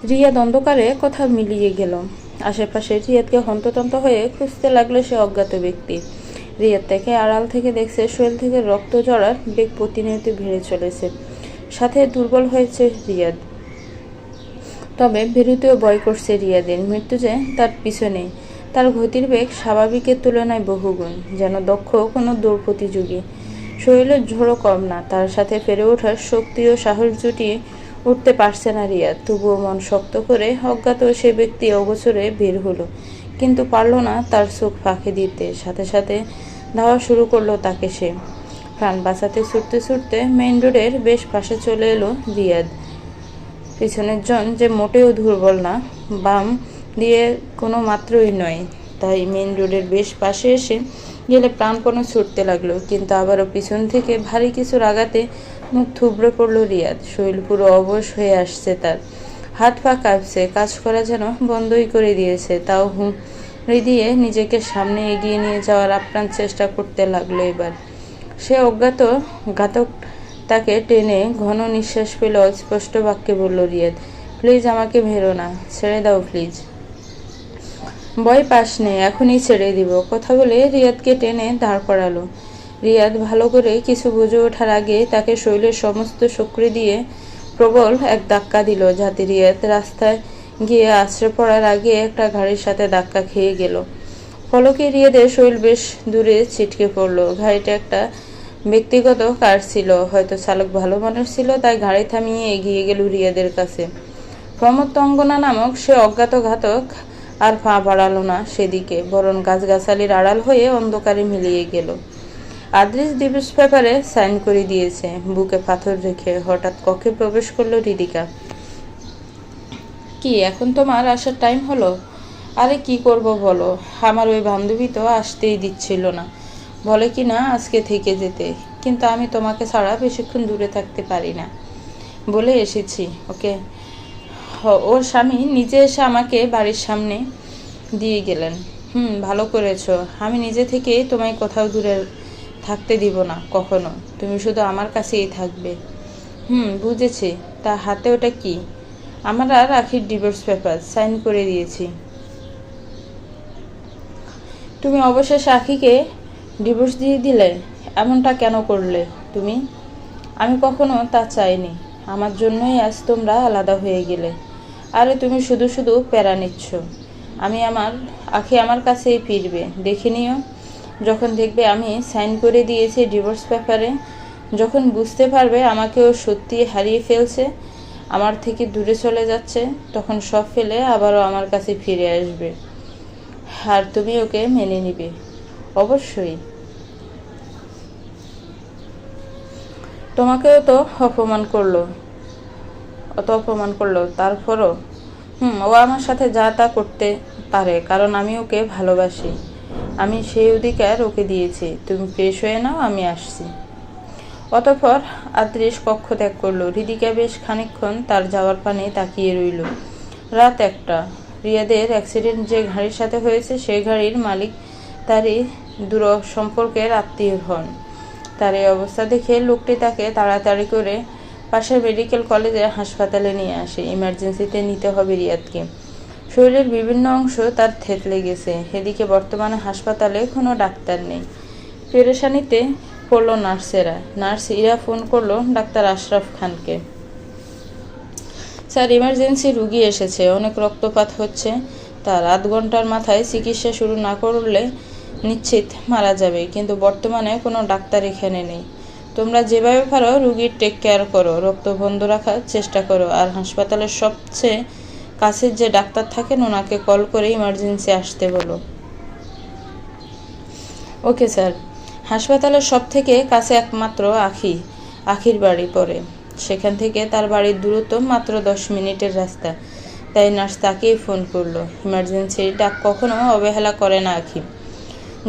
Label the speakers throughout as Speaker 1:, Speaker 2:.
Speaker 1: রিয়াদ অন্ধকারে কোথাও মিলিয়ে গেল। আশেপাশে রিয়াদকে হন্ততন্ত হয়ে খুঁজতে লাগলো সে অজ্ঞাত ব্যক্তি। রিয়াদ তাকে আড়াল থেকে দেখছে, শরীর থেকে রক্ত ঝরার বেগ প্রতিনিয়ত বেড়ে চলেছে। সাথে দুর্বল হয়েছে রিয়াদ, তবে বেরুতেও ভয় করছে রিয়াদের। মৃত্যু যে তার পিছনে, তার গতির বেগ স্বাভাবিকের তুলনায় বহুগুণ, যেন দক্ষ কোনো দৌড় প্রতিযোগী। শরীরের ঝোড়ও কম না, তার সাথে ফেরে ওঠার শক্তি ও সাহস জুটিয়ে উঠতে পারছে না রিয়াদ। তবুও মন শক্ত করে অজ্ঞাত সে ব্যক্তি অগোচরে বের হলো, কিন্তু পারল না তার চোখ ফাঁকি দিতে। সাথে সাথে ধাওয়া শুরু করলো তাকে সে। প্রাণ বাঁচাতে ছুটতে ছুটতে মেইন রোডের বেশ পাশে চলে এলো রিয়াদ। পিছনের জন যে মোটেও দুর্বল না, বাম দিয়ে কোনো মাত্রই নয়, তাই মেইন রোডের বেশ পাশে এসে গেলে প্রাণপণে ছুটতে লাগলো। কিন্তু আবারও পিছন থেকে ভারী কিছুর আঘাতে মুখ থুবড়ে পড়ল রিয়াদ। শরীর পুরো অবশ হয়ে আসছে তার, হাত পা কাঁপছে, কাজ করা যেন বন্ধই করে দিয়েছে। তাও হুমড়ি দিয়ে নিজেকে সামনে এগিয়ে নিয়ে যাওয়ার আপ্রাণ চেষ্টা করতে লাগলো। এবার সে অজ্ঞাত ঘাতক তাকে টেনে ঘন নিঃশ্বাস পেল। স্পষ্ট বাক্যে বলল, রিয়াদ প্লিজ, আমাকে মেরো না, ছেড়ে দাও প্লিজ। ভয় পাস নেই, এখনই ছেড়ে দিব, কথা বলে রিয়াদকে টেনে দাঁড় করালো। রিয়াদ ভালো করে কিছু বুঝে ওঠার আগে তাকে শরীরের সমস্ত শক্তি দিয়ে প্রবল এক ধাক্কা দিল, যাতে রিয়াদ রাস্তায় গিয়ে আছড়ে পড়ার আগে একটা গাড়ির সাথে ধাক্কা খেয়ে গেল। ফলকে রিয়াদের শরীর বেশ দূরে ছিটকে পড়ল। গাড়িটা একটা ব্যক্তিগত কার ছিল, হয়তো চালক ভালো মানুষ ছিল, তাই গাড়ি থামিয়ে এগিয়ে গেল রিয়াদের কাছে। প্রমোদ তঙ্গনা নামক সে অজ্ঞাত ঘাতক আর পা বাড়ালো না সেদিকে, বরং গাছগাছালির আড়াল হয়ে অন্ধকারে মিলিয়ে গেল। আদ্রিস ডিভোর্স পেপারে সাইন করে দিয়েছে। বুকে পাথর রেখে হঠাৎ কক্ষে প্রবেশ করলো রিদিকা। কি, এখন তোমার আসার টাইম হলো? আরে কি করব বলো, আমার ওই বান্ধবী তো আসতেই দিচ্ছিল না, বলে কি না আজকে থেকে যেতে, কিন্তু আমি তোমাকে ছাড়া বেশিক্ষণ দূরে থাকতে পারি না বলে এসেছি। ওকে, ওর স্বামী নিজে এসে আমাকে বাড়ির সামনে দিয়ে গেলেন। ভালো করেছো, আমি নিজে থেকেই তোমায় কোথাও দূরে থাকতে দিব না কখনো, তুমি শুধু আমার কাছেই থাকবে। বুঝেছি। তা হাতে ওটা কি? আমার আর আখির ডিভোর্স পেপার, সাইন করে দিয়েছি। তুমি অবশেষে আখিকে ডিভোর্স দিয়ে দিলে? এমনটা কেন করলে তুমি? আমি কখনো তা চাইনি, আমার জন্যই আজ তোমরা আলাদা হয়ে গেলে। আরে তুমি শুধু শুধু প্যারা নিচ্ছ। আখি আমার কাছেই ফিরবে, দেখে নিও। যখন দেখবে আমি সাইন করে দিয়েছি ডিভোর্স পেপারে, যখন বুঝতে পারবে আমাকে ও সত্যি হারিয়ে ফেলছে, আমার থেকে দূরে চলে যাচ্ছে, তখন সব ফেলে আবারও আমার কাছে ফিরে আসবে। আর তুমি ওকে মেনে নিবে। অবশ্যই। তোমাকেও তো অপমান করলো, তারপরও ও আমার সাথে যা তা করতে পারে, কারণ আমি ওকে ভালোবাসি। আমি সেই অধিকার ওকে দিয়েছি। তুমি ফ্রেশ হয়ে নাও, আমি আসছি। অতঃপর আদ্রিস কক্ষ ত্যাগ করলো। হৃদিকা বেশ খানিকক্ষণ তার যাওয়ার পানে তাকিয়ে রইল। রাত 1টা। রিয়াদের অ্যাক্সিডেন্ট যে গাড়ির সাথে হয়েছে সেই গাড়ির মালিক তারই দূর সম্পর্কের আত্মীয় হন। তার এই অবস্থা দেখে লোকটি তাকে তাড়াতাড়ি করে পাশের মেডিকেল কলেজে হাসপাতালে নিয়ে আসে। ইমার্জেন্সিতে নিতে হবে রিয়াদকে। শরীরের বিভিন্ন অংশ তার থেতলে গেছে। এদিকে বর্তমানে হাসপাতালে কোনো ডাক্তার নেই। পেরেশানিতে পড়লো নার্সেরা। নার্স ইরা ফোন করলো ডাক্তার আশরাফ খানকে। স্যার, ইমার্জেন্সি রুগী এসেছে, অনেক রক্তপাত হচ্ছে, তার আধ ঘন্টার মাথায় চিকিৎসা শুরু না করলে নিশ্চিত মারা যাবে, কিন্তু বর্তমানে কোনো ডাক্তার এখানে নেই। তোমরা যেভাবে পারো রুগীর টেক কেয়ার করো, রক্ত বন্ধ রাখার চেষ্টা করো, আর হাসপাতালের সবচেয়ে কাছের যে ডাক্তার থাকেন ওনাকে কল করে ইমার্জেন্সি আসতে বলো। Okay sir. হাসপাতালের সব থেকে কাছে একমাত্র আখির বাড়ি পড়ে। সেখান থেকে তার বাড়ির দূরত্ব মাত্র 10 মিনিটের রাস্তা, তাই নার্স তাকেই ফোন করলো। ইমার্জেন্সির ডাক কখনো অবহেলা করে না আখি।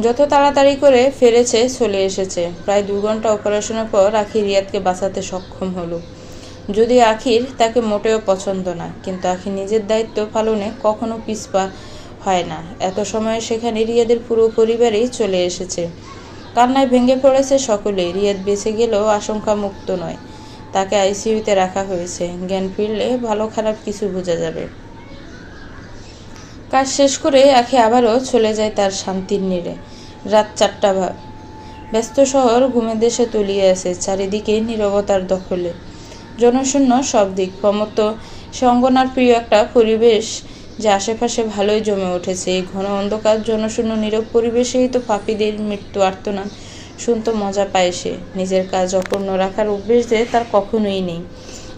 Speaker 1: যত তাড়াতাড়ি করে ফেরেছে চলে এসেছে। প্রায় 2 ঘন্টা অপারেশনের পর আখি রিয়াদকে বাঁচাতে সক্ষম হলো। যদি আখির তাকে মোটেও পছন্দ না, কিন্তু আখি নিজের দায়িত্ব পালনে কখনো পিছপা হয় না। এত সময়ে সেখানে রিয়াদের পুরো পরিবারই চলে এসেছে। কান্নায় ভেঙে পড়েছে সকলে। রিয়াদ বেঁচে গেলেও আশঙ্কা মুক্ত নয়। তাকে আইসিইউতে রাখা হয়েছে। জ্ঞান ফিরলে ভালো খারাপ কিছু বোঝা যাবে। কাজ শেষ করে আখি আবারও চলে যায় তার শান্তির নীড়ে। রাত 4টা। ব্যস্ত শহর ঘুমের দেশে তলিয়ে আছে, চারিদিকে নীরবতার দখলে, জনশূন্য সব দিক। প্রমোদ তো সে অঙ্গনার প্রিয় একটা পরিবেশ, যে আশেপাশে ভালোই জমে উঠেছে। এই ঘন অন্ধকার জনশূন্য নীরব পরিবেশেই তো পাপীদের মৃত্যু আর্তনাদ শুনতে মজা পায় সে। নিজের কাজ অপূর্ণ রাখার অভ্যেস যে তার কখনোই নেই,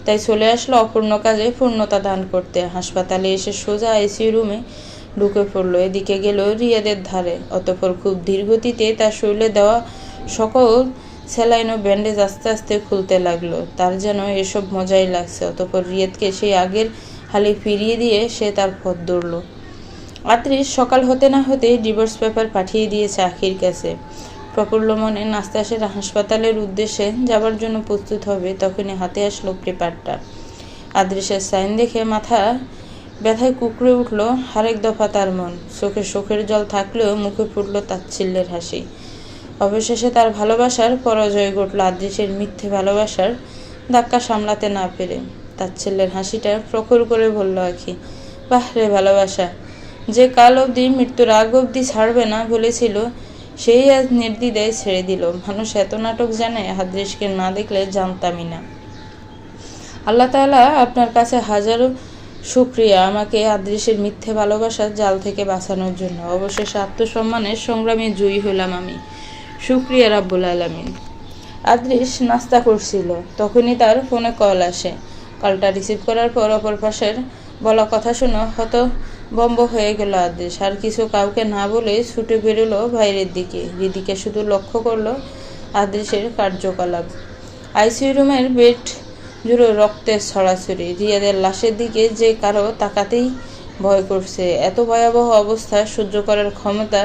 Speaker 1: তাই চলে আসলো অপূর্ণ কাজে পূর্ণতা দান করতে। হাসপাতালে এসে সোজা আইসিইউ রুমে ঢুকে পড়লো। এদিকে গেল রিয়াদের ধারে, অতঃপর খুব ধীরগতিতে তার শরীরে দেওয়া সকল স্যালাইন ও ব্যান্ডেজ আস্তে আস্তে খুলতে লাগলো। তার যেন এসব মজাই লাগছে। অতঃপর রিয়াদকে সেই আগের হালে ফিরিয়ে দিয়ে সে তার পথ ধরল। আত্রিশ সকাল হতে না হতেই ডিভোর্স পেপার পাঠিয়ে দিয়েছে আখির কাছে। প্রফুল্ল মনে নাস্তা সেরে হাসপাতালের উদ্দেশ্যে যাবার জন্য প্রস্তুত হবে, তখনই হাতে আসলো পেপারটা। আদ্রিসের সাইন দেখে মাথা ব্যথায় কুঁকড়ে উঠল আরেক দফা তার মন। চোখে শোকের জল থাকলেও মুখে ফুটল তাচ্ছিল্যের হাসি। অবশেষে তার ভালোবাসার পরাজয় ঘটল। আদ্রিসের মিথ্যে ভালোবাসার ধাক্কা সামলাতে না পেরে তাচ্ছিল্যের হাসিটা প্রখর করে বলল আখি, বাহ রে ভালোবাসা, যে কাল অবধি মৃত্যুর আগ অবধি ছাড়বে না বলেছিল, সেই আজ নির্দ্বিধায় ছেড়ে দিল। মানুষ এত নাটক জানে, আদ্রিসকে না দেখলে জানতামই না। আল্লাহ তাআলা আপনার কাছে হাজারো শুকরিয়া আমাকে আদ্রিসের মিথ্যে ভালোবাসার জাল থেকে বাঁচানোর জন্য। অবশেষে আত্মসম্মানের সংগ্রামে জয়ী হলাম আমি। শুকরিয়া রাব্বুল আলামিন। আদ্রিস নাস্তা করছিল, তখনই তার ফোনে কল আসে। কলটা রিসিভ করার পর অপর পাশের বলা কথা শুনে হতভম্ব হয়ে গেল আদ্রিস। আর কিছু কাউকে না বলে ছুটে বেরোলো বাইরের দিকে। রিদিকে শুধু লক্ষ্য করলো আদ্রিসের কার্যকলাপ। আইসিইউ রুমের বেড জুড়ে রক্তের ছড়াছড়ি। রিয়াদের লাশের দিকে যে কারো তাকাতেই ভয় করছে। এত ভয়াবহ অবস্থা সহ্য করার ক্ষমতা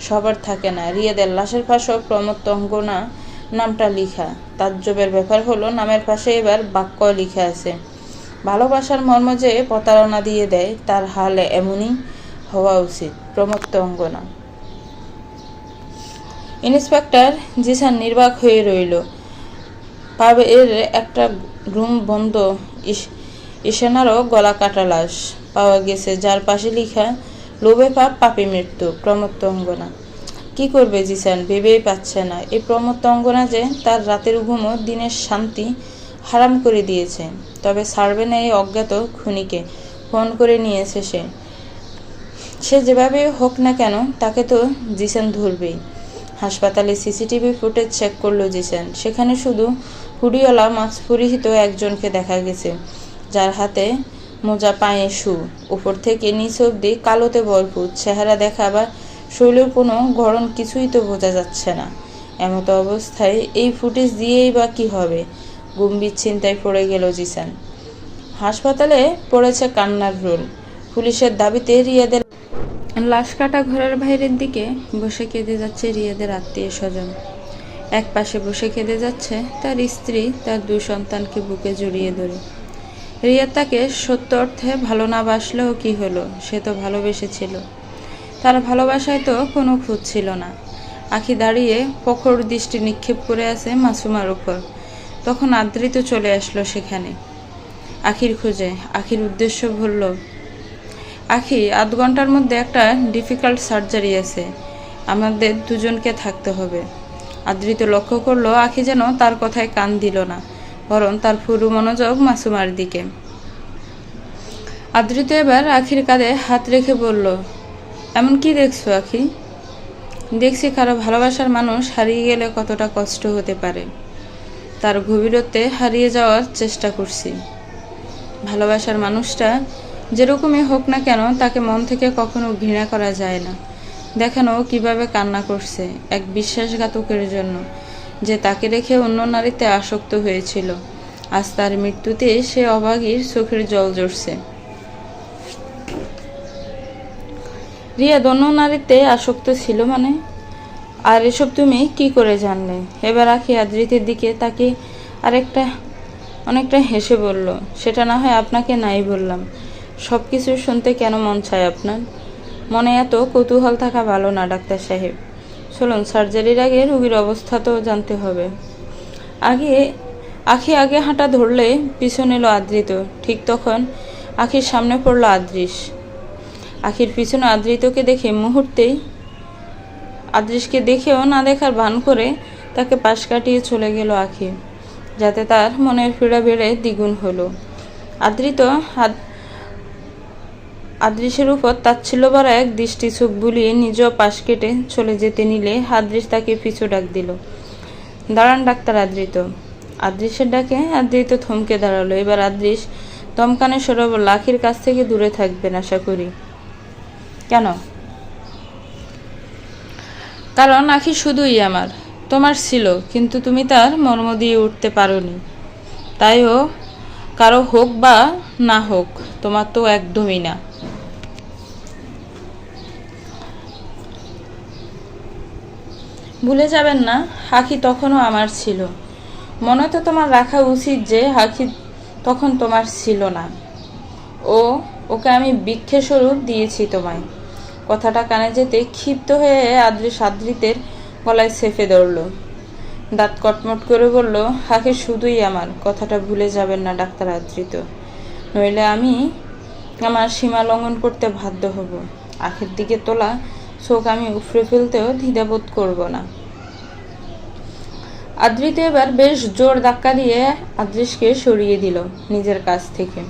Speaker 1: সবার থাকে না। রিয়াদের লাশের পাশেও প্রমোদ অঙ্গনা নামটা লিখা। তাজ্জবের ব্যাপার হলো নামের পাশে এবার বাক্য লিখা আছে। ভালোবাসার মর্ম যে প্রতারণা দিয়ে দেয়, তার হাল এমনই হওয়া উচিত। প্রমোদ অঙ্গনা। ইন্সপেক্টর জিসান নির্বাক হয়ে রইল। পাবের একটা রুম বন্ধ। ঈশানারও গলা কাটা লাশ পাওয়া গেছে, যার পাশে লিখা, লোভে পাপ পাপে মৃত্যু, প্রমোদ অঙ্গনা। কি করবে জিসান ভেবেই পাচ্ছে না। এই প্রমোদ অঙ্গনা যে তার রাতের ঘুমও দিনের শান্তি হারাম করে দিয়েছে। তবে ছাড়বে না এই অজ্ঞাত খুনিকে। ফোন করে নিয়েছে সে যেভাবে হোক না কেন তাকে তো জিসান ধরবেই। হাসপাতালে সিসিটিভি ফুটেজ চেক করলো জিসান। সেখানে শুধু হুডিওয়ালা মাস্ক পরিহিত একজনকে দেখা গেছে, যার হাতে মোজা, পায়ে শু, উপর থেকে নিচ অব্দি কালোতে ভরপুর। চেহারা দেখা বা শরীরের কোনো গড়ন কিছুই তো বোঝা যাচ্ছে না। এমতো অবস্থায় এই ফুটেজ দিয়েই বা কি হবে? গম্ভীর চিন্তায় পড়ে গেল জিসান। হাসপাতালে পড়েছে কান্নার রোল। পুলিশের দাবিতে রিয়াদের লাশ কাটা ঘরের বাইরের দিকে বসে কেঁদে যাচ্ছে রিয়াদের আত্মীয় স্বজন। এক পাশে বসে কেঁদে যাচ্ছে তার স্ত্রী, তার 2 সন্তানকে বুকে জড়িয়ে ধরে। রিয়াদ তাকে সত্য অর্থে ভালো না বাসলেও কি হলো, সে তো ভালোবেসেছিল। তার ভালোবাসায় তো কোনো খুঁত ছিল না। আখি দাঁড়িয়ে প্রখর দৃষ্টি নিক্ষেপ করে আছে মাসুমার উপর। তখন আদ্রিত চলে আসলো সেখানে আখির খোঁজে। আখির উদ্দেশ্য বলল, আখি, আধ ঘন্টার মধ্যে একটা ডিফিকাল্ট সার্জারি আছে, আমাদের দুজনকে থাকতে হবে। আদ্রিত লক্ষ্য করলো আখি যেন তার কথায় কান দিল না, বরং তার পুরো মনোযোগ মাসুমার দিকে। আদ্রিত এবার আখির কাঁধে হাত রেখে বলল, এমন কি দেখছো আখি? দেখছি কারো ভালোবাসার মানুষ হারিয়ে গেলে কতটা কষ্ট হতে পারে, তার গভীরত্বে হারিয়ে যাওয়ার চেষ্টা করছি। ভালোবাসার মানুষটা যেরকমই হোক না কেন, তাকে মন থেকে কখনো ঘৃণা করা যায় না। দেখানো কিভাবে কান্না করছে এক বিশ্বাসঘাতকের জন্য, যে তাকে রেখে অন্য নারীতে আসক্ত হয়েছিল। আজ তার মৃত্যুতে সে অভাগীর চোখের জল ঝরছে। রিয়া অন্য নারীতে আসক্ত ছিল মানে? আর এসব তুমি কি করে জানলে? এবার আখি আদ্রিতের দিকে তাকে অনেকটা হেসে বলল, সেটা না হয় আপনাকে নাই বললাম। সব কিছু শুনতে কেন মন চায় আপনার? মনে এত কৌতূহল থাকা ভালো না ডাক্তার সাহেব। চলুন, সার্জারির আগে রোগীর অবস্থা তো জানতে হবে। আখি আগে হাঁটা ধরলে পিছন এলো আদৃত। ঠিক তখন আখির সামনে পড়ল আদৃশ। আখির পিছনে আদৃতকে দেখে মুহূর্তেই আদৃশকে দেখেও না দেখার ভান করে তাকে পাশ কাটিয়ে চলে গেল আখি, যাতে তার মনের পীড়া বেড়ে দ্বিগুণ হলো। আদৃশের উপর তাচ্ছিল্য ভরা এক দৃষ্টি চোখ বুলিয়ে নিজেও পাশ কেটে চলে যেতে নিলে আদৃশ তাকে পিছু ডাক দিল, দাঁড়ান ডাক্তার আদৃত। আদৃশের ডাকে আদৃত থমকে দাঁড়ালো। এবার আদৃশ দমকানে সরে বলল, আখির কাছ থেকে দূরে থাকবেন আশা করি। কেন? কারণ আখি শুধুই আমার, তোমার ছিল, কিন্তু তুমি তার মর্ম দিয়ে উঠতে পারোনি। তাইও কারো হোক বা না হোক, তোমার তো একদমই না। ভুলে যাবেন না, আখি তখনও আমার ছিল। মনে তো তোমার রাখা উচিত যে আখি তখন তোমার ছিল না। ওকে আমি ভিক্ষে স্বরূপ দিয়েছি তোমায়। কথাটা কানে যেতে ক্ষিপ্ত হয়ে আদৃশ আদৃতের গলায় চেপে ধরল, দাঁত কটমট করে বলল, আখি শুধুই আমার, কথাটা ভুলে যাবেন না ডাক্তার আদৃত, নইলে আমি আমার সীমা লঙ্ঘন করতে বাধ্য হব। আখির দিকে তোলা চোখ আমি উফরে ফেলতেও দ্বিধাবোধ করব না। আদৃত এবার বেশ জোর ধাক্কা দিয়ে আদৃশকে সরিয়ে দিল নিজের কাছ থেকে।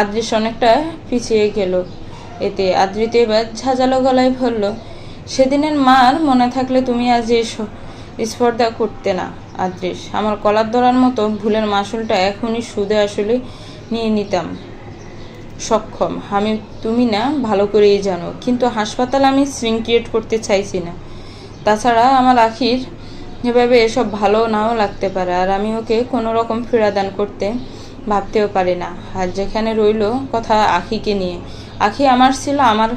Speaker 1: আদৃশ অনেকটা পিছিয়ে গেল। এতে আদৃত এবার ঝাঁঝালো গলায় বলল, সেদিনের মার মনে থাকলে তুমি আজ স্পর্ধা করতে না আদৃশ। আমার কলার ধরার মতো ভুলের মাসুলটা এখনই সুদে আসলে নিয়ে নিতাম সক্ষম আমি, তুমি না ভালো করেই জানো। কিন্তু হাসপাতাল আমি সিন ক্রিয়েট করতে চাইছি না। তাছাড়া আমার আখির এভাবে এসব ভালো নাও লাগতে পারে, আর আমি ওকে কোনো রকম ফিরাদান করতে ভাবতেও পারি না। আর যেখানে রইল কথা আখিকে নিয়ে, আখি আমার ছিল, আমার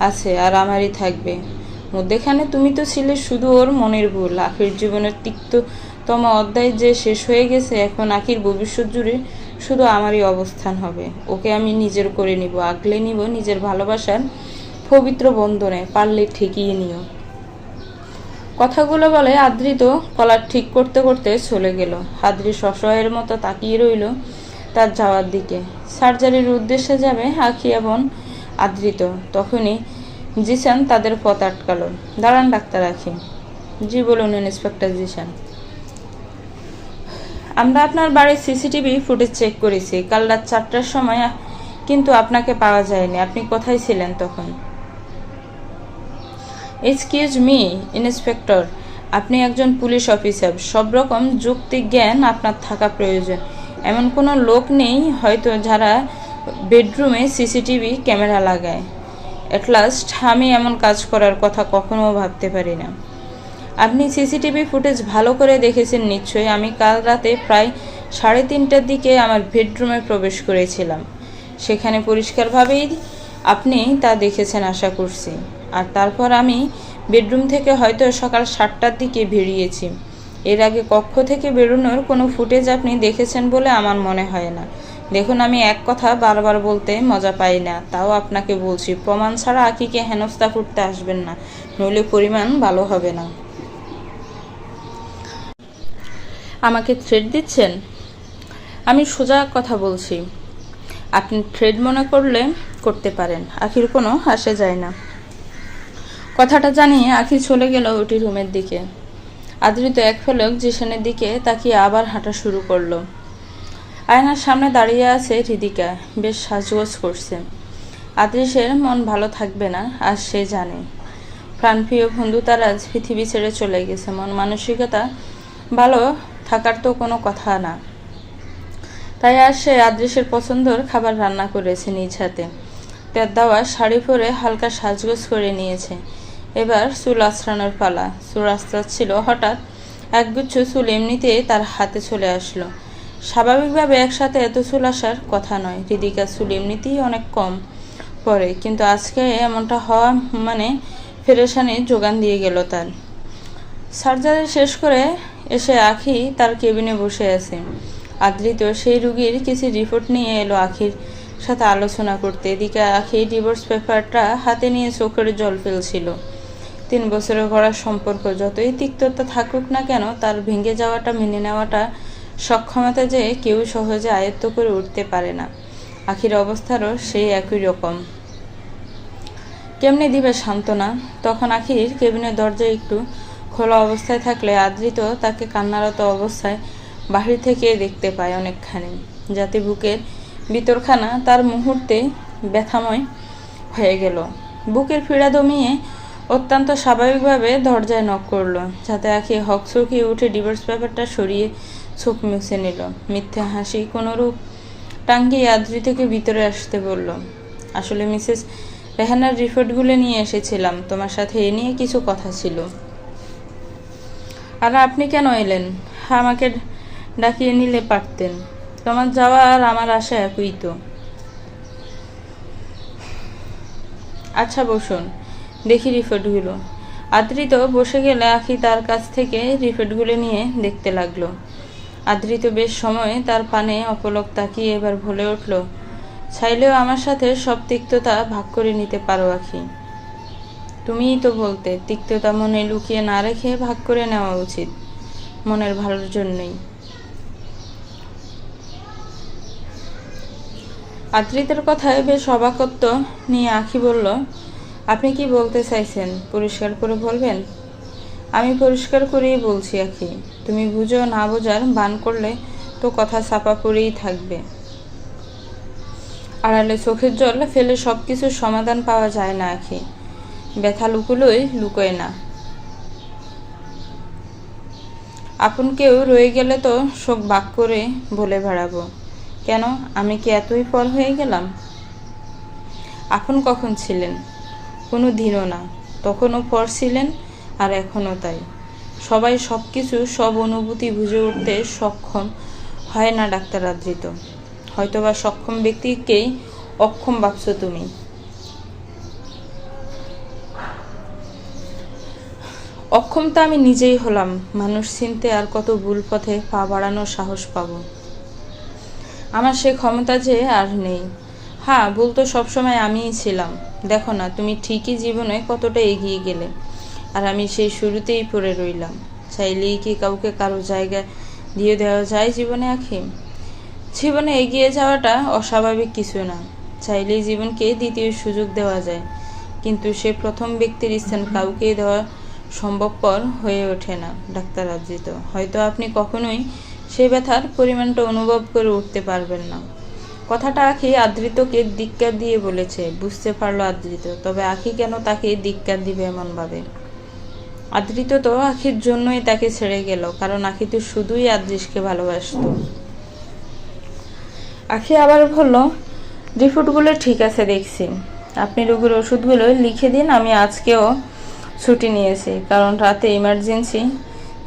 Speaker 1: আছে, আর আমারই থাকবে। মধ্যেখানে তুমি তো ছিলে শুধু ওর মনের ভুল। আখির জীবনের তিক্ততম অধ্যায় যে শেষ হয়ে গেছে, এখন আখির ভবিষ্যৎ জুড়ে শুধু আমারই অবস্থান হবে। ওকে আমি নিজের করে নিব, আগলে নিব নিজের ভালোবাসার পবিত্র বন্ধনে, পারলে ঠেকিয়ে নিও। কথাগুলো বলে আদৃত কলার ঠিক করতে করতে চলে গেল। আদৃশ অসহায়ের মতো তাকিয়ে রইল তার যাওয়ার দিকে। সার্জারির উদ্দেশ্যে যাবে আখি এবং আদৃত। তখনই জিসান তাদের পথ আটকালো। দাঁড়ান ডাক্তার আখি। জি বলুন ইন্সপেক্টর জিসান। আমরা আপনার বাড়ির সিসিটিভি ফুটেজ চেক করেছি কাল রাত 4টার সময়, কিন্তু আপনাকে পাওয়া যায়নি। আপনি কোথায় ছিলেন তখন? এক্সকিউজ মি ইন্সপেক্টর, আপনি একজন পুলিশ অফিসার, সব রকম যুক্তি জ্ঞান আপনার থাকা প্রয়োজন। এমন কোনো লোক নেই হয়তো যারা বেডরুমে সিসিটিভি ক্যামেরা লাগায়। অ্যাট লাস্ট আমি এমন কাজ করার কথা কখনো ভাবতে পারি না। আপনি সিসিটিভি ফুটেজ ভালো করে দেখেছেন নিশ্চয়ই। আমি কাল রাতে প্রায় 3:30টার দিকে আমার বেডরুমে প্রবেশ করেছিলাম। সেখানে পরিষ্কারভাবেই আপনি তা দেখেছেন আশা করছি। আর তারপর আমি বেডরুম থেকে হয়তো সকাল 7টার দিকে বেরিয়েছি। এর আগে কক্ষ থেকে বেরোনোর কোনো ফুটেজ আপনি দেখেছেন বলে আমার মনে হয় না। দেখুন, আমি এক কথা বারবার বলতে মজা পাই না, তাও আপনাকে বলছি, প্রমাণ ছাড়া আখিকে হেনস্থা করতে আসবেন না, নইলে পরিমাণ ভালো হবে না। আমাকে থ্রেট দিচ্ছেন? আমি সোজা কথা বলছি। আপনি থ্রেট মনে করলে করতে পারেন, আখির কোনো আসে যায় না। কথাটা জানিয়ে আখি চলে গেল ওটি রুমের দিকে। আদৃত এক ফলক জিসানের দিকে তাকিয়ে আবার হাঁটা শুরু করলো। আয়নার সামনে দাঁড়িয়ে আছে হৃদিকা, বেশ সাজগোজ করছে। আদৃশের মন ভালো থাকবে না আজ সে জানে। প্রাণপ্রিয় বন্ধু তার আজ পৃথিবী ছেড়ে চলে গেছে। মন মানসিকতা ভালো থাকার তো কোনো কথা না। তাই আজ সে আদৃশের পছন্দের খাবার রান্না করেছে নিজ হাতে। তার দেওয়া শাড়ি পরে হালকা সাজগোজ করে নিয়েছে। এবার চুল আঁচড়ানোর পালা। চুল আঁচড়াচ্ছিল, হঠাৎ একগুচ্ছ চুল এমনিতেই তার হাতে চলে আসলো। স্বাভাবিকভাবে একসাথে এত চুল আসার কথা নয়। হৃদিকার চুল এমনিতেই অনেক কম পরে, কিন্তু আজকে এমনটা হওয়া মানে ফেরেশানির যোগান দিয়ে গেল তার। সার্জারি শেষ করে এসে আখি তার কেবিনে বসে আছে। আদৃত সেই রুগীর কিছু রিপোর্ট নিয়ে এলো আখির সাথে আলোচনা করতে। এদিকে আখি ডিভোর্স পেপারটা হাতে নিয়ে চোখের জল ফেলছিল। 3 বছরের গড়া সম্পর্ক যতই তিক্ততা থাকুক না কেন, তার ভেঙে যাওয়াটা মেনে নেওয়াটা সক্ষমতা যে কেউ সহজে আয়ত্ত করে উঠতে পারে না। আখির অবস্থারও সেই একই রকম। কেমনে দিবে সান্ত্বনা? তখন আখির কেবিনের দরজা একটু খোলা অবস্থায় থাকলে আদৃত তাকে কান্নারত অবস্থায় বাহির থেকে দেখতে পায় অনেকখানি, যাতে বুকের ভিতরখানা তার মুহূর্তে ব্যথাময় হয়ে গেল। বুকের পীড়া দমিয়ে অত্যন্ত স্বাভাবিকভাবে দরজায় নক করলো, যাতে আখি হকচকিয়ে উঠে ডিভোর্স পেপারটা সরিয়ে চোখ মুছে নিল। মিথ্যে হাসি কোনোরূপ টাঙ্গিয়ে আদৃতকে ভিতরে আসতে বলল। আসলে মিসেস রেহানার রিপোর্টগুলো নিয়ে এসেছিলাম, তোমার সাথে এ নিয়ে কিছু কথা ছিল। আর আপনি কেন এলেন? আমাকে ডাকিয়ে নিলে পারতেন। তোমার যাওয়া আর আমার আশা একই তো। আচ্ছা বসুন, দেখি রিপোর্টগুলো। আদৃত বসে গেলে আখি তার কাছ থেকে রিপোর্টগুলো নিয়ে দেখতে লাগলো। আদৃত বেশ সময় তার পানে অপলক তাকিয়ে এবার বলে উঠল, চাইলেও আমার সাথে সব তিক্ততা ভাগ করে নিতে পারো আখি। তুমিই তো বলতে তিক্ততা মনে লুকিয়ে না রেখে ভাগ করে নেওয়া উচিত, মনের ভালোর জন্যই। আদৃতের কথায় বেশ অবাকত্ব নিয়ে আখি বলল, আপনি কি বলতে চাইছেন? পরিষ্কার করে বলবেন। আমি পরিষ্কার করেই বলছি আখি, তুমি বুঝো না বোঝার বান করলে তো কথা চাপা পড়েই থাকবে। আড়ালে চোখের জল ফেলে সব কিছুর সমাধান পাওয়া যায় না আখি। ব্যথা লুকুলোই লুকোয় না। আপন কেউ রয়ে গেলে তো শোক বাক করে বলে বেড়াবো। কেন, আমি কি এতই পর হয়ে গেলাম? আপন কখন ছিলেন? কোনো দিনও না। তখনও পর ছিলেন আর এখনও তাই। সবাই সব কিছু সব অনুভূতি বুঝে উঠতে সক্ষম হয় না ডাক্তার আদৃত। হয়তোবা সক্ষম ব্যক্তিকেই অক্ষম ভাবছো তুমি। অক্ষম তো আমি নিজেই হলাম। মানুষ চিনতে আর কত ভুল পথে পা বাড়ানোর সাহস পাবো? আমার সে ক্ষমতা যে আর নেই। হ্যাঁ, ভুল তো সবসময় আমিই ছিলাম। দেখো না, তুমি ঠিকই জীবনে কতটা এগিয়ে গেলে, আর আমি সেই শুরুতেই পড়ে রইলাম। চাইলেই কি কাউকে কারো জায়গায় দিয়ে দেওয়া যায় জীবনে আখি? জীবনে এগিয়ে যাওয়াটা অস্বাভাবিক কিছু না। চাইলেই জীবনকে দ্বিতীয় সুযোগ দেওয়া যায়, কিন্তু সে প্রথম ব্যক্তির স্থান কাউকেই দেওয়া সম্ভবপর হয়ে ওঠে না ডাক্তার আদৃত। হয়তো আপনি কখনোই সেই ব্যথার পরিমাণটা অনুভব করে উঠতে পারবেন না। কথাটা আখি আদৃতকে ধিক্কার দিয়ে বলেছে, বুঝতে পারলো আদৃত। তবে আখি কেন তাকে ধিক্কার দিবে এমনভাবে? আদৃত তো আখির জন্যই তাকে ছেড়ে গেল, কারণ আখি তো শুধুই আদৃশকে ভালোবাসত। আখি আবার বলল, রিপোর্টগুলো ঠিক আছে দেখছি। আপনি রোগীর ওষুধগুলো লিখে দিন। আমি আজকেও ছুটি নিয়েছি, কারণ রাতে ইমার্জেন্সি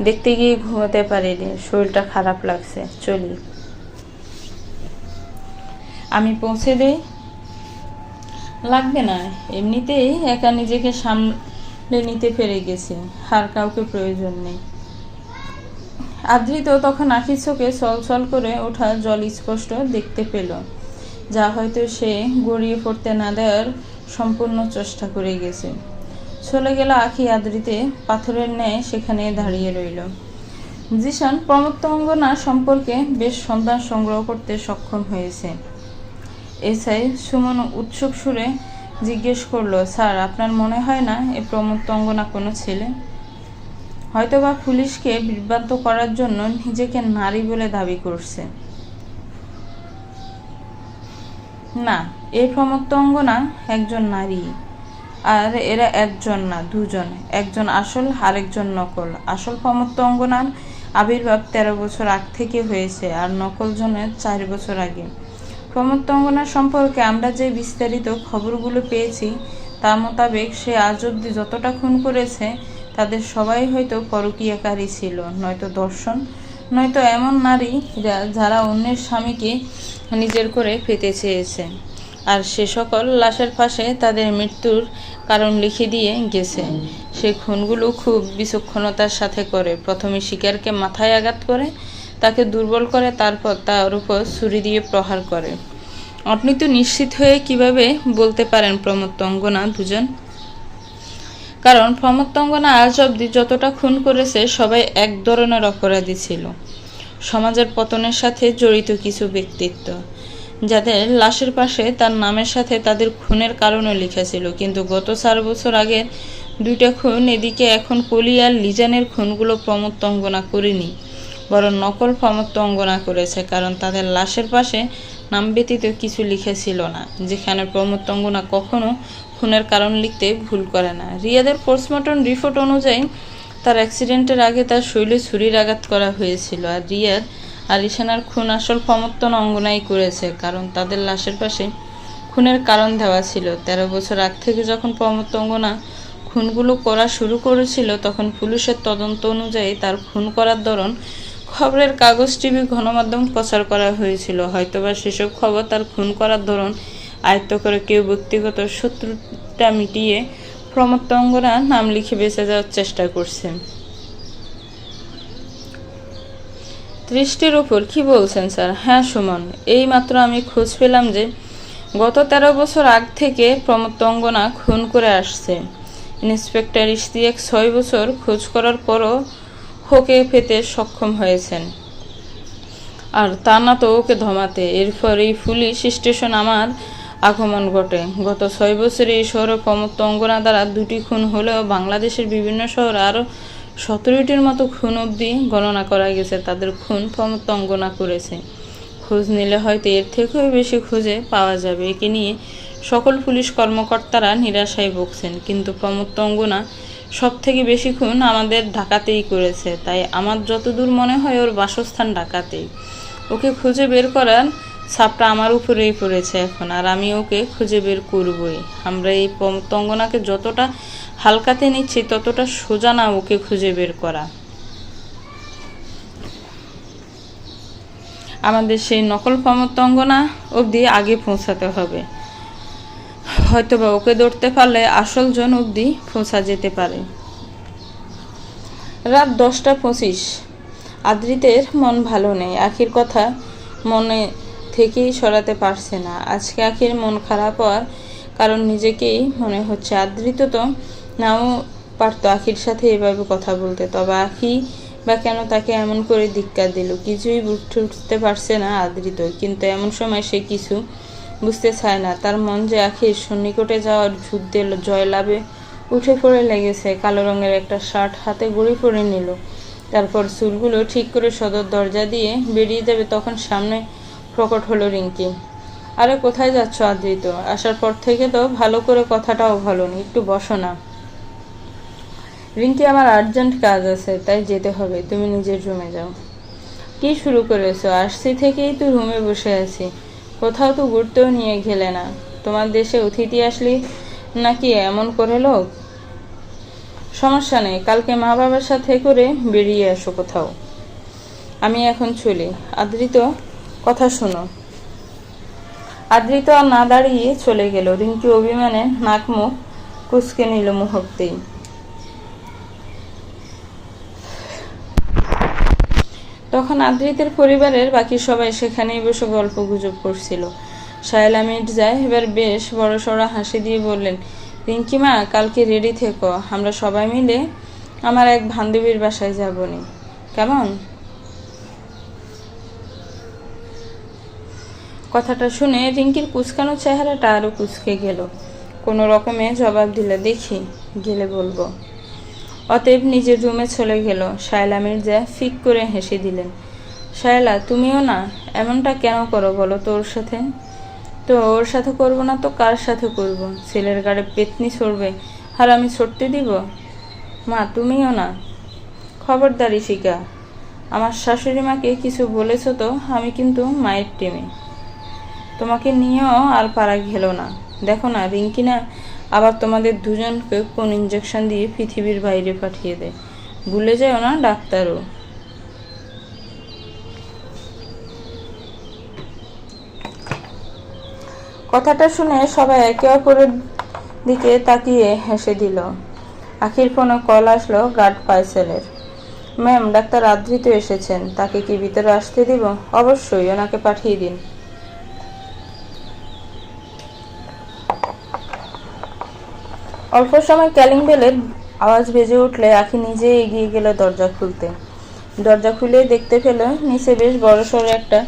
Speaker 1: দেখতে গিয়ে ঘুমাতে পারিনি, শরীরটা খারাপ লাগছে। চলি। আমি পৌঁছে দেই? লাগবে না, এমনিতেই একা নিজেকে সামলে নিতে পেরে গেছি, আর কাউকে প্রয়োজন নেই। আদৃত তখন আখির চোখে ছলছল করে ওঠা জল স্পষ্ট দেখতে পেল, যা হয়তো সে গড়িয়ে পড়তে না দেওয়ার সম্পূর্ণ চেষ্টা করে গেছে। চলে গেল আখি আদৃতে পাথরের ন্যায় সেখানে দাঁড়িয়ে রইল। জিশান প্রমত্ত অঙ্গনা সম্পর্কে বেশ সন্ধান সংগ্রহ করতে সক্ষম হয়েছে। এসআই সুমন উৎসুক সুরে জিজ্ঞেস করলো, স্যার, আপনার মনে হয় না এ প্রমত্ত অঙ্গনা কোনো ছেলে? হয়তোবা পুলিশকে বিভ্রান্ত করার জন্য নিজেকে নারী বলে দাবি করছে। না, এই প্রমত্ত অঙ্গনা একজন নারী, আর এরা একজন না, দুজন। একজন আসল, আরেকজন নকল। আসল প্রমত্ত অঙ্গনার আবির্ভাব 13 বছর আগ থেকে হয়েছে, আর নকল জনের 4 বছর আগে। প্রমত্ত অঙ্গনার সম্পর্কে আমরা যে বিস্তারিত খবরগুলো পেয়েছি তা মোতাবেক সে আজ অব্দি যতটা খুন করেছে তাদের সবাই হয়তো পরকীয়াকারী ছিল, নয়তো দর্শন, নয়তো এমন নারী যারা অন্যের স্বামীকে নিজের করে পেতে চেয়েছে, আর সে সকল লাশের পাশে তাদের মৃত্যুর কারণ লিখে দিয়ে গেছে। সে খুনগুলো খুব বিচক্ষণতার সাথে করে। প্রথমে শিকারকে মাথায় আঘাত করে, তাকে দুর্বল করে, তারপর তার উপর ছুরি দিয়ে প্রহার করে। আপনি তো নিশ্চিত হয়ে কিভাবে বলতে পারেন প্রমত্ত অঙ্গনা দুজন? কারণ প্রমত্ত অঙ্গনা আজ অব্দি যতটা খুন করেছে সবাই এক ধরনের অপরাধী ছিল। সমাজের পতনের সাথে জড়িত কিছু ব্যক্তিত্ব, যাদের লাশের পাশে তার নামের সাথে তাদের খুনের কারণও লেখা ছিল। কিন্তু গত 4 বছর আগের 2টা খুন, এদিকে এখন কলি আর লিজানের খুনগুলো প্রমত্ত অঙ্গনা করেনি, বরং নকল প্রমত্ত অঙ্গনা করেছে, কারণ তাদের লাশের পাশে নাম ব্যতীত কিছু লিখে ছিল না, যেখানে প্রমত্ত অঙ্গনা কখনো খুনের কারণ লিখতে ভুল করে না। রিয়াদের পোস্টমর্টম রিপোর্ট অনুযায়ী তার অ্যাক্সিডেন্টের আগে তার শরীরে ছুরির আঘাত করা হয়েছিল, আর রিয়াদ আর ঈশানার খুন আসল প্রমত্তন অঙ্গনাই করেছে, কারণ তাদের লাশের পাশে খুনের কারণ দেওয়া ছিল। 13 বছর আগ থেকে যখন প্রমত্ত অঙ্গনা খুনগুলো করা শুরু করেছিল, তখন পুলিশের তদন্ত অনুযায়ী তার খুন করার ধরন খবরের কাগজ, টিভি, গণমাধ্যম প্রচার করা হয়েছিল। হয়তোবা সেসব খবর তার খুন করার ধরন আয়ত্ত করে কেউ ব্যক্তিগত শত্রুতা মিটিয়ে প্রমত্ত অঙ্গনা নাম লিখে বেঁচে যাওয়ার চেষ্টা করছে। 30টির উপর কি বলছেন স্যার? হ্যাঁ সুমন, এই মাত্র আমি খোঁজ পেলাম যে গত 13 বছর আগ থেকে প্রমত্ত অঙ্গনা খুন করে আসছে। ইন্সপেক্টর ইশতিয়াক 6 বছর খোঁজ করার পরও ওকে পেতে সক্ষম হয়েছেন, আর তা না তো ওকে ধমাতে। এরপর এই পুলিশ স্টেশন আমার আগমন ঘটে। গত 6 বছরে এই শহরে প্রমত্ত অঙ্গনা দ্বারা 2টি খুন হলেও বাংলাদেশের বিভিন্ন শহরে আরও 17টির মতো খুন অবধি গণনা করা গেছে। তাদের খুন প্রমত্ত অঙ্গনা করেছে। খোঁজ নিলে হয়তো এর থেকেও বেশি খুঁজে পাওয়া যাবে। একে নিয়ে সকল পুলিশ কর্মকর্তারা নিরাশায় ভুগছেন, কিন্তু প্রমত্ত অঙ্গনা সব থেকে বেশি খুন আমাদের ঢাকাতেই করেছে। তাই আমার যতদূর মনে হয় ওর বাসস্থান ঢাকাতেই। ওকে খুঁজে বের করার ছাপটা আমার উপরেই পড়েছে এখন, আর আমি ওকে খুঁজে বের করবই। আমরা এই প্রমত্ত অঙ্গনাকে যতটা হালকাতে নিচ্ছি, ততটা সোজা না ওকে খুঁজে বের করা। আমাদের সেই নকল প্রমত্ত অঙ্গনা অবধি আগে পৌঁছাতে হবে। হয়তোবা ওকে ধরতে পারলে আসল জন অবধি পৌঁছা যেতে পারে। রাত 10টা 25। আদ্রিতের মন ভালো নেই। আখির কথা মনে থেকেই সরাতে পারছে না। আজকে আখির মন খারাপ হওয়ার কারণ নিজেকেই মনে হচ্ছে। আদ্রিত তো নাও পারতো আখির সাথে এভাবে কথা বলতে, তবে আখি বা কেন তাকে এমন করে ধিক্কার দিল, কিছুই বুঝতে পারছে না আদ্রিত। কিন্তু এমন সময় সে কিছু বুঝতে চায় না। তার মন যে আখির সন্নিকটে যাওয়ার যুদ্ধে জয়লাভে উঠে পড়ে লেগেছে। কালো রঙের একটা শার্ট হাতে গড়ি পরে নিল, তারপর চুলগুলো ঠিক করে সদর দরজা দিয়ে বেরিয়ে যাবে, তখন সামনে প্রকট হলো রিঙ্কি। আরে কোথায় যাচ্ছ আদ্রিত? আসার পর থেকে তো ভালো করে কথাটাও বলোনি, একটু বসো না। রিঙ্কি, আমার আর্জেন্ট কাজ আছে, তাই যেতে হবে। তুমি নিজের রুমে যাও। কি শুরু করেছো? আসছি থেকেই তো রুমে বসে আছি, কোথাও তো ঘুরতেও নিয়ে গেলে না। তোমার দেশে অতিথি আসলি নাকি এমন করে লোক? সমস্যা নেই, কালকে মা বাবার সাথে করে বেরিয়ে আসো কোথাও। আমি এখন চলি। আদ্রিত, কথা শোনো। আদ্রিত আর না দাঁড়িয়ে চলে গেল। রিঙ্কি অভিমানে নাক মুখ কুঁচকে নিল মুহূর্তেই। তখন আদ্রিতের পরিবারের বাকি সবাই সেখানেই বসে গল্প গুজব করছিল। শায়লা মির্জা এবার বেশ বড়সড় হাসি দিয়ে বললেন, রিঙ্কি মা, কালকে রেডি থেকো, আমরা সবাই মিলে আমার এক বান্ধবীর বাসায় যাবনি, কেমন? কথাটা শুনে রিঙ্কির কুচকানো চেহারাটা আরো কুচকে গেল। কোনো রকমে জবাব দিল, দেখি, গেলে বলবো। অতএব নিজের রুমে চলে গেল। শায়লা মির্জা ফিক করে হেসে দিলেন। শায়লা, তুমিও না এমনটা কেন করো বলো তো ওর সাথে? তো ওর সাথে করবো না তো কার সাথে করব? ছেলের গাড়ে পেতনি ছড়বে আর আমি ছড়তে দিব? মা, তুমিও না। খবরদারি শিকা, আমার শাশুড়ি মাকে কিছু বলেছো তো? আমি কিন্তু মায়ের টিমে। তোমাকে নিয়েও আর পারা গেল না। দেখো না, রিঙ্কি না আবার তোমাদের দুজনকে কোন ইঞ্জেকশন দিয়ে পৃথিবীর বাইরে পাঠিয়ে দেয়। ভুলে যাও না ডাক্তারও। কথাটা শুনে সবাই একে অপরের দিকে তাকিয়ে হেসে দিল। আখির ফোনে কল আসলো গার্ড পাইসেলের। ম্যাম, ডাক্তার আদ্রিত এসেছেন, তাকে কি ভিতরে আসতে দিব? অবশ্যই, ওনাকে পাঠিয়ে দিন। অল্প সময় ক্যালিং বেলের আওয়াজ বেজে উঠলে আখি নিজে এগিয়ে গেল দরজা খুলতে। দরজা খুলে দেখতে পেল নিচে বেশ বড়সড় একটা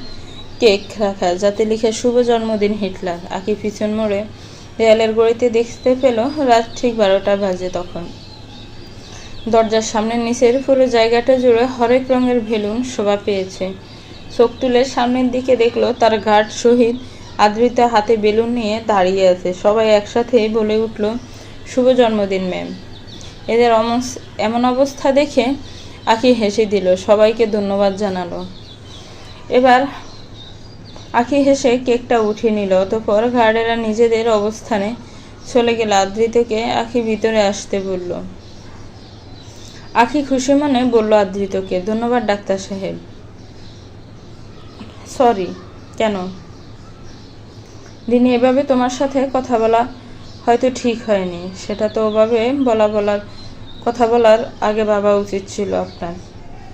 Speaker 1: কেক রাখা, যাতে লিখে শুভ জন্মদিন হিটলার। আঁকি পিছন মোড়ে দেয়ালের গড়িতে দেখতে পেল রাত ঠিক 12টা বাজে তখন। দরজার সামনে নিচের পুরো জায়গাটা জুড়ে হরেক রঙের বেলুন শোভা পেয়েছে। চোখ তুলে সামনের দিকে দেখলো তার গার্ড শহীদ আদ্রিতা হাতে বেলুন নিয়ে দাঁড়িয়ে আছে। সবাই একসাথে বলে উঠল, শুভ জন্মদিন ম্যাম। এদের এমন অবস্থা দেখে আঁকি হেসে দিল, সবাইকে ধন্যবাদ জানালো। এবার আঁকি হেসে কেকটা উঠিয়ে নিল। অতঃপর গার্ডেরা নিজেদের অবস্থানে চলে গেল। আদ্রিতকে আঁকি ভিতরে আসতে বলল। আঁকি খুশি মনে বলল আদ্রিতকে, ধন্যবাদ ডাক্তার সাহেব। সরি। কেন? দিনে এভাবে তোমার সাথে কথা বলা হয়তো ঠিক হয়নি। সেটা তো ওভাবে কথা বলার আগে ভাবা উচিত ছিল আপনার।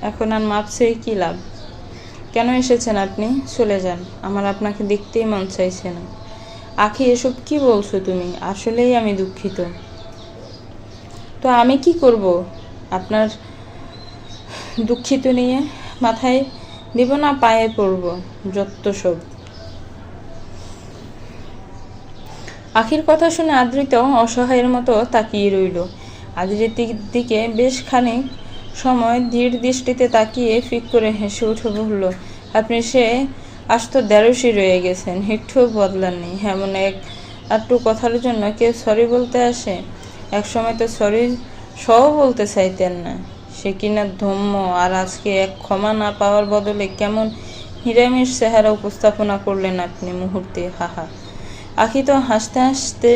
Speaker 1: এখন আর মাপ চেয়ে কী লাভ? কেন এসেছেন আপনি? চলে যান, আমার আপনাকে দেখতেই মন চাইছে না। আঁকি, এসব কি বলছো তুমি? আসলেই আমি দুঃখিত। তো আমি কি করব? আপনার দুঃখিত নিয়ে মাথায় দিব না পায়ে পড়ব? যত সব। আখির কথা শুনে আদ্রিত অসহায়ের মতো তাকিয়ে রইল। আদ্রিতির দিকে বেশ খানিক সময় ধীর দৃষ্টিতে তাকিয়ে ফিক করে হেসে উঠে বলল, আপনি সে আজ তো ১৩০ রয়ে গেছেন, একটুও বদলাননি। এমন একটু কথার জন্য কেউ সরি বলতে আসে? একসময় তো সরি সহ বলতে চাইতেন না। সে কিনা ধম্ম, আর আজকে এক ক্ষমা না পাওয়ার বদলে কেমন নিরামিষ চেহারা উপস্থাপনা করলেন আপনি মুহূর্তে। হাহা। আঁকি তো হাসতে হাসতে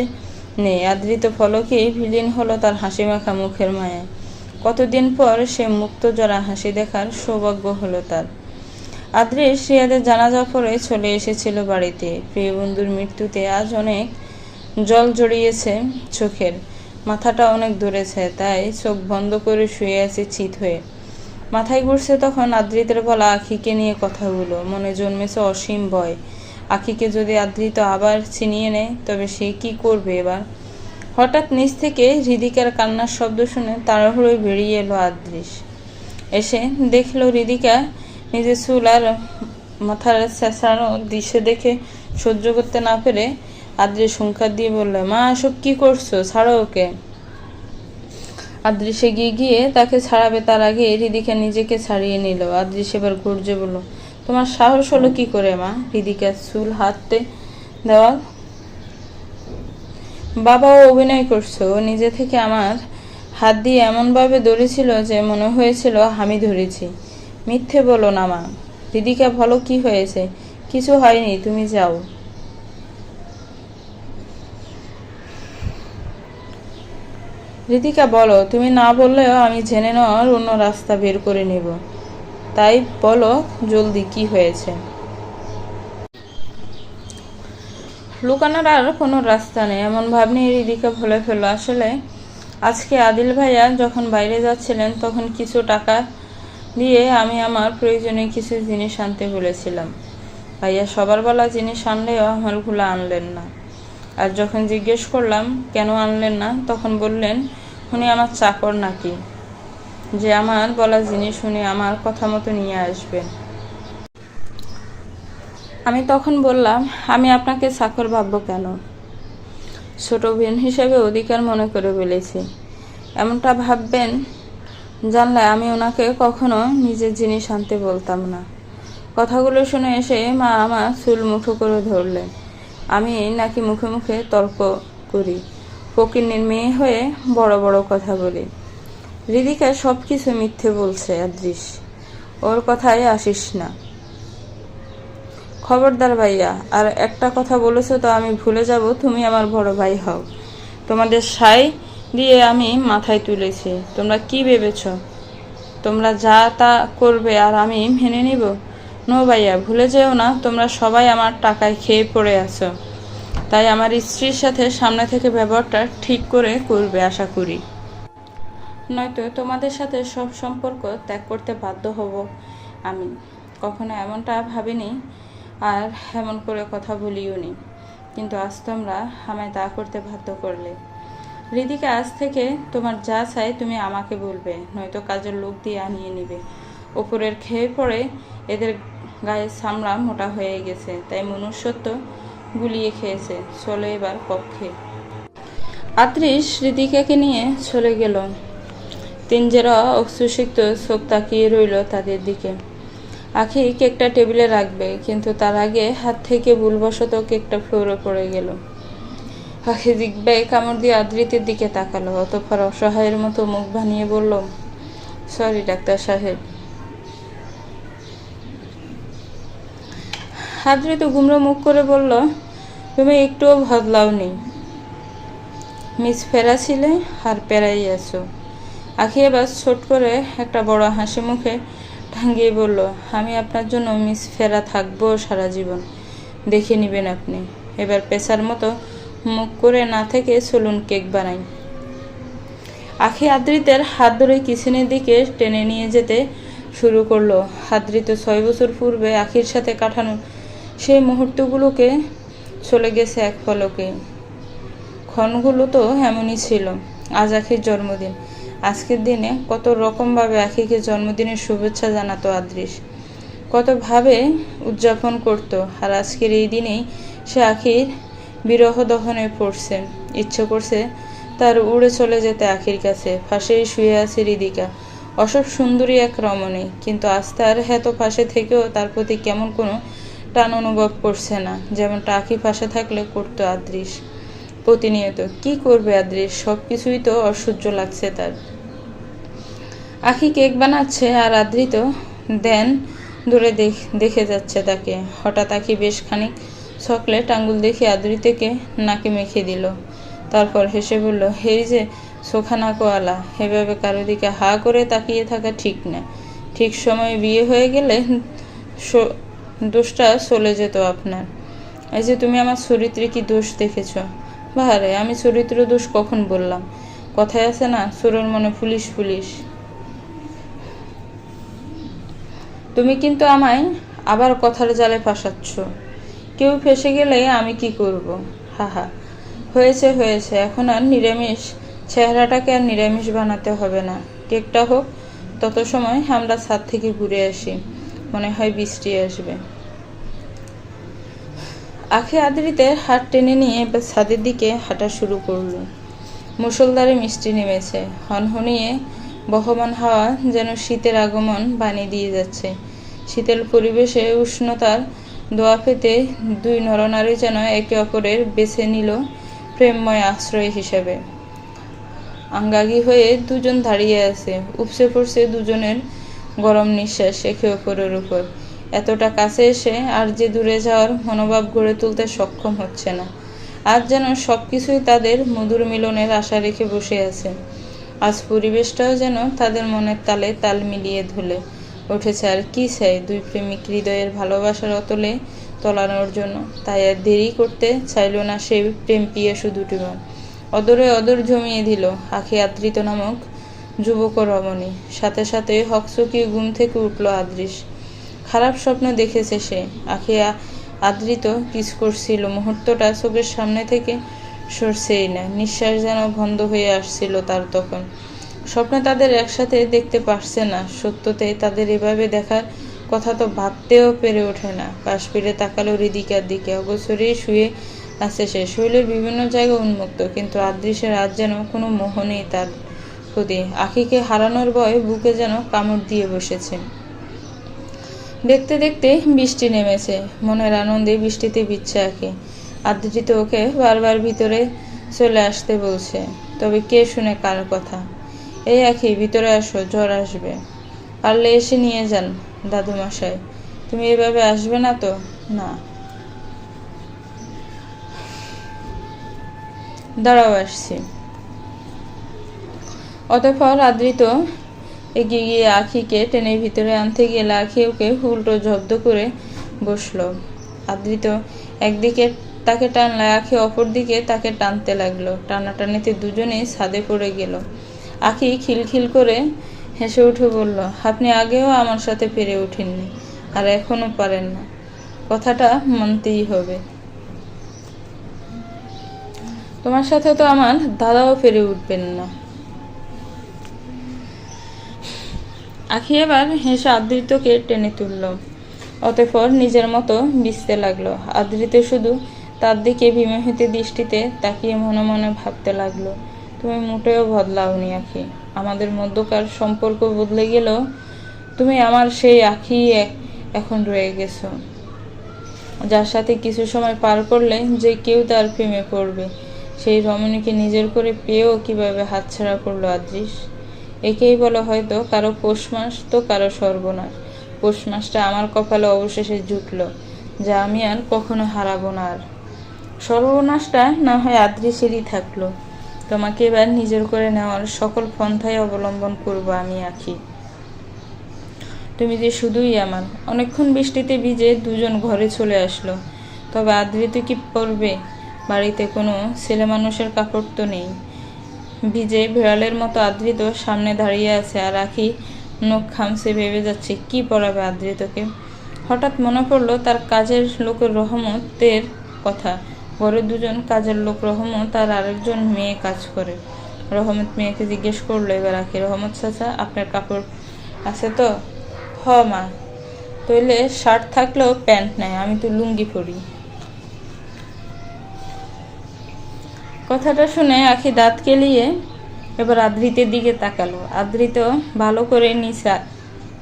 Speaker 1: নেই। আদ্রিত ফলকেই বিলীন হলো তার হাসি মাখা মুখের মায়ায়। কতদিন পর সে মুক্ত জরা হাসি দেখার সৌভাগ্য হলো তার। আদ্রিস রিয়াদের জানাজা পরে চলে এসেছিল বাড়িতে। প্রিয় বন্ধুর মৃত্যুতে আজ অনেক জল জড়িয়েছে চোখের, মাথাটা অনেক ধরেছে, তাই চোখ বন্ধ করে শুয়ে আছে চিত হয়ে। মাথায় ঘুরছে তখন আদ্রিতের বলা আখিকে নিয়ে কথাগুলো। মনে জন্মেছে অসীম ভয়। আখিকে যদি আদ্রিত আবার ছিনিয়ে নেয় তবে সে কি করবে এবার? হঠাৎ নিচ থেকে হৃদিকার কান্নার শব্দ শুনে তাড়াহুড়োয় বেরিয়ে এলো আদ্রিস। এসে দেখলো হৃদিকা নিজের চুল আর মাথার চেঁচানো দৃশ্য দেখে সহ্য করতে না পেরে আদ্রিস হুঙ্কার দিয়ে বলল, মা এসব কি করছো? ছাড়ো ওকে। আদ্রিস এগিয়ে গিয়ে তাকে ছাড়াবে, তার আগে হৃদিকা নিজেকে ছাড়িয়ে নিল। আদ্রিস এবার গর্জে বলল, তোমার সাহস হলো কি করে মা হৃদিকার চুল হাতে দেওয়া? বাবাও অভিনয় করছো। ও নিজে থেকে আমার হাত দিয়ে এমনভাবে ধরেছিল যে মনে হয়েছিল আমি ধরেছি। মিথ্যে বলো না মা। হৃদিকা, বলো কি হয়েছে? কিছু হয়নি, তুমি যাও। হৃদিকা, বলো। তুমি না বললেও আমি জেনে নেওয়ার অন্য রাস্তা বের করে নেব। তাই বলো জলদি, কি হয়েছে? লুকানোর আর কোনো রাস্তা নেই, এমন ভাব নিয়ে হৃদিকা বলে ফেলল, আসলে আজকে আদিল ভাইয়া যখন বাইরে যাচ্ছিলেন তখন কিছু টাকা দিয়ে আমি আমার প্রয়োজনীয় কিছু জিনিস আনতে বলেছিলাম। ভাইয়া সবার বলা জিনিস আনলেও আমারগুলো আনলেন না। আর যখন জিজ্ঞেস করলাম কেন আনলেন না, তখন বললেন উনি আমার চাকর নাকি, যে আমার বলা জিনিস উনি আমার কথা মতো নিয়ে আসবেন। আমি তখন বললাম, আমি আপনাকে চাকর ভাববো কেন? ছোট বোন হিসেবে অধিকার মনে করে বলেছি। এমনটা ভাববেন জানলে আমি ওনাকে কখনো নিজের জিনিস আনতে বলতাম না। কথাগুলো শুনে এসে মা আমার চুল মুঠো করে ধরলেন। আমি নাকি মুখে মুখে তর্ক করি, ফকিন্নির মেয়ে হয়ে বড় বড় কথা বলি। হৃদিকা সব কিছু মিথ্যে বলছে আদ্রিস, ওর কথায় আসিস না। খবরদার ভাইয়া, আর একটা কথা বলেছো তো আমি ভুলে যাব তুমি আমার বড় ভাই হও। তোমাদের সাই দিয়ে আমি মাথায় তুলেছি। তোমরা কি ভেবেছ তোমরা যা তা করবে আর আমি মেনে নিব? নো ভাইয়া, ভুলে যেও না তোমরা সবাই আমার টাকায় খেয়ে পড়ে আছো। তাই আমার স্ত্রীর সাথে সামনে থেকে ব্যবহারটা ঠিক করে করবে আশা করি, নয়তো তোমাদের সাথে সব সম্পর্ক ত্যাগ করতে বাধ্য হব আমি। কখনো এমনটা ভাবিনি আর এমন করে কথা বলিও নি, কিন্তু আজ তোমরা আমায় তা করতে বাধ্য করলে। হৃদিকা, আজ থেকে তোমার যা চাই তুমি আমাকে বলবে, নয়তো কাজের লোক দিয়ে আনিয়ে নিবে। ওপরের খেয়ে পড়ে এদের গায়ের চামড়া মোটা হয়ে গেছে, তাই মনুষ্যত্ব গুলিয়ে খেয়েছে। চলো এবার কক্ষে। আদ্রিস হৃদিকাকে নিয়ে চলে গেল। তিনজেরা অশ্রুসিক্ত চোখ তাকিয়ে রইল তাদের দিকে। আখি কেকটা টেবিলে রাখবে, কিন্তু তার আগে হাত থেকে ভুলবশত কেকটা ফ্লোরে পড়ে গেল। আখি জিগবে কামড় দিয়ে আদ্রিতের দিকে তাকালো, অতঃপর অসহায়ের মতো মুখ বানিয়ে বলল, সরি ডাক্তার সাহেব। আদ্রিত গুমড়ো মুখ করে বলল, তুমি একটুও বদলাওনি। মিস ফেরা ছিলে আর পেরাই আছো। আখি এবার ছোট করে একটা বড় হাসি মুখে টাঙ্গিয়ে বলল, আমি আপনার জন্য মিস ফেরা থাকবো সারা জীবন, দেখে নেবেন আপনি। এবার পেশার মতো মুখ করে না থেকে চলুন কেক বানাই। আখি আদ্রিতের হাত ধরে কিচেনের দিকে টেনে নিয়ে যেতে শুরু করলো। আদ্রিত 6 বছর পূর্বে আখির সাথে কাটানো সেই মুহূর্তগুলোকে চলে গেছে এক পলকে। ক্ষণগুলো তো এমনই ছিল। আজ আখির জন্মদিন। আজকের দিনে কত রকমভাবে আখিকে জন্মদিনের শুভেচ্ছা জানাতো আদ্রিস, কতভাবে উদযাপন করত। আর আজকের এই দিনেই সে আখির বিরহ দহনে পড়ছে। ইচ্ছে করছে তার উড়ে চলে যেতে আখির কাছে। পাশেই শুয়ে আছে হৃদিকা, অসব সুন্দরী এক রমণী, কিন্তু আজ তার হেত পাশে থেকেও তার প্রতি কেমন কোনো টান অনুভব করছে না, যেমনটা আখি পাশে থাকলে করতো আদ্রিস প্রতিনিয়ত। কি করবে আদ্রিস, সব কিছুই তো অসহ্য লাগছে তার। আখি কেক বানাচ্ছে আর আদ্রিত দেন দূরে দেখে যাচ্ছে তাকে। হঠাৎ আখি বেশ খানিক চকলেট আঙ্গুল দেখে আদ্রিতকে নাকে মেখে দিল। তারপর হেসে বলল, এই যে সোখানাকোয়ালা, এভাবে কারো দিকে হা করে তাকিয়ে থাকা ঠিক না। ঠিক সময়ে বিয়ে হয়ে গেলে দোষটা চলে যেত আপনার। এই যে তুমি আমার চরিত্রে কি দোষ দেখেছ? বাহারে, আমি চরিত্র দোষ কখন বললাম? কথায় আছে না, চোরের মনে পুলিশ পুলিশ। তুমি কিন্তু আমায় আবার কথার জালে ফাঁসাচ্ছ। কেউ ফেসে গেলে আমি কি করব? হাহা, হয়েছে হয়েছে, এখন আর নিরামিষ চেহারাটাকে আর নিরামিষ বানাতে হবে না। কেকটা হোক, তত সময় আমরা ছাদ থেকে ঘুরে আসি, মনে হয় বৃষ্টি আসবে। আখি আদ্রিতের হাত টেনে নিয়ে এবার ছাদের দিকে হাঁটা শুরু করল। মুষলধারে মিষ্টি নেমেছে। হনহনিয়ে বহমান হাওয়া যেন শীতের আগমন বানিয়ে দিয়ে যাচ্ছে। শীতল পরিবেশে উষ্ণতার দোয়া পেতে দুই নরনারী যেন একে অপরের বেছে নিল প্রেমময় আশ্রয় হিসেবে। আঙ্গাগী হয়ে দুজন দাঁড়িয়ে আছে, উপসে পড়ছে দুজনের গরম নিঃশ্বাস একে অপরের উপর। এতটা কাছে এসে আর যে দূরে যাওয়ার মনোভাব গড়ে তুলতে সক্ষম হচ্ছে না। আজ যেন সবকিছুই তাদের মধুর মিলনের আশা রেখে বসে আছে। আজ পরিবেশটাও যেন তাদের মনের তালে তাল মিলিয়ে ধুলে উঠেছে। আর কি চাই দুই প্রেমিক হৃদয়ের ভালোবাসার অতলে তলানোর জন্য? তাই আর দেরি করতে চাইল না সেই প্রেম পিয়াসু দুটি মন। অদরে অদর জমিয়ে দিল আখি আদ্রিত নামক যুবক রমণী। সাথে সাথে হকচকিয়ে ঘুম থেকে উঠল আদ্রিস। খারাপ স্বপ্ন দেখেছে সে। আখি আদ্রিত কিস করছিল, মুহূর্তটা চোখের সামনে থেকে সরছেই না। নিঃশ্বাস যেন বন্ধ হয়ে আসছিল তার তখন। স্বপ্নে তাদের একসাথে দেখতে পারছে না। সত্যতে তাদের এভাবে দেখার কথা তো ভাবতেও পেরে ওঠে না। পাশ ফিরে তাকালো হৃদিকার দিকে। অগোচরেই শুয়ে আছে সে, শরীরের বিভিন্ন জায়গায় উন্মুক্ত, কিন্তু আদ্রিসের আজ যেন কোনো মোহ নেই তার প্রতি। আখিকে হারানোর ভয় বুকে যেন কামড় দিয়ে বসেছে। দেখতে দেখতে বৃষ্টি নেমেছে। মনের আনন্দে বৃষ্টিতে ভিজছে আখি। আদ্রিত ওকে বারবার ভিতরে চলে আসতে বলছে, তবে কে শুনে কার কথা? এই আখি, ভিতরে আসো, জ্বর আসবে। পারলে এসে নিয়ে যান দাদুমশাই। তুমি এভাবে আসবে না তো? না, দাঁড়াও, আসছি। অতঃপর আদ্রিত এগিয়ে গিয়ে আখিকে টেনে ভিতরে আনতে গেলে আখি ওকে উল্টো জব্দ করে বসলো। আদ্রিত একদিকে তাকে টানলে আখি অপর দিকে তাকে টানতে লাগলো। টানাটানিতে দুজনেই ছাদে পড়ে গেল। আখি খিলখিল করে হেসে উঠে বলল, আপনি আগেও আমার সাথে পেরে ওঠেননি, আর এখনো পারেন না। কথাটা মানতেই হবে। তোমার সাথে তো আমার দাদাও পেরে উঠবেন না। আখি এবার হেসে আদৃতকে টেনে তুলল, অতঃপর নিজের মতো বিছতে লাগলো। আদৃত শুধু তার দিকে বিমোহিত দৃষ্টিতে তাকিয়ে মনে মনে ভাবতে লাগলো, তুমি মোটেও বদলাওনি আখি। আমাদের মধ্যকার সম্পর্ক বদলে গেলেও তুমি আমার সেই আখি এখন রয়ে গেছো, যার সাথে কিছু সময় পার করলে যে কেউ তার প্রেমে পড়বে। সেই রমণীকে নিজের করে পেয়েও কিভাবে হাতছাড়া করলো আদৃশ। একেই বলে হয়তো কারো পৌষ মাস তো কারো সর্বনাশ। পৌষ মাসটা আমার কপালে অবশেষে জুটলো, যা আমি আর কখনো হারাবো না। আর সর্বনাশটা না হয় আদৃশেরই থাকলো। তোমাকে এবার নিজের করে নেওয়ার সকল পন্থাই অবলম্বন করবো আমি আখি। তুমি যে শুধুই আমার। অনেকক্ষণ বৃষ্টিতে ভিজে দুজন ঘরে চলে আসলো। তবে আদৃত কি পরবে? বাড়িতে কোনো ছেলে মানুষের কাপড় তো নেই। ভিজে বিড়ালের মতো আদৃত সামনে দাঁড়িয়ে আছে, আর আখি নখ খামছে ভেবে যাচ্ছে কি পরাবে আদৃতকে। হঠাৎ মনে পড়লো তার কাজের লোকের রহমতের কথা। ঘরে দুজন কাজের লোক, রহমত আর আরেকজন মেয়ে কাজ করে। রহমত মেয়েকে জিজ্ঞেস করলো এবার আখি, রহমত চাচা আপনার কাপড় আছে তো? হ মা, তইলে শার্ট থাকলেও প্যান্ট নাই, আমি তো লুঙ্গি পরি। কথাটা শুনে আখি দাঁত কেলিয়ে এবার আদৃতের দিকে তাকালো। আদৃত ভালো করে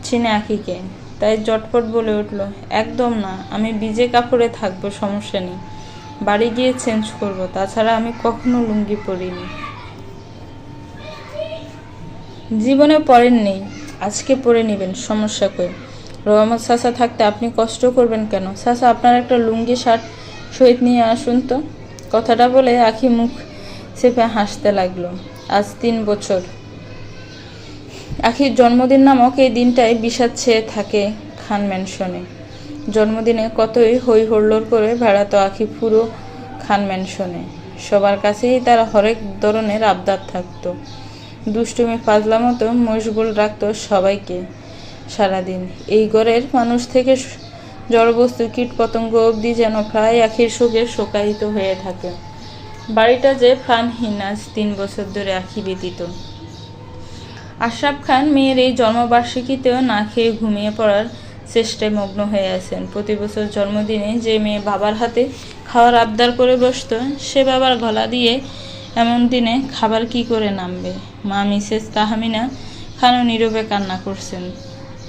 Speaker 1: চিনে আখিকে, তাই জটপট বলে উঠল, একদম না, আমি ভিজে কাপড়ে থাকবো, সমস্যা নেই, বাড়ি গিয়ে চেঞ্জ করব। তাছাড়া আমি কখনো লুঙ্গি পরিনি। জীবনে পরেননি, আজকে পরে নেবেন, সমস্যা কই? রহমত চাচা থাকতে আপনি কষ্ট করবেন কেন? চাচা আপনার একটা লুঙ্গি শার্ট সহিত নিয়ে আসুন তো। কথাটা বলে আখি মুখ চেপে হাসতে লাগলো। আজ 3 বছর। আখির জন্মদিন নামক এই দিনটাই বিষাদ ছেয়ে থাকে খান ম্যানশনে। জন্মদিনে কতই হই হল্লোড় করে বেড়াতো আখি পুরো খান ম্যানশনে। সবার কাছেই তার হরেক ধরনের আবদার থাকতো। দুষ্টুমি ফাজলা মতো মশগুল রাখতো সবাইকে সারাদিন। এই ঘরের মানুষ থেকে জড়বস্তু কীটপতঙ্গ অবধি যেন প্রায় আখির শোকে শোকায়িত হয়ে থাকে। বাড়িটা যে প্রাণহীন আজ 3 বছর ধরে আখি ব্যতীত। আশরাফ খান মেয়ের এই জন্মবার্ষিকীতেও না খেয়ে ঘুমিয়ে পড়ার চেষ্টায় মগ্ন হয়ে আছেন। প্রতি বছর জন্মদিনে যে মেয়ে বাবার হাতে খাওয়ার আবদার করে বসত, সে বাবার গলা দিয়ে এমন দিনে খাবার কি করে নামবে। মা মিসেস তাহমিনা খানও নীরবে কান্না করছেন।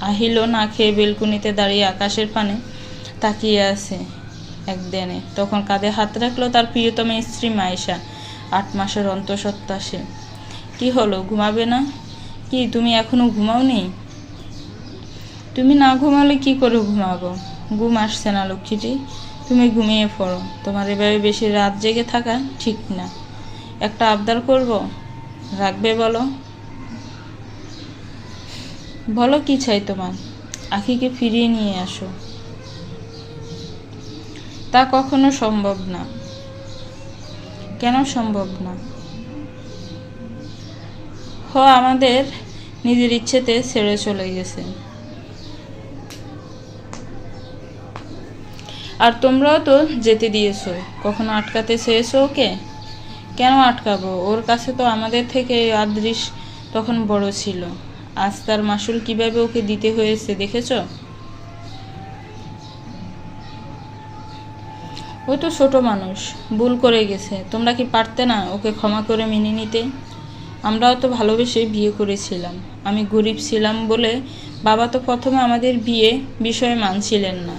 Speaker 1: আহিলও না খেয়ে বেলকুনিতে দাঁড়িয়ে আকাশের পানে তাকিয়ে আছে একদিনে। তখন কাঁধে হাত রাখলো তার প্রিয়তম স্ত্রী মায়েশা, 8 মাসের অন্তঃসত্ত্বা সে। কি হলো, ঘুমাবে না? কি তুমি এখনো ঘুমাওনি? তুমি না ঘুমালে কি করে ঘুমাবো? ঘুম আসছে না লক্ষ্মীটি, তুমি ঘুমিয়ে পড়ো। তোমার এভাবে বেশি রাত জেগে থাকা ঠিক না। একটা আবদার করব, রাখবে? বলো। বলো কি চাই তোমার? আখিকে ফিরিয়ে নিয়ে আসো। তা কখনো সম্ভব না। কেন সম্ভব না? আমাদের নিজের ইচ্ছেতে ছেড়ে চলে গেছে, আর তোমরাও তো যেতে দিয়েছো। কখনো আটকাতে চেয়েছো ওকে? কেন আটকাবো? ওর কাছে তো আমাদের থেকে আদৃশ তখন বড় ছিল। আজ তার মাসুল কিভাবে ওকে দিতে হয়েছে দেখেছ? ও তো ছোট মানুষ, ভুল করে গেছে। তোমরা কি পারতে না ওকে ক্ষমা করে মেনে নিতে? আমরাও তো ভালোবেসে বিয়ে করেছিলাম। আমি গরিব ছিলাম বলে বাবা তো প্রথমে আমাদের বিয়ে বিষয়ে মানছিলেন না।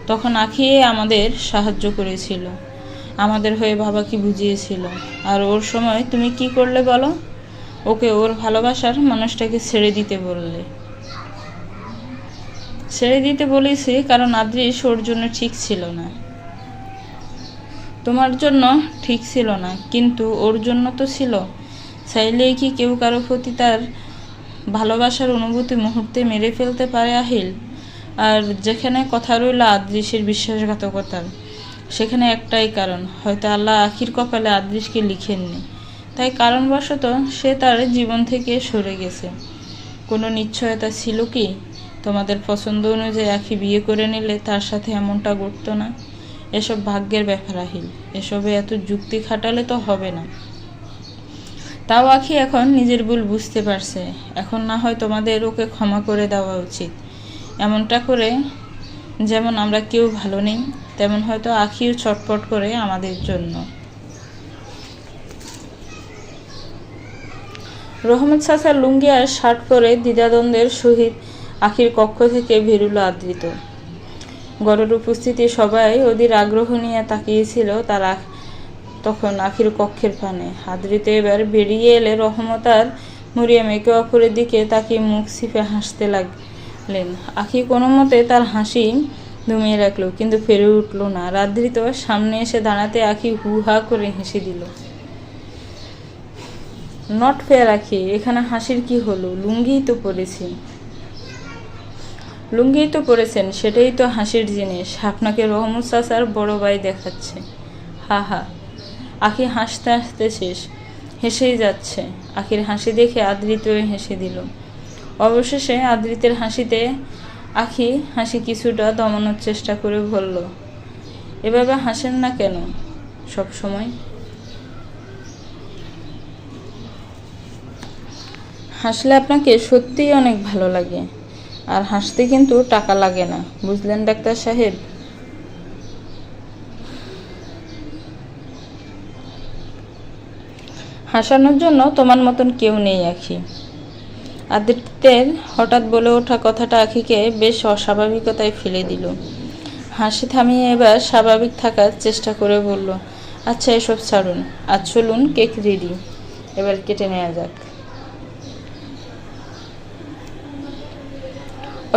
Speaker 1: তখন আখি আমাদের সাহায্য করেছিল, আমাদের হয়ে বাবাকে বুঝিয়েছিল। আর ওর সময় তুমি কি করলে বলো? ওকে ওর ভালোবাসার মানুষটাকে ছেড়ে দিতে বললে। ছেড়ে দিতে বলেছি কারণ আদৃশ ওর জন্য ঠিক ছিল না। তোমার জন্য ঠিক ছিল না, কিন্তু ওর জন্য তো ছিল। চাইলেই কি কেউ কারো প্রতি তার ভালোবাসার অনুভূতি মুহূর্তে মেরে ফেলতে পারে আহিল? আর যেখানে কথা রইল আদৃশের বিশ্বাসঘাতকতার, সেখানে একটাই কারণ, হয়তো আল্লাহ আখির কপালে আদৃশকে লিখেননি, তাই কারণবশত সে তার জীবন থেকে সরে গেছে। কোনো নিশ্চয়তা ছিল কি তোমাদের পছন্দ অনুযায়ী আখি বিয়ে করে নিলে তার সাথে এমনটা ঘটতো না? এসব ভাগ্যের ব্যাপার আহিল, এসবে এত যুক্তি খাটালে তো হবে না। তাও আখি এখন নিজের ভুল বুঝতে পারছে। এখন না হয় তোমাদের ওকে ক্ষমা করে দেওয়া উচিত। এমনটা করে যেমন আমরা কেউ ভালো নেই, তেমন হয়তো আখিও ছটফট করে আমাদের জন্য। রহমত চাচার লুঙ্গি আর শার্ট পরে দ্বিধাদ্বন্দ্বের সহিত আখির কক্ষ থেকে বেরুল আদৃত। গড়ের উপস্থিতি সবাই অধীর আগ্রহ নিয়ে তাকিয়েছিল তখন আখির কক্ষের পানে। আদৃত এবার বেরিয়ে এলে রহমত আর মরিয়ম একে অপরের দিকে তাকিয়ে মুখ ছিপে হাসতে লাগলেন। আখি কোনো মতে তার হাসি দমিয়ে রাখলো, কিন্তু ফেরে উঠল না। আদৃত সামনে এসে দাঁড়াতে আখি হু হা করে হেসে দিল। নট ফেয়ার আখি, এখানে হাসির কি হলো? লুঙ্গিই তো পরেছেন, সেটাই তো হাসির জিনিস। আপনাকে রহমত চাচার বড় ভাই দেখাচ্ছে। হা হা। আখি হাসতে হাসতে হেসেই যাচ্ছে। আখির হাসি দেখে আদৃতও হেসে দিল। অবশেষে আদৃতের হাসিতে আখি হাসি কিছুটা দমানোর চেষ্টা করে বলল, এভাবে হাসেন না কেন সব সময়? হাসলে আপনাকে সত্যিই অনেক ভালো লাগে। আর হাসতে কিন্তু টাকা লাগে না, বুঝলেন ডাক্তার সাহেব? হাসানোর জন্য তোমার মতন কেউ নেই আখি। আদিত্যের হঠাৎ বলে ওঠা কথাটা আখিকে বেশ অস্বাভাবিকতায় ফেলে দিল। হাসি থামিয়ে এবার স্বাভাবিক থাকার চেষ্টা করে বলল, আচ্ছা এসব ছাড়ুন, আজ চলুন কেক রেডি, এবার কেটে নেওয়া যাক।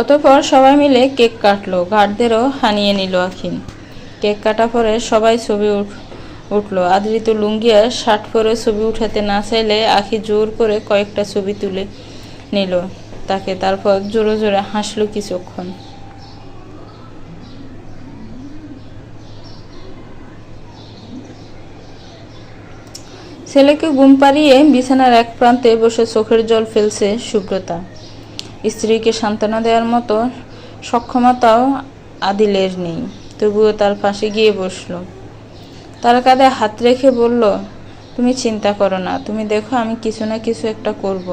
Speaker 1: অতঃপর সবাই মিলে কেক কাটলো, গার্ডদেরও হানিয়ে নিল আখি। কেক কাটা পরে সবাই ছবি উঠলো। আদৃত লুঙ্গি আর শার্ট পরে ছবি উঠাতে না চাইলে আখি জোর করে কয়েকটা ছবি তুলে নিল তাকে, তারপর জোরে জোরে হাসলো কিছুক্ষণ। ছেলেকে ঘুম পাড়িয়ে বিছানার এক প্রান্তে বসে চোখের জল ফেলছে সুব্রতা। স্ত্রীকে সান্ত্বনা দেওয়ার মতো সক্ষমতাও আদিলের নেই, তবুও তার পাশে গিয়ে বসলো। তার কাঁধে হাত রেখে বলল, তুমি চিন্তা করো না, তুমি দেখো আমি কিছু না কিছু একটা করব।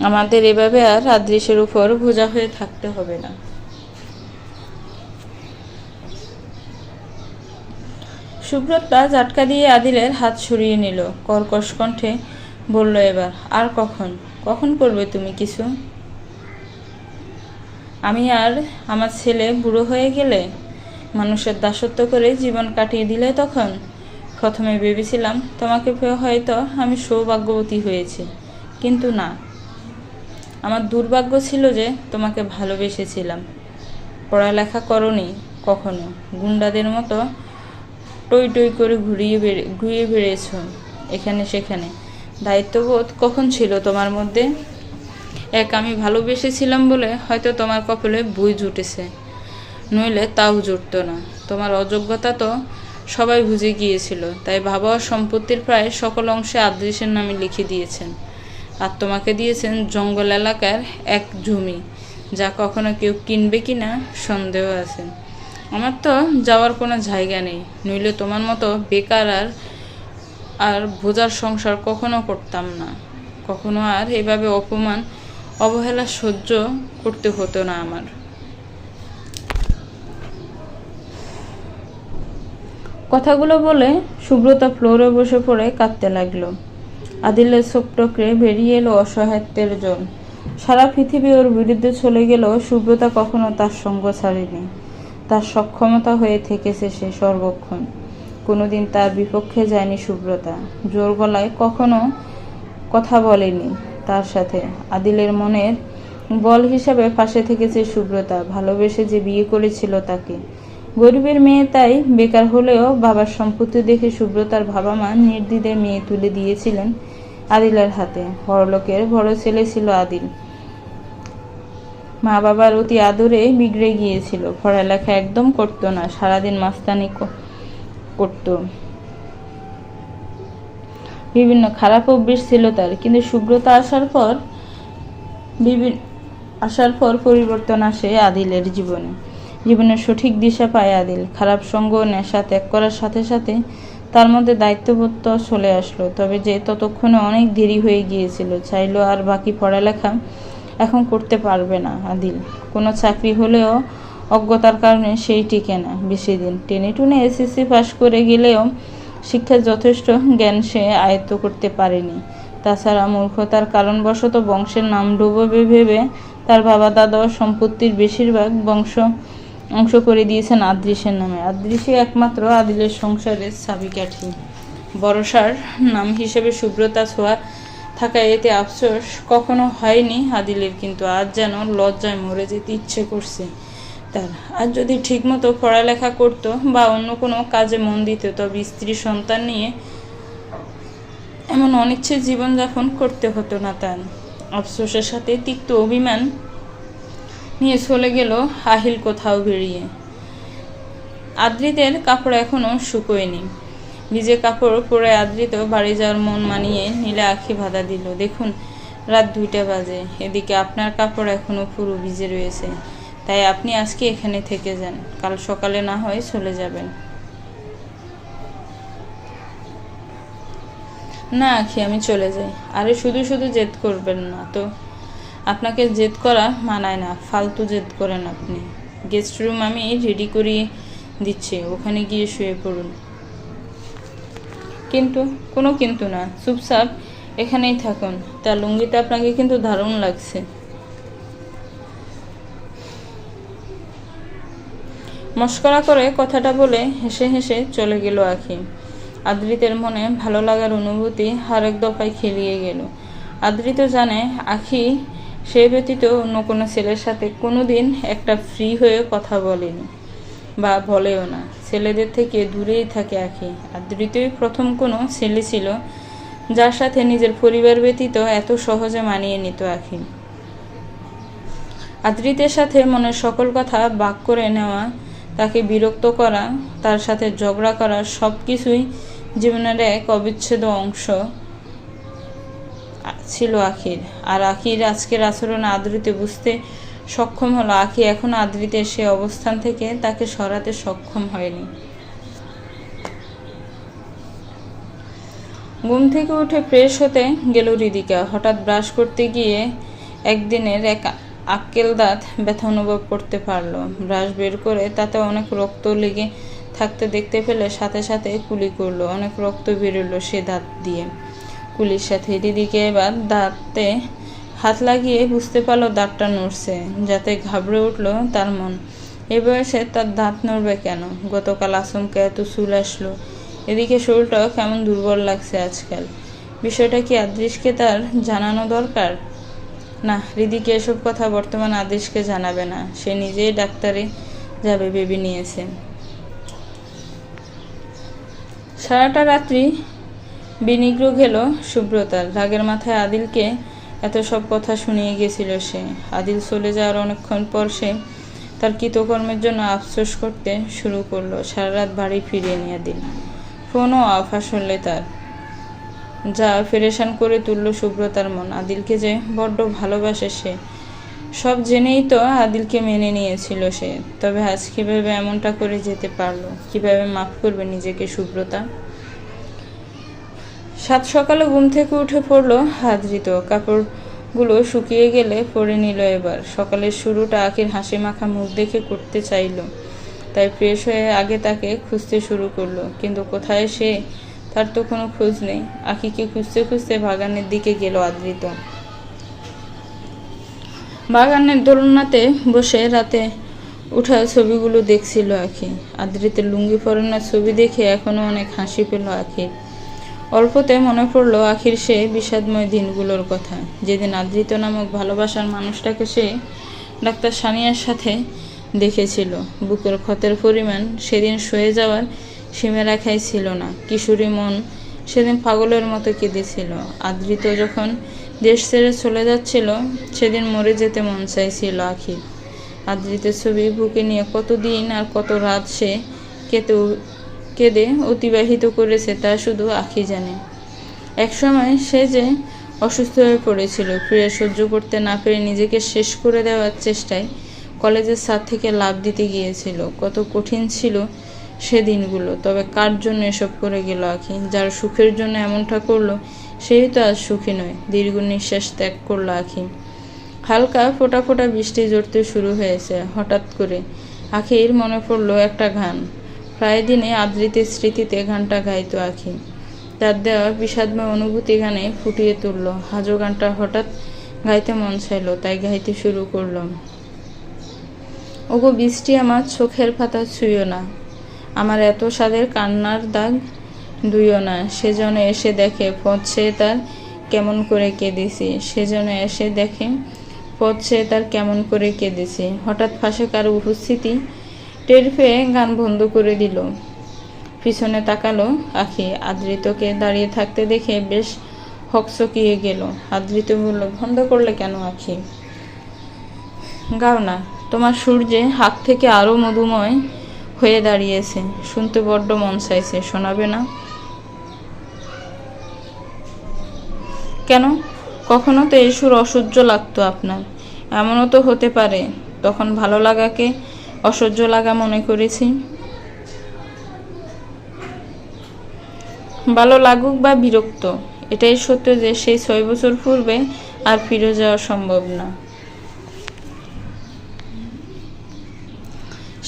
Speaker 1: আমাদের এভাবে আর আদৃশের উপর বোঝা হয়ে থাকতে হবে না। সুব্রতা ঝাটকা দিয়ে আদিলের হাত সরিয়ে নিল, কর্কশ কণ্ঠে বলল, এবার আর কখন করবে তুমি কিছু? আমি আর আমার ছেলে বুড়ো হয়ে গেলে, মানুষের দাসত্ব করে জীবন কাটিয়ে দিলে, তখন প্রথমে ভেবেছিলাম তোমাকে পেয়ে হয়তো আমি সৌভাগ্যবতী হয়েছি, কিন্তু না, আমার দুর্ভাগ্য ছিল যে তোমাকে ভালোবেসেছিলাম। পড়ালেখা করনি কখনো, গুন্ডাদের মতো টই টই করে ঘুরিয়ে বেড়েছ এখানে সেখানে। দায়িত্ববোধ কখন ছিল তোমার মধ্যে? আমি ভালোবেসেছিলাম বলে হয়তো তোমার কপালে বই জুটেছে, নইলে তাও জুটত না। তোমার অযোগ্যতা তো সবাই বুঝে গিয়েছিল, তাই বাবা সম্পত্তির প্রায় সকল অংশে আদৃশের নামে লিখে দিয়েছেন, আর তোমাকে দিয়েছেন জঙ্গল এলাকার এক জমি, যা কখনো কেউ কিনবে কিনা সন্দেহ আছে। আমার তো যাওয়ার কোনো জায়গা নেই, নইলে তোমার মতো বেকার আর বোঝার সংসার কখনো করতাম না, কখনো আর এভাবে অপমান অবহেলা সহ্য করতে হতো না আমার। কথাগুলো বলে সুব্রতা ফ্লোরে বসে পড়ে কাঁদতে লাগলো। আদিলের চোখ টকরে বেরিয়ে এলো অসহায়ত্বের জল। সারা পৃথিবী ওর বিরুদ্ধে চলে গেলেও সুব্রতা কখনো তার সঙ্গ ছাড়েনি। তার সক্ষমতা হয়ে থেকেছে সে সর্বক্ষণ। কোনোদিন তার বিপক্ষে যায়নি সুব্রতা, জোর গলায় কখনো কথা বলেনি তার সাথে। আদিলের মনের বল হিসাবে পাশে থেকেছে সুব্রতা, ভালোবেসে যে বিয়ে করেছিল তাকে। গরিবের মেয়ে, তাই বেকার হলেও বাবার সম্পত্তি দেখে সুব্রতার বাবা মা নির্দ্বিধে মেয়ে তুলে দিয়েছিলেন আদিলের হাতে। বড়লোকের বড় ছেলে ছিল আদিল। মা বাবার অতি আদরে বিগড়ে গিয়েছিল, পড়ালেখা একদম করতো না, সারাদিন মাস্তানি করতো, বিভিন্ন খারাপ অভ্যেস ছিল তার। কিন্তু সুব্রতা আসার পর পরিবর্তন আসে আদিলের জীবনের সঠিক দিশা পায় আদিল। খারাপ সঙ্গ ও নেশা ত্যাগ করার সাথে সাথে তার মধ্যে দায়িত্ববোধ তো চলে আসলো, তবে যে ততক্ষণে অনেক দেরি হয়ে গিয়েছিল। চাইলেও আর বাকি পড়ালেখা এখন করতে পারবে না আদিল। কোনো চাকরি হলেও অজ্ঞতার কারণে সেই টিকে না বেশি দিন। টেনে টুনে এসএসসি পাশ করে গেলেও শিক্ষার যথেষ্ট জ্ঞান সে আয়ত্ত করতে পারেনি। তাছাড়া মূর্খতার কারণবশত বংশের নাম ডুবোবে ভেবে তার বাবা দাদা সম্পত্তির বেশিরভাগ অংশ করে দিয়েছেন আদৃশের নামে। আদৃশই একমাত্র আদিলের সংসারের চাবিকাঠি। বড়সার নাম হিসেবে সুব্রতা ছোঁয়া থাকায় এতে আফসোস কখনো হয়নি আদিলের, কিন্তু আজ যেন লজ্জায় মরে যেতে ইচ্ছে করছে তার। আর যদি ঠিকমতো পড়ালেখা করতো বা অন্য কোনো কাজে মন দিত, তবে স্ত্রী সন্তান নিয়ে এমন অনিচ্ছে জীবনযাপন করতে হতো না তার। আফসোসের সাথে তিক্ত অভিমান নিয়ে চলে গেল আহিল কোথাও বেরিয়ে। আদ্রিতের কাপড় এখনো শুকোয়নি। ভিজে কাপড় পরে আদ্রিত বাড়ি যাওয়ার মন মানিয়ে নিলে আঁখি বাধা দিল। দেখুন, রাত 2টা বাজে, এদিকে আপনার কাপড় এখনো পুরো ভিজে রয়েছে, তাই আপনি আজকে এখানে থেকে যান, কাল সকালে না হয় চলে যাবেন। না আঁখি, আমি চলে যাই। আরে শুধু শুধু জেদ করবেন না তো, আপনাকে জেদ করা মানায় না, ফালতু জেদ করেন আপনি। গেস্ট রুম আমি রেডি করিয়ে দিচ্ছি, ওখানে গিয়ে শুয়ে পড়ুন। কিন্তু কোনো কিন্তু না, চুপচাপ এখানেই থাকুন। তার লুঙ্গিটা আপনাকে কিন্তু দারুণ লাগছে। মস্করা করে কথাটা বলে হেসে হেসে চলে গেল আঁখি। আদ্রিতের মনে ভালো লাগার অনুভূতি আরেক দফায় খেলিয়ে গেল। আদ্রিত জানে আঁখি সে ব্যতীত অন্য কোনো ছেলের সাথে কোনোদিন একটা ফ্রি হয়ে কথা বলেনি বা বলেও না। ছেলেদের থেকে দূরেই থাকে আঁখি। আদ্রিতই প্রথম কোনো ছেলে ছিল যার সাথে নিজের পরিবার ব্যতীত এত সহজে মানিয়ে নিত আঁখি। আদ্রিতের সাথে মনের সকল কথা বাক করে নেওয়া, তাকে বিরক্ত করা, তার সাথে ঝগড়া করা, সব কিছুই জীবনের এক অবিচ্ছেদ্য অংশ ছিল আখির। আর আখির আজকের আচরণ আদ্রিতে বুঝতে সক্ষম হলো। আখি এখন আদ্রিতের সে অবস্থান থেকে তাকে সরাতে সক্ষম হয়নি। ঘুম থেকে উঠে ফ্রেশ হতে গেল রিদিকা। হঠাৎ ব্রাশ করতে গিয়ে একদিনের এক আক্কেল দাঁত ব্যথা অনুভব করতে পারলো। ব্রাশ বের করে তাতে অনেক রক্ত লেগে থাকতে দেখতে পেলে সাথে সাথে কুলি করলো। অনেক রক্ত বেরোলো সে দাঁত দিয়ে। কুলির সাথে রিদিকে এবার দাঁতে হাত লাগিয়ে বুঝতে পারলো দাঁতটা নড়ছে, যাতে ঘাবড়ে উঠলো তার মন। এ বয়সে তার দাঁত নড়বে কেন? গতকাল আচমকা এত চুল আসলো, এদিকে শরীরটাও কেমন দুর্বল লাগছে আজকাল। বিষয়টা কি আদৃশকে তার জানানো দরকার? না, রিদিকে এসব কথা বর্তমান আদেশকে জানাবে না। সে নিজেই ডাক্তারে যাবে ভেবে নিয়েছে। সারাটা রাত্রি বিনিগ্র গেল সুব্রতার। রাগের মাথায় আদিলকে এত সব কথা শুনিয়ে গেছিল সে। আদিল চলে যাওয়ার অনেকক্ষণ পর সে তার কৃতকর্মের জন্য আফসোস করতে শুরু করলো। সারা রাত বাড়ি ফিরিয়ে নিয়ে আদিল। ফোনও অফ আসলে তার, যা ফেরেশান করে তুলল সুব্রতার মন। আদিলকে যে বড্ড ভালোবাসে সে, সব জেনেই তো আদিলকে মেনে নিয়েছিল সে। তবে আজ কীভাবে এমনটা করে যেতে পারলো? কিভাবে মাফ করবে নিজেকে সুব্রতা? সাত সকালে ঘুম থেকে উঠে পড়লো আদ্রিত। কাপড়গুলো শুকিয়ে গেলে পরে নিল এবার। সকালের শুরুটা আখির হাসি মাখা মুখ দেখে করতে চাইল, তাই ফ্রেশ হয়ে আগে তাকে খুঁজতে শুরু করলো। কিন্তু কোথায় সে? তার তো কোনো খোঁজ নেই। আখিকে খুঁজতে খুঁজতে বাগানের দিকে গেল আদ্রিত। বাগানের দোলনাতে বসে রাতে উঠা ছবিগুলো দেখছিল আখি। আদ্রিতের লুঙ্গি পরানোর ছবি দেখে এখনো অনেক হাসি পেল আখির। অল্পতে মনে পড়লো আখির সে বিষাদময় দিনগুলোর কথা, যেদিন আদ্রিত নামক ভালোবাসার মানুষটাকে সে ডাক্তার সানিয়ার সাথে দেখেছিল। বুকের ক্ষতের পরিমাণ সেদিন সয়ে যাওয়ার সীমা রেখাই ছিল না। কিশোরী মন সেদিন পাগলের মতো কেঁদেছিল। আদ্রিত যখন দেশ ছেড়ে চলে যাচ্ছিল সেদিন মরে যেতে মন চাইছিল আখির। আদ্রিতের ছবি বুকে নিয়ে কতদিন আর কত রাত সে কেঁদে অতিবাহিত করেছে তা শুধু আখি জানে। একসময় সে যে অসুস্থ হয়ে পড়েছিল, ফিরে সহ্য করতে না পেরে নিজেকে শেষ করে দেওয়ার চেষ্টায় কলেজের ছাদ থেকে লাফ দিতে গিয়েছিল। কত কঠিন ছিল সে দিনগুলো। তবে কার জন্য এসব করে গেল আঁখি? যার সুখের জন্য এমনটা করলো সেই তো আজ সুখী নয়। দীর্ঘ নিঃশ্বাস ত্যাগ করলো আঁখি। হালকা ফোঁটা ফোঁটা বৃষ্টি ঝরতে শুরু হয়েছে। হঠাৎ করে আঁখির মনে পড়ল একটা গান। প্রায় দিনে আবৃত্তির স্মৃতিতে গানটা গাইত আঁখি। তার দেওয়া বিষাদময় অনুভূতি গানে ফুটিয়ে তুলল। আজও গানটা হঠাৎ গাইতে মন চাইল, তাই গাইতে শুরু করলাম। ওগো বৃষ্টি আমার চোখের পাতা ছুঁয়ো না, আমার এত স্বাদের কান্নার দাগ দুইও না। সেজন্য এসে দেখে পথছে তার কেমন করে কেঁদেছি, সেজন্য এসে দেখে পথছে তার কেমন করে কেঁদেছি। হঠাৎ ফাঁসে কারো উপস্থিতি টের পেয়ে গান বন্ধ করে দিল। পিছনে তাকালো আঁখি। আদৃতকে দাঁড়িয়ে থাকতে দেখে বেশ হকচকিয়ে গেল। আদৃত বলল, বন্ধ করলে কেন আঁখি? গাও না, তোমার সুর যে হাত থেকে আরো মধুময় হয়ে দাঁড়িয়েছে, শুনতে বড্ড মন চাইছে, শোনাবে না? কেন? কখনো তো এই সুর অসহ্য লাগতো আপনার। এমনও তো হতে পারে তখন ভালো লাগাকে অসহ্য লাগা মনে করেছি। ভালো লাগুক বা বিরক্ত, এটাই সত্য যে সেই 6 বছর পূর্বে আর ফিরে যাওয়া সম্ভব না।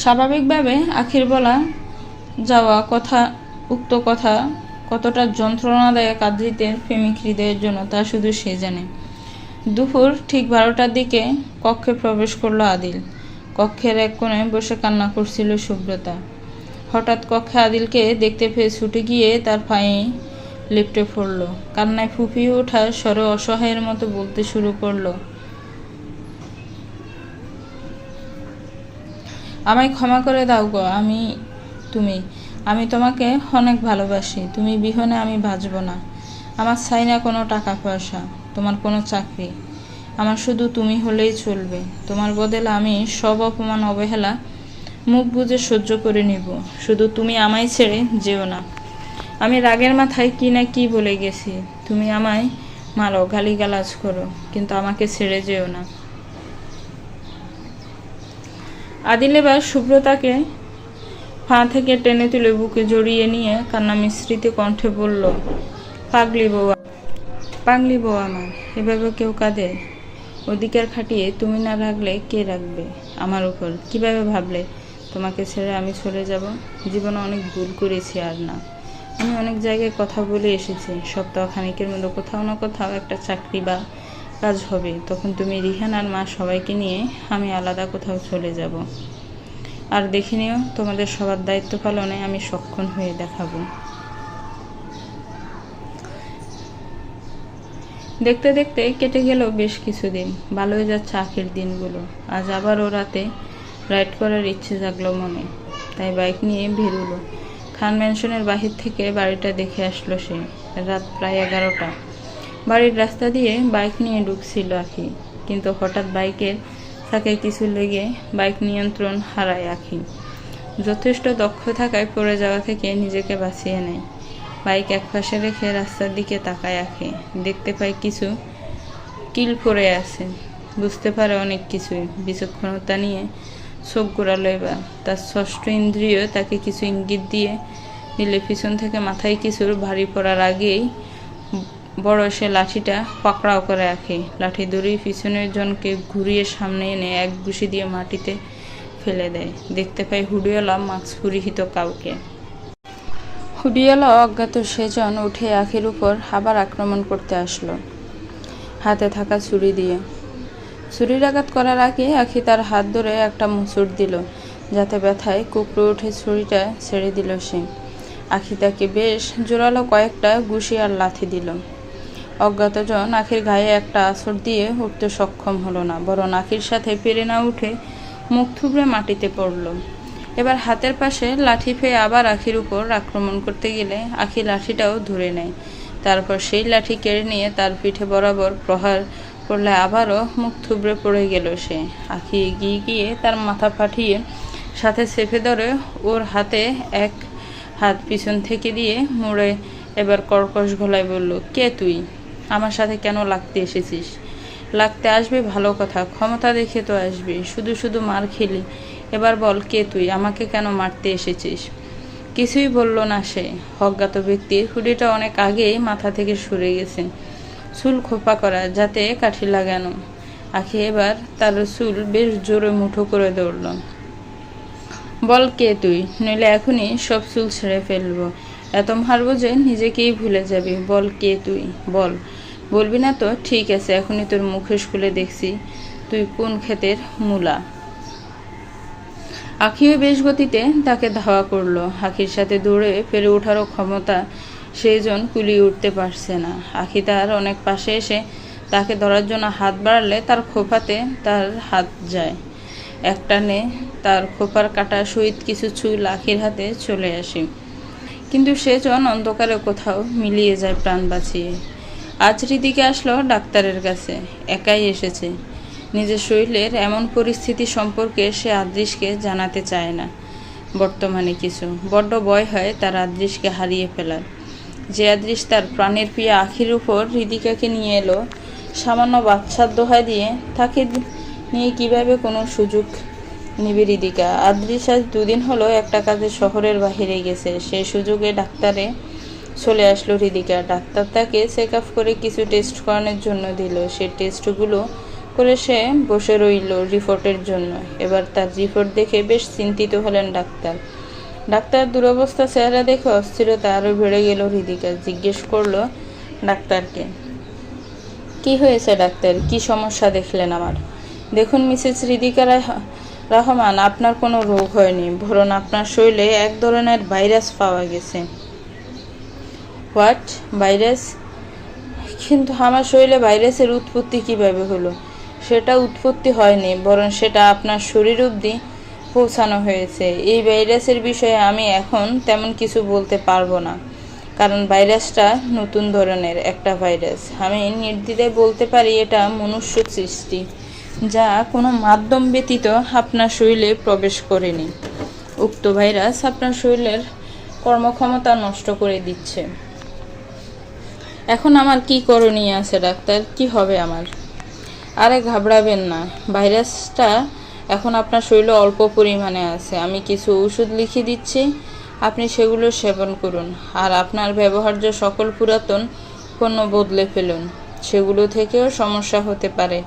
Speaker 1: স্বাভাবিকভাবে আখির বলা যাওয়া উক্ত কথা কতটা যন্ত্রণাদায়ক আদৃতের প্রেমিক হৃদয়ের জন্য তা শুধু সে জানে। দুপুর ঠিক 12টার দিকে কক্ষে প্রবেশ করলো আদিল। কক্ষের এক কোণে বসে কান্না করছিল সুব্রতা। হঠাৎ কক্ষে আদিলকে দেখতে পেয়ে ছুটে গিয়ে তার পায়ে লেপ্টে পড়ল। কান্নায় ফুঁপিয়ে ওঠা স্বরে অসহায়ের মতো বলতে শুরু করলো, আমায় ক্ষমা করে দাও গো, আমি তোমাকে অনেক ভালোবাসি। তুমি বিহনে আমি বাঁচব না। আমার চাই না কোনো টাকা পয়সা, তোমার কোনো চাকরি। আমার শুধু তুমি হলেই চলবে। তোমার বদলে আমি সব অপমান অবহেলা মুখ বুজে সহ্য করে নিব। শুধু তুমি আমায় ছেড়ে যেও না। আমি রাগের মাথায় কি না কি বলে গেছি। তুমি আমায় মারো, গালিগালাজ করো, কিন্তু আমাকে ছেড়ে যেও না। আদিল এবার সুব্রতাকে পা থেকে টেনে তুলে বুকে জড়িয়ে নিয়ে কান্না মিশ্রিত কণ্ঠে বলল, পাগলি বউ আমার, এভাবে কেউ কাঁদে? অধিকার খাটিয়ে তুমি না রাখলে কে রাখবে আমার উপর? কিভাবে ভাবলে তোমাকে ছেড়ে আমি চলে যাব? জীবনে অনেক ভুল করেছি আর না। আমি অনেক জায়গায় কথা বলে এসেছি, সপ্তাহখানেকের মধ্যে কোথাও না কোথাও একটা চাকরি বা কাজ হবে। তখন তুমি, রিহান আর মা সবাইকে নিয়ে আমি আলাদা কোথাও চলে যাব। আর দেখে নিও, তোমাদের সবার দায়িত্ব পালনে আমি সক্ষম হয়ে দেখাবো। দেখতে দেখতে কেটে গেল বেশ কিছুদিন। ভালোই যাচ্ছে আখির দিনগুলো। আজ আবারও রাতে রাইড করার ইচ্ছে জাগলো মনে, তাই বাইক নিয়ে বেরোলো। খান ম্যানশনের বাহির থেকে বাড়িটা দেখে আসলো সে। রাত প্রায় 11টা। বাড়ির রাস্তা দিয়ে বাইক নিয়ে ঢুকছিল আখি, কিন্তু হঠাৎ বাইকের চাকায় কিছু লেগে বাইক নিয়ন্ত্রণ হারায় আখি। যথেষ্ট দক্ষ থাকায় পড়ে যাওয়া থেকে নিজেকে বাঁচিয়ে নেয়। বাইক একপাশে রেখে রাস্তার দিকে তাকায় আখি। দেখতে পায় কিছু কিল পড়ে আছে। বুঝতে পারে অনেক কিছুই। বিচক্ষণতা নিয়ে চোখ ঘোরালো এবার। তার ষষ্ঠ ইন্দ্রিয় তাকে কিছু ইঙ্গিত দিলে পিছন থেকে মাথায় কিছুর ভারী পড়ার আগেই বড় সে লাঠিটা পাকড়াও করে রাখে। লাঠি দড়ি পিছনের জনকে ঘুরিয়ে সামনে এনে এক ঘুষি দিয়ে মাটিতে ফেলে দেয়। দেখতে পায় হুডিওয়ালা মাস্ক পরিহিত কাউকে। হুডিওয়ালা অজ্ঞাত সেজন উঠে আখির উপর আবার আক্রমণ করতে আসলো, হাতে থাকা ছুরি দিয়ে। ছুরির আঘাত করার আগে আখি তার হাত ধরে একটা মোচড় দিল, যাতে ব্যথায় কুকড়ে উঠে ছুরিটা ছেড়ে দিল সে। আখি তাকে বেশ জোরালো কয়েকটা ঘুষি আর লাথি দিল। অজ্ঞাতজন আখির গায়ে একটা আঁচড় দিয়ে উঠতে সক্ষম হলো না, বরং আখির সাথে পেরে না উঠে মুখ থুবড়ে মাটিতে পড়ল। এবার হাতের পাশে লাঠি পেয়ে আবার আখির উপর আক্রমণ করতে গেলে আখি লাঠিটাও ধরে নেয়। তারপর সেই লাঠি কেড়ে নিয়ে তার পিঠে বরাবর প্রহার করলে আবারও মুখ থুবড়ে পড়ে গেল সে। আখি এগিয়ে গিয়ে তার মাথা ফাটিয়ে সাথে চেপে ধরে ওর হাতে এক হাত পিছন থেকে দিয়ে মুড়ে এবার কর্কশ গলায় বলল, কে তুই? আমার সাথে কেন লাগতে এসেছিস? লাগতে আসবি ভালো কথা, ক্ষমতা দেখে তো আসবি। শুধু শুধু মার খেলি। এবার বল, কে তুই? আমাকে কেন মারতে এসেছিস? কিছুই বলল না সে। অজ্ঞাত ব্যক্তির হুডিটা অনেক আগেই মাথা থেকে সরে গেছে, চুল খোপা করা, যাতে কাঠি লাগানো। আখি এবার তার চুল বেশ জোরে মুঠো করে ধরল। বল কে তুই, নইলে এখনই সব চুল ছেড়ে ফেলবো। এত মারবো যে নিজেকেই ভুলে যাবি। বল কে তুই, বল। বলবি না তো ঠিক আছে, এখনই তোর মুখোশ খুলে দেখছি তুই কোন ক্ষেতের মূলা। আখিও বেশ গতিতে তাকে ধাওয়া করলো। আখির সাথে দৌড়ে ফেরে ওঠারও ক্ষমতা সেজন কুলিয়ে উঠতে পারছে না। আখি তার অনেক পাশে এসে তাকে ধরার জন্য হাত বাড়ালে তার খোপাতে তার হাত যায়। একটানে তার খোপার কাটা সহিত কিছু চুল আখির হাতে চলে আসে, কিন্তু সেজন অন্ধকারে কোথাও মিলিয়ে যায় প্রাণ বাঁচিয়ে। আজ হৃদিকে আসলো ডাক্তারের কাছে, একাই এসেছে। নিজের শরীরের এমন পরিস্থিতি সম্পর্কে সে আদৃশকে জানাতে চায় না বর্তমানে কিছু। বড্ড ভয় হয় তার আদৃশকে হারিয়ে ফেলার। যে আদৃশ তার প্রাণের প্রিয় আখির উপর হৃদিকাকে নিয়ে এলো, সামান্য বাচ্চার দোহাই দিয়ে তাকে নিয়ে কিভাবে কোনো সুযোগ নিবে হৃদিকা? আদৃশ আজ 2 দিন হলো একটা কাজে শহরের বাহিরে গেছে। সেই সুযোগে ডাক্তারে চলে আসলো হৃদিকা। ডাক্তার তাকে চেক আপ করে কিছু টেস্ট করানোর জন্য দিল। সে টেস্টগুলো করে সে বসে রইল রিপোর্টের জন্য। এবার তার রিপোর্ট দেখে বেশ চিন্তিত হলেন ডাক্তার। ডাক্তার দুরবস্থা চেহারা দেখে অস্থিরতা আরও বেড়ে গেল হৃদিকা। জিজ্ঞেস করলো ডাক্তারকে, কি হয়েছে ডাক্তার, কি সমস্যা দেখলেন আমার? দেখুন মিসেস হৃদিকা রহমান, আপনার কোনো রোগ হয়নি, বরং আপনার শরীরে এক ধরনের ভাইরাস পাওয়া গেছে। What, virus? কিন্তু আমার শরীরে ভাইরাসের উৎপত্তি কিভাবে হলো? সেটা উৎপত্তি হয়নি, বরং সেটা আপনার শরীর অবধি পৌঁছানো হয়েছে। এই ভাইরাসের বিষয়ে আমি এখন তেমন কিছু বলতে পারবো না, কারণ ভাইরাসটা নতুন ধরনের একটা ভাইরাস। আমি নির্দ্বিধায় বলতে পারি এটা মনুষ্য সৃষ্টি, যা কোনো মাধ্যম ব্যতীত আপনার শরীরে প্রবেশ করেনি। উক্ত ভাইরাস আপনার শরীরের কর্মক্ষমতা নষ্ট করে দিচ্ছে। এখন আমার কি করণীয় আছে ডাক্তার, কি হবে আমার? আরে ঘাবড়াবেন না, ভাইরাসটা এখন আপনার শরীরে অল্প পরিমাণে আছে। আমি কিছু ওষুধ লিখে দিচ্ছি, আপনি সেগুলো সেবন করুন। আর আপনার ব্যবহার্য সকল পুরাতন পণ্য বদলে ফেলুন, সেগুলো থেকেও সমস্যা হতে পারে।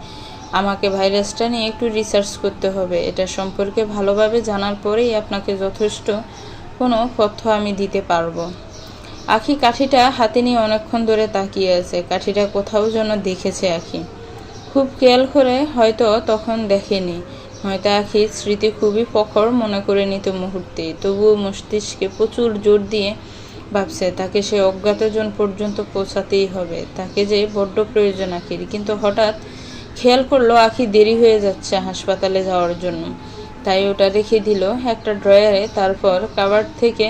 Speaker 1: আমাকে ভাইরাসটা নিয়ে একটু রিসার্চ করতে হবে। এটা সম্পর্কে ভালোভাবে জানার পরেই আপনাকে যথেষ্ট কোনো তথ্য আমি দিতে পারবো। আখি কাঠিটা হাতে নিয়ে অনেকক্ষণ ধরে তাকিয়ে আছে। কাঠিটা কোথাও যেন দেখেছে আখি, খুব খেয়াল করে হয়তো তখন দেখেনি। হয়তো আখির স্মৃতি খুবই প্রখর মনে করে নিত মুহূর্তে। তবুও মস্তিষ্কে প্রচুর জোর দিয়ে ভাবছে তাকে সে অজ্ঞাতজন পর্যন্ত পৌঁছাতেই হবে। তাকে যে বড্ড প্রয়োজন আখির। কিন্তু হঠাৎ খেয়াল করলো আখি দেরি হয়ে যাচ্ছে হাসপাতালে যাওয়ার জন্য। তাই ওটা রেখে দিল একটা ড্রয়ারে। তারপর কাবার্ড থেকে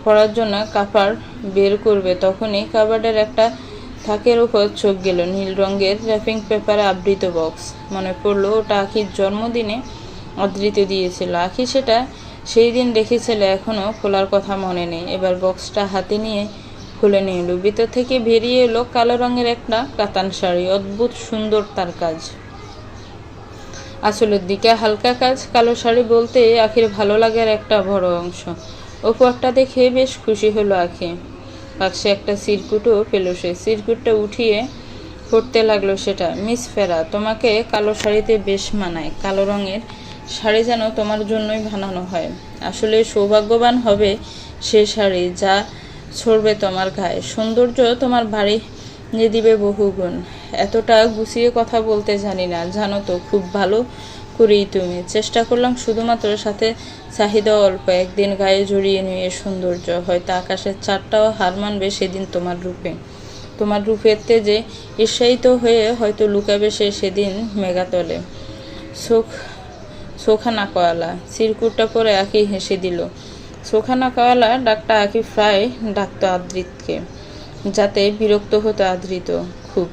Speaker 1: পড়ার জন্য কাপড় বের করবে, তখনই কাবার্ডের একটা থাকের উপর চোখ গেল। নীল রঙের র্যাপিং পেপারে আবৃত বক্স। মনে পড়লো ওটা আখির জন্মদিনে আদৃত দিয়েছিল। আখি সেটা সেই দিন রেখেছিল, এখনও খোলার কথা মনে নেই। এবার বক্সটা হাতে নিয়ে খুলে নিল। ভিতর থেকে বেরিয়ে এলো কালো রঙের একটা কাতান শাড়ি। অদ্ভুত সুন্দর তার কাজ, আসলের দিকে হালকা কাজ। কালো শাড়ি বলতে আখির ভালো লাগার একটা বড় অংশ। ওপরটা দেখে বেশ খুশি হলো আখি। বাক্সে একটা সিরকুটও পেল সে। সিরকুটটা উঠিয়ে পড়তে লাগলো সেটা। মিস ফেরা, তোমাকে কালো শাড়িতে বেশ মানায়। কালো রঙের শাড়ি যেন তোমার জন্যই বানানো হয়। আসলে সৌভাগ্যবান হবে সে শাড়ি যা ছড়বে তোমার গায়ে। সৌন্দর্য তোমার বাড়ি নিয়ে দিবে বহুগুণ। এতটা গুছিয়ে কথা বলতে জানি না, জানো তো খুব ভালো করেই তুমি। চেষ্টা করলাম শুধুমাত্র, সাথে চাহিদা অল্প। একদিন গায়ে জড়িয়ে নিয়ে সৌন্দর্য, হয়তো আকাশের চাঁদটাও হার মানবে সেদিন তোমার রূপে। তোমার রূপের তেজে ঈর্ষায়িত হয়ে হয়তো লুকাবে সে সেদিন মেঘাতলে। সোখানা কয়ালা। চিরকুটটা পরে আখি হেসে দিল। সোখানা কয়ালা ডাকটা আখি প্রায় ডাকতো আদৃতকে, যাতে বিরক্ত হতো আদৃত। খুব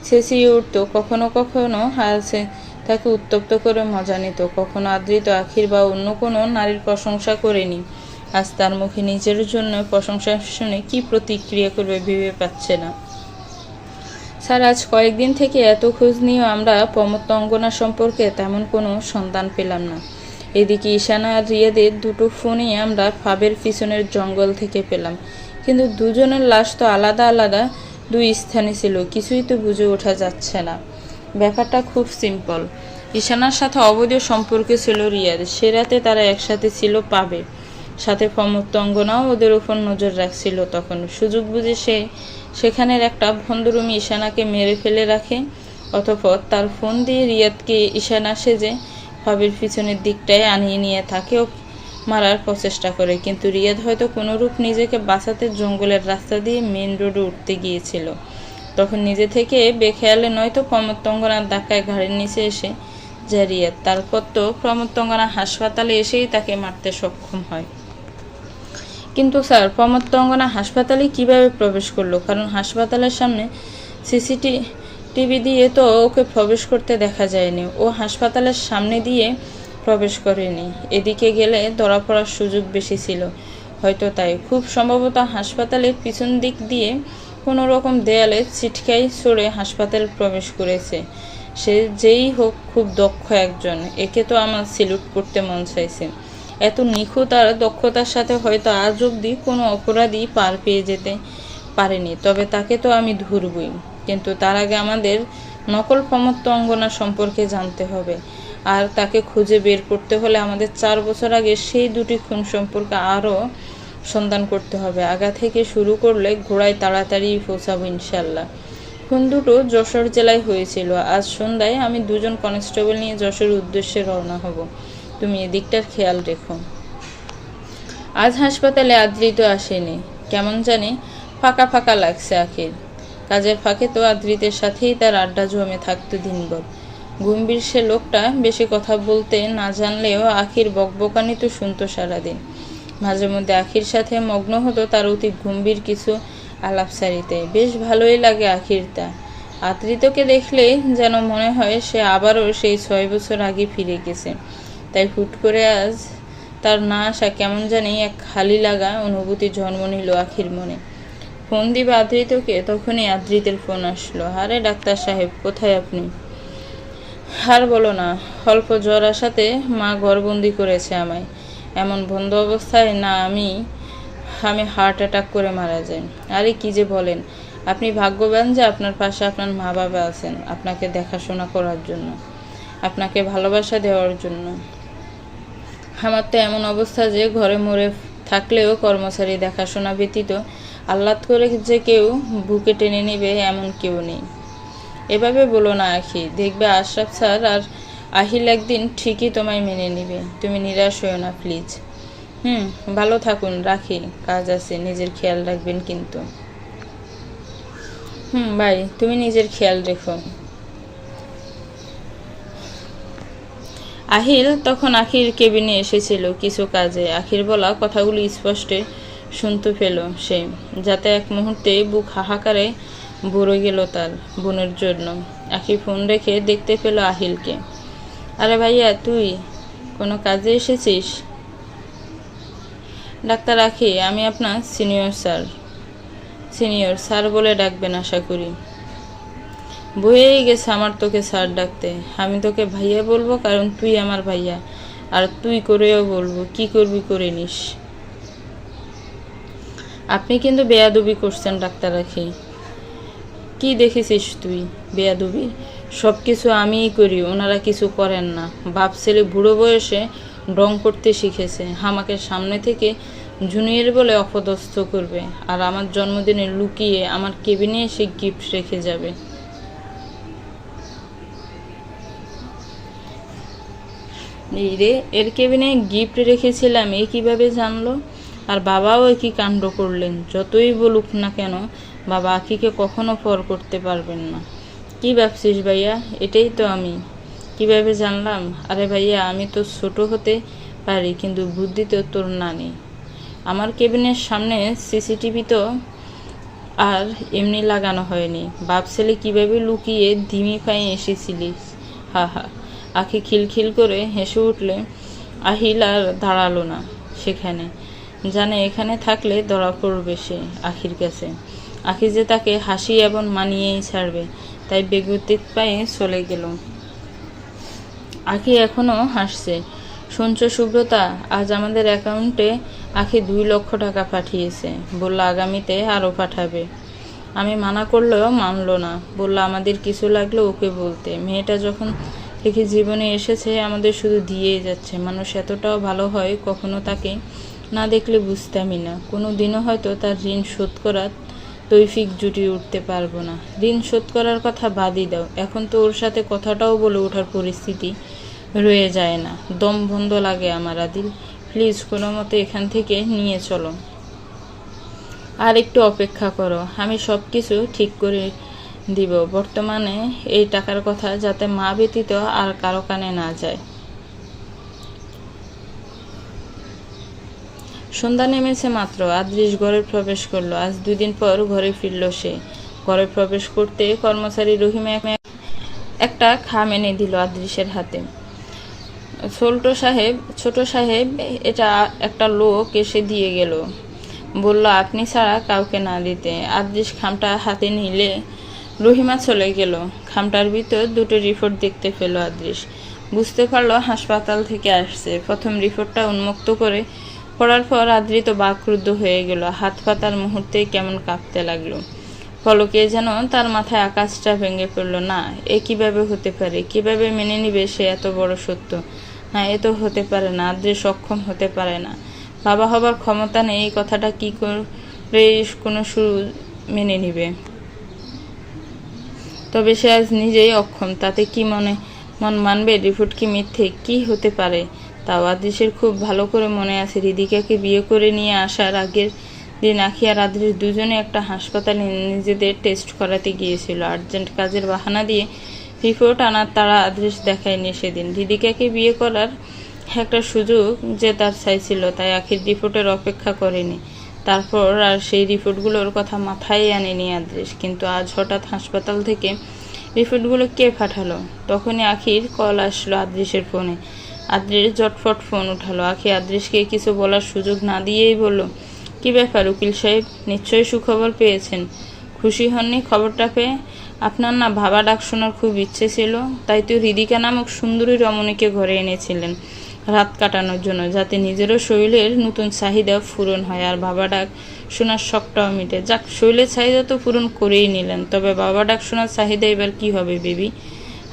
Speaker 1: চেঁচিয়ে উঠত, কখনো কখনো হাসে তাকে উত্তপ্ত করে মজা নিত। কখনো আদৃত আখির বা অন্য কোনো নারীর প্রশংসা করেনি। আজ তার মুখে নিজের জন্য প্রশংসা শুনে কি প্রতিক্রিয়া করবে ভেবে পাচ্ছে না। স্যার, আজ কয়েকদিন থেকে এত খোঁজ নিয়েও আমরা প্রমত্ত অঙ্গনা সম্পর্কে তেমন কোনো সন্ধান পেলাম না। এদিকে ঈশানা আর রিয়াদের দুটো ফোনই আমরা ফাবের পিছনের জঙ্গল থেকে পেলাম, কিন্তু দুজনের লাশ তো আলাদা আলাদা দুই স্থানে ছিল। কিছুই তো বুঝে ওঠা যাচ্ছে না। ব্যাপারটা খুব সিম্পল। ঈশানার সাথে অবৈধ সম্পর্কে ছিল রিয়াদ। সে রাতে তারা একসাথে ছিল পাবে, সাথে অঙ্গনাও ওদের উপর নজর রাখছিল। তখন সুযোগ বুঝে সেখানের একটা ভণ্ডরুমি ঈশানাকে মেরে ফেলে রাখে। অতঃপর তার ফোন দিয়ে রিয়াদকে ঈশানা সেজে ফাবের পিছনের দিকটায় আনিয়ে নিয়ে তাকেও মারার প্রচেষ্টা করে, কিন্তু রিয়াদ হয়তো কোনোরূপ নিজেকে বাঁচাতে জঙ্গলের রাস্তা দিয়ে মেন রোডে উঠতে গিয়েছিল। তখন নিজে থেকে বেখেয়ালে নয়তো অঙ্গনার ধাক্কায় ঘাড়ের নিচে এসে যায় রিয়াদ। তারপর তো অঙ্গনা হাসপাতালে এসেই তাকে মারতে সক্ষম হয়। কিন্তু স্যার, অঙ্গনা হাসপাতালে কিভাবে প্রবেশ করলো? কারণ হাসপাতালের সামনে সিসিটিভি দিয়ে তো ওকে প্রবেশ করতে দেখা যায়নি। ও হাসপাতালের সামনে দিয়ে প্রবেশ করেনি। এদিকে গেলে ধরা পড়ার সুযোগ বেশি ছিল, হয়তো তাই। খুব সম্ভবত হাসপাতালের পিছন দিক দিয়ে কোনো রকম দেয়ালে ছিটকাই সরে হাসপাতালে প্রবেশ করেছে। সে যেই হোক, খুব দক্ষ একজন। একে তো আমার স্যালুট করতে মন চাইছে। এত নিখুঁত আর দক্ষতার সাথে হয়তো আজ অবধি কোনো অপরাধী পার পেয়ে যেতে পারেনি। তবে তাকে তো আমি ধরবই, কিন্তু তার আগে আমাদের নকল অঙ্গনা সম্পর্কে জানতে হবে। আর তাকে খুঁজে বের করতে হলে আমাদের 4 বছর আগে সেই দুটি খুন সম্পর্কে আরও সন্ধান করতে হবে। আগা থেকে শুরু করলে ঘোড়ায় তাড়াতাড়ি পৌঁছাবো ইনশাল্লাহ। খুন দুটো যশোর জেলায় হয়েছিল। আজ সন্ধ্যায় আমি 2 জন কনস্টেবল নিয়ে যশোর উদ্দেশ্যে রওনা হব। তুমি এদিকটার খেয়াল রেখো। আজ হাসপাতালে আদ্রিত আসেনি। কেমন জানি ফাঁকা ফাঁকা লাগছে আখির। কাজের ফাঁকে তো আদ্রিতের সাথেই তার আড্ডা জমে থাকতো দিনভর। গম্ভীর সে লোকটা বেশি কথা বলতে না জানলেও আখির বকবকানি তো শুনতো সারাদিন। মাঝে মধ্যে আখির সাথে মগ্ন হতো তার অতি গম্ভীর কিছু আলাপসারিতে। বেশ ভালোই লাগে আখির তা। আদ্রিতকে দেখলে যেন মনে হয় সে আবারও সেই 6 বছর আগে ফিরে গেছে। তাই হুট করে আজ তার না আসা কেমন জানি এক খালি লাগা অনুভূতি জন্ম নিল আখির মনে। ফোন দিবে আদ্রিতকে, তখনই আদ্রিতের ফোন আসলো। আরে ডাক্তার সাহেব, কোথায় আপনি? আর বলো না, অল্প জ্বর আসাতে মা ঘরবন্দি করেছে আমায়। এমন বন্ধ অবস্থায় না আমি হার্ট অ্যাটাক করে মারা যাই। আরে কি যে বলেন! আপনি ভাগ্যবান যে আপনার পাশে আপনার মা বাবা আছেন, আপনাকে দেখাশোনা করার জন্য, আপনাকে ভালোবাসা দেওয়ার জন্য। আমার তো এমন অবস্থা যে ঘরে মরে থাকলেও কর্মচারী দেখাশোনা ব্যতীত আহ্লাদ করে যে কেউ বুকে টেনে নেবে এমন কেউ নেই। এভাবে বলো না আখি, দেখবে আশরাফ স্যার আর আহিল একদিন ঠিকই তোমায় মেনে নেবে। তুমি নিরাশ হও না প্লিজ। ভালো থাকুন, রাখি, কাজ আছে। নিজের খেয়াল রাখবেন কিন্তু। বাই। তুমি নিজের খেয়াল রেখো। আহিল তখন আখির কেবিনে এসেছিল কিছু কাজে। আখির বলা কথাগুলো স্পষ্ট শুনতে পেল সে, যাতে এক মুহূর্তে বুক হাহাকারে ভরে গেল তার বোনের জন্য। আখি ফোন রেখে দেখতে পেল আহিলকে। আরে ভাইয়া, তুই কোনো কাজে এসেছিস? ডাক্তার আখি, আমি আপনার সিনিয়র স্যার বলে ডাকবেন আশা করি। বয়েই গেছে আমার তোকে স্যার ডাকতে। আমি তোকে ভাইয়া বলবো কারণ তুই আমার ভাইয়া, আর তুই করেও বলবো, কি করবি করে নিস। আপনি কিন্তু বেয়াদবি করছেন ডাক্তার আখি। কি দেখেছিস তুই বেয়াদবি? সব কিছু আমিই করি, ওনারা কিছু করেন না। বাপ ছেলে বুড়ো বয়সে ডং করতে শিখেছে। আমাকে সামনে থেকে জুনিয়র বলে অপদস্থ করবে, আর আমার জন্মদিনে লুকিয়ে আমার কেবিনে এসে গিফট রেখে যাবে। এই রে, এর কেবিনে গিফট রেখেছিলাম, এ কিভাবে জানলো? আর বাবাও একই কাণ্ড করলেন। যতই বলুক না কেন, বাবা আখিকে কখনো পর করতে পারবেন না। কি ভাবছিস ভাইয়া? এটাই তো আমি। কিভাবে জানলাম? আরে ভাইয়া, আমি তো ছোট হতে পারি, কিন্তু বুদ্ধি তো তোর না নেই। আমার কেবিনের সামনে সিসিটিভি তো আর এমনি লাগানো হয়নি। বাপ ছেলে কীভাবে লুকিয়ে ধিমি পায়ে এসেছিলিস? হা হা। আখি খিলখিল করে হেসে উঠলে। আহিল আর দাঁড়ালো না সেখানে। জানে এখানে থাকলে ধরা পড়বে সে আখির কাছে। আখি যে তাকে হাসি এবং মানিয়েই ছাড়বে, তাই বেগতিক পায়ে চলে গেল। আখি এখনো হাসছে। শুনছো সুব্রতা, আজ আমাদের অ্যাকাউন্টে আখি 2 লক্ষ টাকা পাঠিয়েছে। বলল আগামীতে আরও পাঠাবে। আমি মানা করলেও মানলো না। বলল আমাদের কিছু লাগলে ওকে বলতে। মেয়েটা যখন থেকে জীবনে এসেছে আমাদের শুধু দিয়েই যাচ্ছে। মানুষ এতটাও ভালো হয় কখনো তাকে না দেখলে বুঝতামই না। কোনো দিনও হয়তো তার ঋণ শোধ করার তৌফিক জুটিয়ে উঠতে পারবো না। ঋণ শোধ করার কথা বাদই দাও, এখন তো ওর সাথে কথাটাও বলে ওঠার পরিস্থিতি রয়ে যায় না। দম বন্ধ লাগে আমার। আদিল, প্লিজ কোনো মতে এখান থেকে নিয়ে চলো। আর একটু অপেক্ষা করো, আমি সব কিছু ঠিক করে দিব। বর্তমানে এই টাকার কথা যাতে মা ব্যতীত আর কারো কানে না যায়। সন্ধ্যা নেমেছে মাত্র, আদৃশ ঘরে প্রবেশ করলো। আজ 2 দিন পর ঘরে ফিরল সে। ঘরে প্রবেশ করতে কর্মচারী রহিমা একটা খাম এনে দিল আদৃশের হাতে। ছোট সাহেব এটা একটা লোক এসে দিয়ে গেল। বলল আপনি ছাড়া কাউকে না দিতে। আদৃশ খামটা হাতে নিলে রহিমা চলে গেল। খামটার ভিতর 2টো রিপোর্ট দেখতে পেল আদৃশ। বুঝতে পারলো হাসপাতাল থেকে আসছে। প্রথম রিপোর্টটা উন্মুক্ত করে পড়ার পর আদৃত বাকরুদ্ধ হয়ে গেল। হাত পাতার মুহূর্তেই কেমন কাঁপতে লাগলো। পলকে যেন তার মাথায় আকাশটা ভেঙে পড়ল। না, এ কিভাবে হতে পারে? কিভাবে মেনে নিবে সে এত বড় সত্য? না, এ তো হতে পারে না। আদৃশ সক্ষম হতে পারে না। বাবা হবার ক্ষমতা নেই, এই কথাটা কি করে কোনো শুরু মেনে নিবে? তবে সে আজ নিজেই অক্ষম। তাতে কি মন মানবে? রিপোর্ট কি মিথ্যে? কি হতে পারে? তাও আদৃশের খুব ভালো করে মনে আছে, হৃদিকাকে বিয়ে করে নিয়ে আসার আগের দিন আখি আর আদৃশ দুজনে একটা হাসপাতালে নিজেদের টেস্ট করাতে গিয়েছিল। আর্জেন্ট কাজের বাহানা দিয়ে রিপোর্ট আনার তারা আদৃশ দেখায়নি সেদিন। হৃদিকাকে বিয়ে করার একটা সুযোগ যে তার চাইছিল, তাই আখির রিপোর্টের অপেক্ষা করেনি। তারপর আর সেই রিপোর্টগুলোর কথা মাথায় আনেনি আদৃশ। কিন্তু আজ হঠাৎ হাসপাতাল থেকে রিপোর্টগুলো কে পাঠালো? তখনই আখির কল আসলো আদৃশের ফোনে। আদৃশ জটফট ফোন উঠালো। আখি আদৃশকে কিছু বলার সুযোগ না দিয়েই বলল, কি ব্যাপার উকিল সাহেব? নিশ্চয়ই সুখবর পেয়েছেন। খুশি হননি খবরটা পেয়ে? আপনার না ভাবা ডাক শোনার খুব ইচ্ছে ছিল, তাই তো হৃদিকা নামক সুন্দরী রমণীকে ঘরে এনেছিলেন রাত কাটানোর জন্য, যাতে নিজেরও শরীরের নতুন চাহিদা পূরণ হয় আর বাবা ডাক শোনার শখটাও মিটে। যাক, শরীরের চাহিদা তো পূরণ করেই নিলেন, তবে বাবা ডাক শোনার চাহিদা এবার কি হবে বেবি?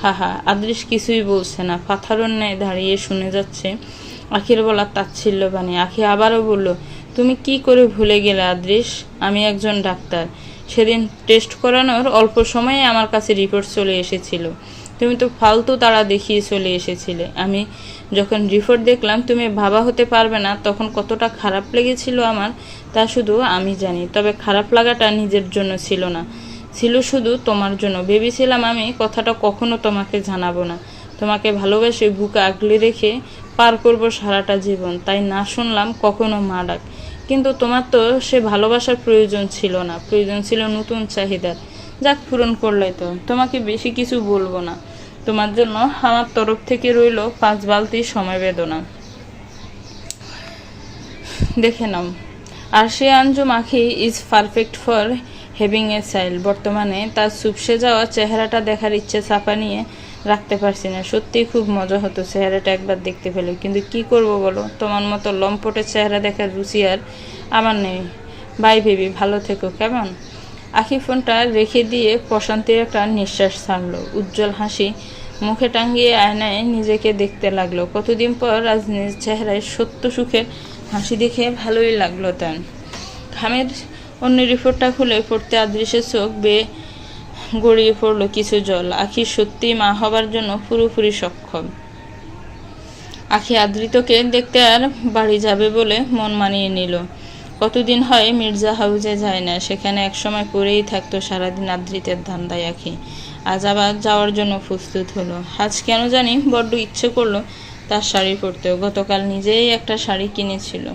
Speaker 1: হা। আদৃশ কিছুই বলছে না, পাথরের ন্যায় দাঁড়িয়ে শুনে যাচ্ছে আখির বলা তাচ্ছিল্য বাণী। আখি আবারও বলল, তুমি কি করে ভুলে গেলে আদৃশ? আমি একজন ডাক্তার। সেদিন টেস্ট করানোর অল্প সময়ে আমার কাছে রিপোর্ট চলে এসেছিল। তুমি তো ফালতু তাড়া দেখিয়ে চলে এসেছিলে। আমি যখন রিপোর্ট দেখলাম তুমি বাবা হতে পারবে না, তখন কতটা খারাপ লেগেছিল আমার তা শুধু আমি জানি। তবে খারাপ লাগাটা নিজের জন্য ছিল না, ছিল শুধু তোমার জন্য। ভেবেছিলাম আমি কথাটা কখনো তোমাকে জানাবো না। তোমাকে ভালোবেসে বুকে আগলে রেখে পার করবো সারাটা জীবন, তাই না শুনলাম কখনো মা ডাক। কিন্তু তোমার তো সে ভালোবাসার প্রয়োজন ছিল না, প্রয়োজন ছিল নতুন চাহিদার। যাক, পূরণ করলে তো। তোমাকে বেশি কিছু বলবো না। তোমার জন্য আমার তরফ থেকে রইল 5 বালতি সমবেদনা, দেখে নাও। আর সে আঞ্জুম আখি is perfect for having a child. বর্তমানে তার চুপসে যাওয়া চেহারাটা দেখার ইচ্ছে চাপা নিয়ে রাখতে পারছি না। সত্যিই খুব মজা হতো চেহারাটা একবার দেখতে পেলে, কিন্তু কি করব বলো, তোমার মতো লম্পটের চেহারা দেখার রুচি আর আমার নেই। বাই বেবি, ভালো থেকো কেমন? আখি ফোনটা রেখে দিয়ে প্রশান্তির একটা নিঃশ্বাস ছাড়লো। উজ্জ্বল হাসি মুখে টাঙ্গিয়ে আয়নায় নিজেকে দেখতে লাগলো। কতদিন পর আজ নিজ চেহারায় সত্য সুখের হাসি দেখে ভালোই লাগলো তার। খামের অন্য রিপোর্টটা খুলে পড়তে আদৃশের চোখ বেয়ে গড়িয়ে পড়লো কিছু জল। আখি সত্যিই মা হবার জন্য পুরোপুরি সক্ষম। আখি আদৃতকে দেখতে আর বাড়ি যাবে বলে মন মানিয়ে নিল। কতদিন হয় মির্জা হাউজে যায় না, সেখানে একসময় পড়েই থাকতো সারাদিন আদৃতের ধান্দায় আখি। আজ আবার যাওয়ার জন্য প্রস্তুত হলো। আজ কেন জানি বড্ড ইচ্ছে করলো তার শাড়ি পরতেও। গতকাল নিজেই একটা শাড়ি কিনেছিল,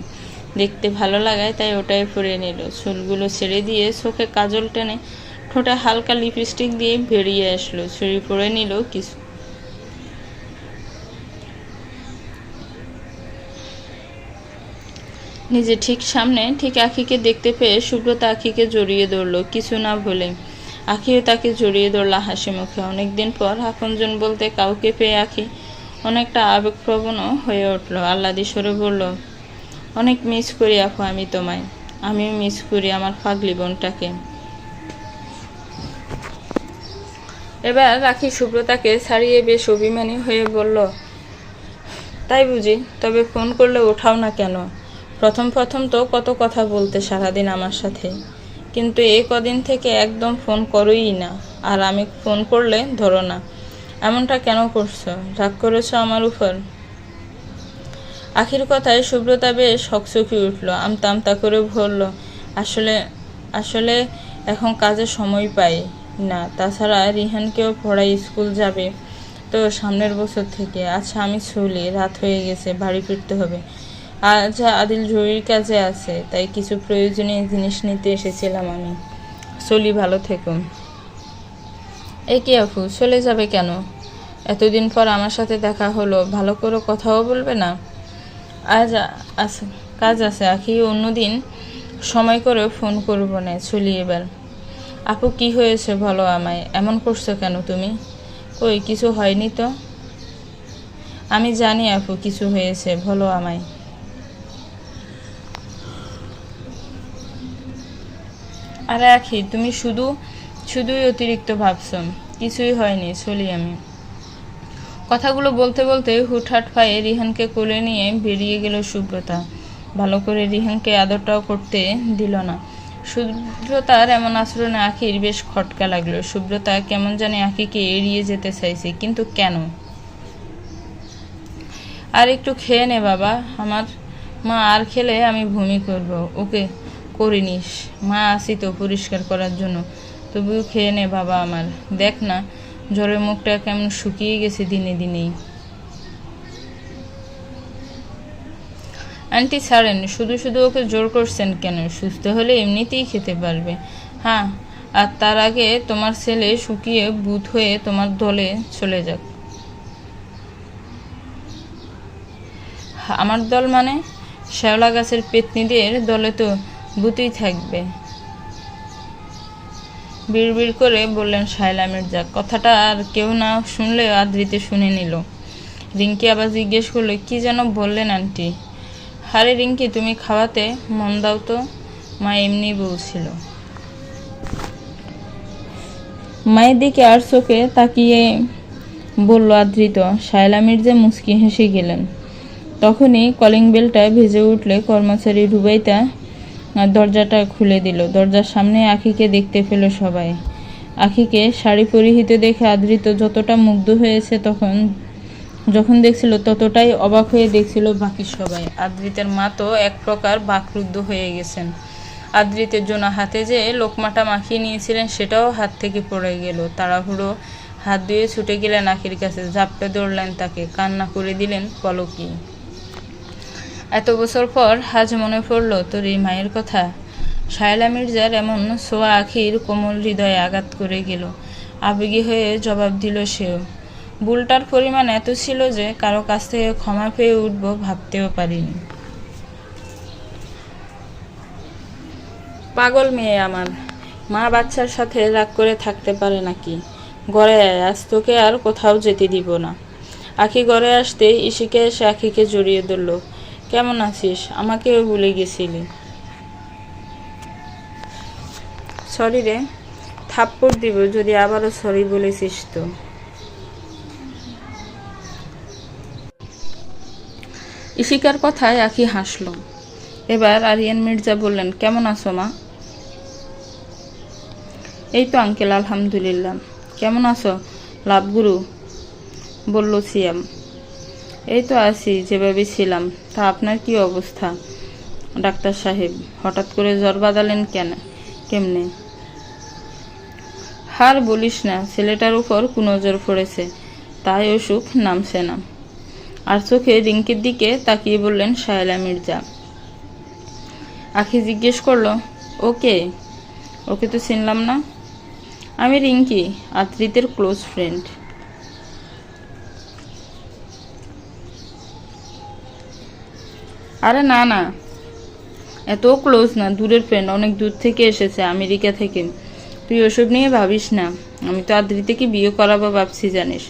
Speaker 1: দেখতে ভালো লাগায় তাই ওটাই পরে নিল। চুলগুলো ছেড়ে দিয়ে চোখে কাজল টেনে ঠোঁটে হালকা লিপস্টিক দিয়ে বেরিয়ে আসলো। চুড়ি পরে নিল কিছু। নিজে ঠিক সামনে ঠিক আখিকে দেখতে পেয়ে সুব্রতা আখিকে জড়িয়ে ধরলো কিছু না বলে। আখিও তাকে জড়িয়ে ধরলা হাসি মুখে। অনেকদিন পর আপনজন বলতে কাউকে পেয়ে আখি অনেকটা আবেগপ্রবণও হয়ে উঠল। আহ্লাদি স্বরে বলল, অনেক মিস করি আপু আমি তোমায়। আমিও মিস করি আমার পাগলি বোনটাকে। এবার রাখি সুব্রতাকে ছাড়িয়ে বেশ অভিমানী হয়ে বলল, তাই বুঝি? তবে ফোন করলে ওঠাও না কেন? প্রথম প্রথম তো কত কথা বলতে সারাদিন আমার সাথে, কিন্তু এই কদিন থেকে একদম ফোন করোই না, আর আমি ফোন করলে ধরো না। এমনটা কেন করছো? রাগ করেছো আমার উপর? আখির কথায় সুব্রতা বেশ হকচকি উঠল, আমতা আমতা করে বলল, আসলে আসলে এখন কাজে সময় পাই না, তাছাড়া রিহানকেও পড়াই, স্কুল যাবে তো সামনের বছর থেকে। আচ্ছা আমি চলি, রাত হয়ে গেছে, বাড়ি ফিরতে হবে। আজ আদিল জরুরি কাজে আছে, তাই কিছু প্রয়োজনীয় জিনিস নিতে এসেছিলাম আমি। চলি, ভালো থেকো। এ কি আপু, চলে যাবে কেন? এতদিন পর আমার সাথে দেখা হলো, ভালো করে কথাও বলবে না? আজ আছে, কাজ আছে আখি, অন্যদিন সময় করে ফোন করবো না, চলি এবার। আপু কি হয়েছে বলো আমায়, এমন করছো কেন তুমি? কই কিছু হয়নি তো। আমি জানি আপু কিছু হয়েছে, বলো আমায়। আরে আখি, তুমি শুধুই অতিরিক্ত ভাবছ। কিছুই হয়নি, চলি আমি। কথাগুলো বলতে বলতে হুটহাট পায়ে রিহানকে কোলে নিয়ে বেরিয়ে গেল সুব্রতা। ভালো করে রিহানকে আদরটাও করতে দিল না। সুব্রতার এমন আচরণে আখির বেশ খটকা লাগলো। সুব্রতা কেমন জানি আখিকে এড়িয়ে যেতে চাইছে, কিন্তু কেন? আর একটু খেয়ে নে বাবা, আমার মা আর খেলে আমি বমি করব। ওকে করিনিস, মা আসি তো পরিষ্কার করার জন্য, তবুও খেয়ে নে বাবা আমার। দেখ না জ্বরে মুখটা কেমন শুকিয়ে গেছে দিনে দিনেই। আন্টি ছাড়েন, শুধু শুধু ওকে জোর করছেন কেন? সুস্থ হলে এমনিতেই খেতে পারবে। হ্যাঁ, আর তার আগে তোমার ছেলে শুকিয়ে বুধ হয়ে তোমার দলে চলে যাক। আমার দল মানে? শ্যাওলা গাছের পেতনিদের দলে তো ভূতই থাকবে, বিড়বিড় করে বললেন শায়লা মির্জা। কথাটা আর কেউ না শুনলে আদ্রিতে শুনে নিল। রিঙ্কি আবার জিজ্ঞেস করলো, কি যেন বললেন আন্টি? আরে রিঙ্কি, তুমি খাওয়াতে মন দাও তো, মা এমনি বলছিল। মায়ের দিকে আর চোখে তাকিয়ে বলল আদ্রিত। শায়লা মির্জা মুচকি হেসে গেলেন। তখনই কলিং বেলটা ভেজে উঠলে কর্মচারী রুবাইতা দরজাটা খুলে দিল। দরজার সামনে আখিকে দেখতে পেল সবাই। আখিকে শাড়ি পরিহিত দেখে আদ্রিত যতটা মুগ্ধ হয়েছে যখন দেখছিল, ততটাই অবাক হয়ে দেখছিল বাকি সবাই। আদ্রিতের মা তো এক প্রকার বাকরুদ্ধ হয়ে গেছেন। আদ্রিতের জন্য হাতে যে লোকমাটা মাখিয়ে নিয়েছিলেন সেটাও হাত থেকে পড়ে গেল। তাড়াহুড়ো হাত ধুয়ে ছুটে গেলেন আখির কাছে, ঝাপটে ধরলেন তাকে, কান্না করে দিলেন, বলো কি? এত বছর পর আজ মনে পড়ল তোর এই মায়ের কথা। শায়লা মির্জার এমন ছোঁয়া আখির কোমল হৃদয়ে আঘাত করে গেল। আবেগী হয়ে জবাব দিল সেও। ভুলটার পরিমাণ এত ছিল যে কারো কাছ থেকে ক্ষমা পেয়ে উঠব ভাবতেও পারিনি। পাগল মেয়ে আমার, মা বাচ্চার সাথে রাগ করে থাকতে পারে নাকি? ঘরে আয়, আজ তোকে আর কোথাও যেতে দিব না। আখি ঘরে আসতে ইশিকা এসে আখিকে জড়িয়ে ধরল। কেমন আছিস? আমাকেও ভুলে গেছিলি। সরি রে, থাপ্পড় দিব যদি আবারও সরি বলেছিস তো। ইশিকার কথায় আখি হাসল। এবার আরিয়ান মির্জা বললেন, কেমন আছো মা? এই তো আঙ্কেল, আলহামদুলিল্লাহ। কেমন আছো লাভগুরু? বলল সিয়াম। এই তো আছি, যেভাবে ছিলাম। তা আপনার কি অবস্থা ডাক্তার সাহেব? হঠাৎ করে জ্বর বাঁধালেন কেমনে? হার বলিস না, ছেলেটার উপর কুনজর পড়েছে, তাই অসুখ নামছে না। আর চোখে রিঙ্কির দিকে তাকিয়ে বললেন শায়লা মির্জা। আখি জিজ্ঞেস করলো, ওকে তো চিনলাম না। আমি রিঙ্কি, আদ্রিতের ক্লোজ ফ্রেন্ড। আরে না, এত ক্লোজ না, দূরের ফ্রেন্ড, অনেক দূর থেকে এসেছে, আমেরিকা থেকে। তুই ওসব নিয়ে ভাবিস না, আমি তো আদ্রিতেকে বিয়ে করাবো ভাবছি জানিস।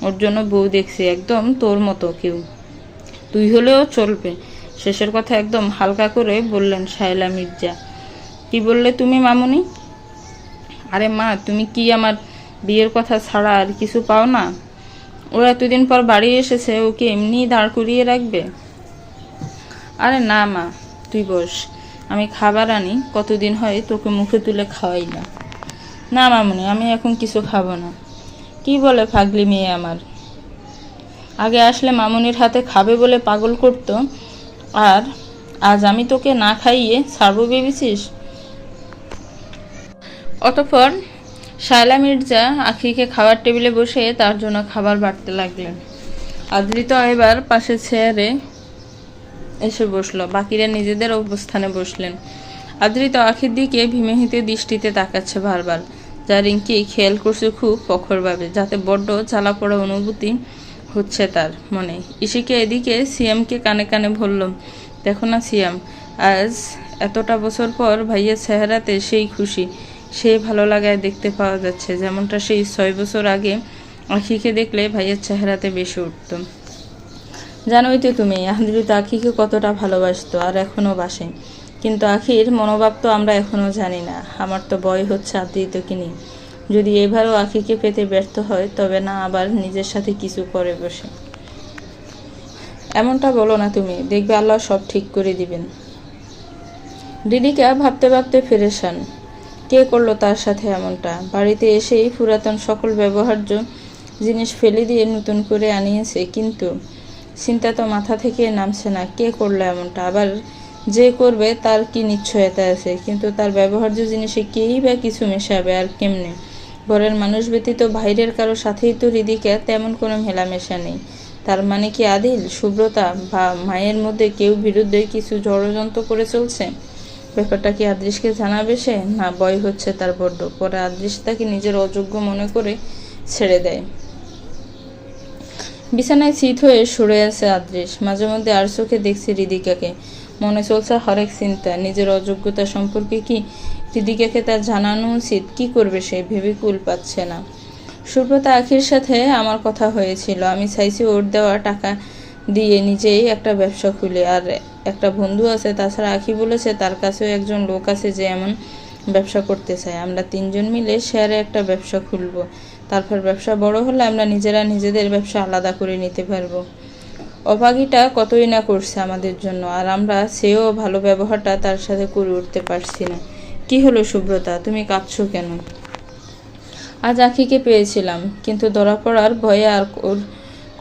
Speaker 1: ওর জন্য বউ দেখছি, একদম তোর মতো কেউ, তুই হলেও চলবে। শেষের কথা একদম হালকা করে বললেন শায়লা মির্জা। কি বললে তুমি মামুনি? আরে মা, তুমি কি আমার বিয়ের কথা ছাড়া আর কিছু পাও না? ও এতদিন পর বাড়ি এসেছে, ওকে এমনিই দাঁড় করিয়ে রাখবে? আরে না মা, তুই বস, আমি খাবার আনি, কতদিন হয় তোকে মুখে তুলে খাওয়াই না। না মামুনি, আমি এখন কিছু খাবো না। কি বলে পাগলি মেয়ে আমার, আগে আসলে মামুনির হাতে খাবে বলে পাগল করতো, আর আজ আমি তোকে না খাইয়ে ছাড়বো ভেবেছিস? অতঃপর শায়লা মির্জা আখিকে খাবার টেবিলে বসে তার জন্য খাবার বাড়তে লাগলেন। আদ্রিত এবার পাশে চেয়ারে এসে বসলো, বাকিরা নিজেদের অবস্থানে বসলেন। আদ্রিত আখির দিকে ভীমহিত দৃষ্টিতে তাকাচ্ছে বারবার, যা রিঙ্কি খেয়াল করছে খুব প্রখরভাবে, যাতে বড্ড জ্বালা পড়া অনুভূতি হচ্ছে তার মনে। ইশিকা এদিকে সিয়ামকে কানে কানে বলল, দেখো না সিয়াম, আজ এতটা বছর পর ভাইয়ের চেহারাতে সেই খুশি, সেই ভালো লাগায় দেখতে পাওয়া যাচ্ছে, যেমনটা সেই 6 বছর আগে আখিকে দেখলে ভাইয়ের চেহারাতে বেশি উঠত। জানোই তো তুমি, আদ্রিত আখিকে কতটা ভালোবাসতো আর এখনও বাসে, কিন্তু আখির মনোভাব তো আমরা এখনও জানি না। আমার তো ভয় হচ্ছে আদ্রিতকে নিয়ে, যদি এবারও আখিকে পেতে ব্যর্থ হয়, তবে না আবার নিজের সাথে কিছু করে বসে। এমনটা বলো না তুমি, দেখবে আল্লাহ সব ঠিক করে দিবেন। রিদিকা ভাবতে ভাবতে পেরেশান, কে করলো তার সাথে এমনটা? বাড়িতে এসেই পুরাতন সকল ব্যবহার্য জিনিস ফেলে দিয়ে নতুন করে আনিয়েছে, কিন্তু চিন্তা তো মাথা থেকে নামছে না, কে করলো এমনটা? আবার যে করবে তার কি নিশ্চয়তা আছে? কিন্তু তার ব্যবহার্য জিনিসে কেই বা কিছু মেশাবে, আর কেমনে? ঘরের মানুষ ব্যতীত বাইরের কারো সাথেই তো রিদিকা তেমন কোনো মেলামেশা নেই। তার মানে কি আদিল, সুব্রতা বা মায়ের মধ্যে কেউ বিরুদ্ধে কিছু ষড়যন্ত্র করে চলছে? ব্যাপারটা কি আদৃশকে জানাবে সে? না, ভয় হচ্ছে তার বড্ড। পরে আদৃশ তাকে নিজের অযোগ্য মনে করে ছেড়ে দেয়। বিছানায় চিত হয়ে সরে আছে আদৃশ, মাঝে মধ্যে আর চোখে দেখছে রিদিকাকে, মনে চলছে হরেক চিন্তা। নিজের অযোগ্যতা সম্পর্কে কি রিদিকাকে তার জানানো উচিত? কি করবে সে ভেবে কুল পাচ্ছে না। সুব্রতা আখির সাথে আমার কথা হয়েছিল, আমি চাইছি ওর দেওয়া টাকা দিয়ে নিজেই একটা ব্যবসা খুলে, আর একটা বন্ধু আছে, তাছাড়া আখি বলেছে তার কাছেও একজন লোক আছে যে এমন ব্যবসা করতে চায়। আমরা 3 জন মিলে শেয়ারে একটা ব্যবসা খুলব, তারপর ব্যবসা বড় হলে আমরা নিজেরা নিজেদের ব্যবসা আলাদা করে নিতে পারবো। অভাগীটা কতই না করছে আমাদের জন্য, আর আমরা সেও ভালো ব্যবহারটা তার সাথে করে উঠতে পারছি না। কি হলো সুব্রতা, তুমি কাঁদছো কেন? আজ আখিকে পেয়েছিলাম, কিন্তু ধরা পড়ার ভয়ে আর ওর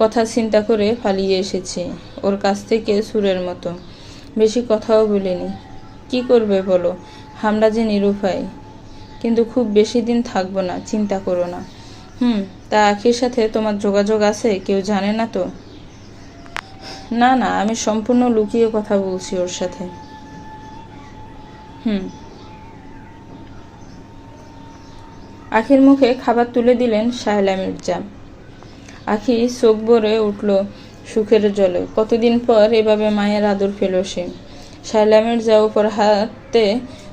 Speaker 1: কথা চিন্তা করে পালিয়ে এসেছি ওর কাছ থেকে সুরের মতো। বেশি কথাও বলিনি। কি করবে বলো, আমরা যে নিরুপায়, কিন্তু খুব বেশি দিন থাকবো না, চিন্তা করো না। তা আখির সাথে তোমার যোগাযোগ আছে? কেউ জানে না তো? না না, আমি সম্পূর্ণ লুকিয়ে কথা বলছি ওর সাথে। আখির মুখে খাবার তুলে দিলেন শায়লা মির্জা। আখি চোখ ভরে উঠল সুখের জলে। কতদিন পর এভাবে মায়ের আদর পেল সে। শায়লা মির্জা উপর হাতে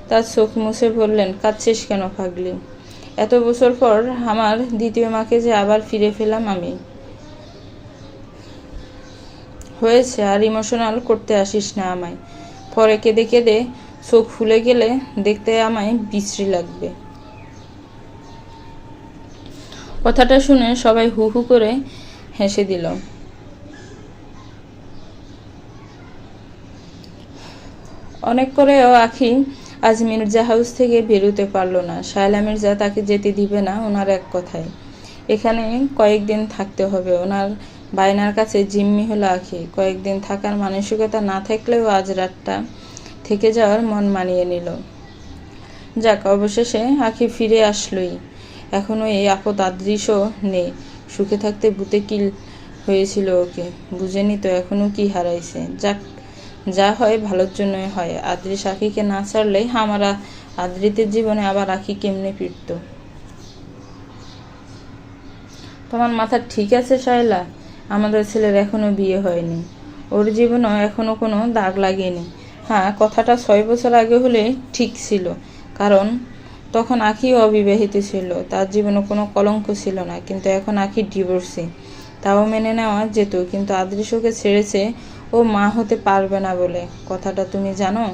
Speaker 1: তার চোখ মুছে বললেন, কাঁদছিস কেন পাগলি? এত বছর পর আমার দ্বিতীয় মাকে যে আবার ফিরে পেলাম আমি। হয়েছে, আর ইমোশনাল করতে আসিস না আমায়। পরে কেঁদে কেঁদে চোখ ফুলে গেলে দেখতে আমায় বিশ্রী লাগবে। কথাটা শুনে সবাই হু হু করে হেসে দিল। অনেক করেও আখি আজ মির্জা হাউস থেকে বেরোতে পারলো না। শায়লা মির্জা তাকে যেতে দিবে না, ওনার এক কথায়। এখানে কয়েকদিন থাকতে হবে। ওনার বায়নার কাছে জিম্মি হলো আখি। কয়েকদিন থাকার মানসিকতা না থাকলেও আজ রাতটা থেকে যাওয়ার মন মানিয়ে নিল। যাক, অবশেষে আখি ফিরে আসলোই। এখনো এই আপদ আদৃশও নেই। সুখে থাকতে ভূতে কিল হয়েছিল ওকে, বুঝেনি তো এখনো কি হারাইছে। যাক, যা হয় ভালোর জন্যই হয়। আদৃশ আখিকে না ছাড়লে আমরা আদৃতের জীবনে আবার আখি কেমনে ফিরত? তোমার মাথা ঠিক আছে শায়লা? আমাদের ছেলের এখনো বিয়ে হয়নি, ওর জীবনেও এখনো কোনো দাগ লাগেনি। হ্যাঁ, কথাটা 6 বছর আগে হলে ঠিক ছিল, কারণ তখন আখিও অবিবাহিত ছিল, তার জীবনে কোনো কলঙ্ক ছিল না, কিন্তু এখন আখি ডিভোর্সি। তাও মেনে নেওয়া যেত, কিন্তু আদৃশকে ছেড়েছে ও মা হতে পারবে না বলে। কথাটা তুমি জানো?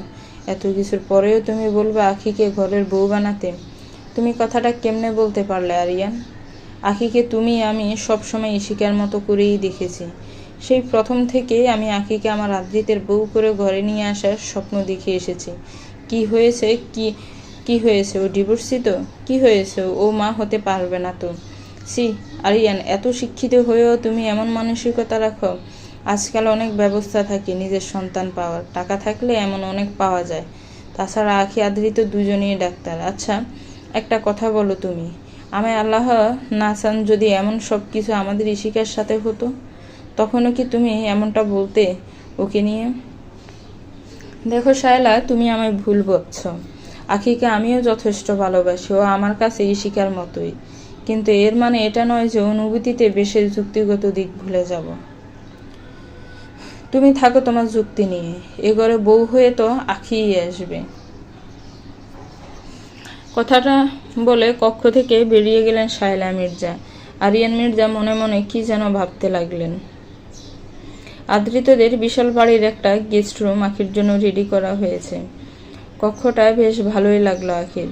Speaker 1: এত কিছুর পরেও তুমি বলবে আখিকে ঘরের বউ বানাতে? তুমি কথাটা কেমনে বলতে পারলে আরিয়ান? আখিকে তুমি আমি সবসময় ইশিকার মতো করেই দেখেছি। সেই প্রথম থেকেই আমি আখিকে আমার আদ্রিতের বউ করে ঘরে নিয়ে আসার স্বপ্ন দেখে এসেছি। কি হয়েছে? কি হয়েছে? ও ডিভোর্সি তো? কি হয়েছে? ও মা হতে পারবে না তো? সি আরিয়ান, এত শিক্ষিত হয়েও তুমি এমন মানসিকতা রাখো? আজকাল অনেক ব্যবস্থা থাকে নিজের সন্তান পাওয়ার, টাকা থাকলে এমন অনেক পাওয়া যায়। তাছাড়া আখি আদ্রিত দুজনেই ডাক্তার। আচ্ছা একটা কথা বলো, তুমি আমি আল্লাহ না চান যদি এমন সব কিছু আমাদের ইশিকার সাথে হতো, তখনও কি তুমি এমনটা বলতে ওকে নিয়ে? দেখো শায়লা, তুমি আমায় ভুল ভাবছ। আখিকে আমিও যথেষ্ট ভালোবাসি, ও আমার কাছে ইশিকার মতোই, কিন্তু এর মানে এটা নয় যে অনুভূতিতে বেশি যুক্তিগত দিক ভুলে যাব। তুমি থাকো তোমার যুক্তি নিয়ে, এ ঘরে বউ হয়ে তো আখিই আসবে। কথাটা বলে কক্ষ থেকে বেরিয়ে গেলেন শায়লা মির্জা। আরিয়ান মির্জা মনে মনে কি যেন ভাবতে লাগলেন। আদৃতদের বিশাল বাড়ির একটা গেস্ট রুম আখির জন্য রেডি করা হয়েছে। কক্ষটা বেশ ভালোই লাগলো আখির।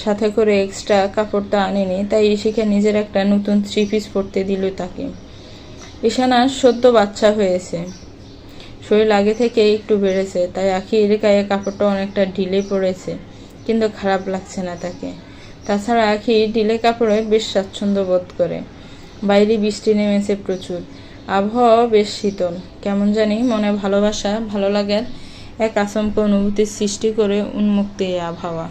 Speaker 1: সাথে করে এক্সট্রা কাপড় তো আনেনি, তাই ইশিকা নিজের একটা নতুন 3 পিস পরতে দিল তাকে। ঈশানার সদ্য বাচ্চা হয়েছে, শরীর আগে থেকে একটু বেড়েছে, তাই আখির গায়ে কাপড়টা অনেকটা ঢিলে পড়েছে, কিন্তু খারাপ লাগছে না তাকে। তাছাড়া আখি ঢিলে কাপড়ে বেশ স্বাচ্ছন্দ্য বোধ করে। বাইরে বৃষ্টি নেমেছে প্রচুর, আবহাওয়া বেশ শীতল। কেমন জানি মনে ভালোবাসা ভালো লাগার এক আচমকা অনুভূতির সৃষ্টি করে উন্মুক্ত এই আবহাওয়া।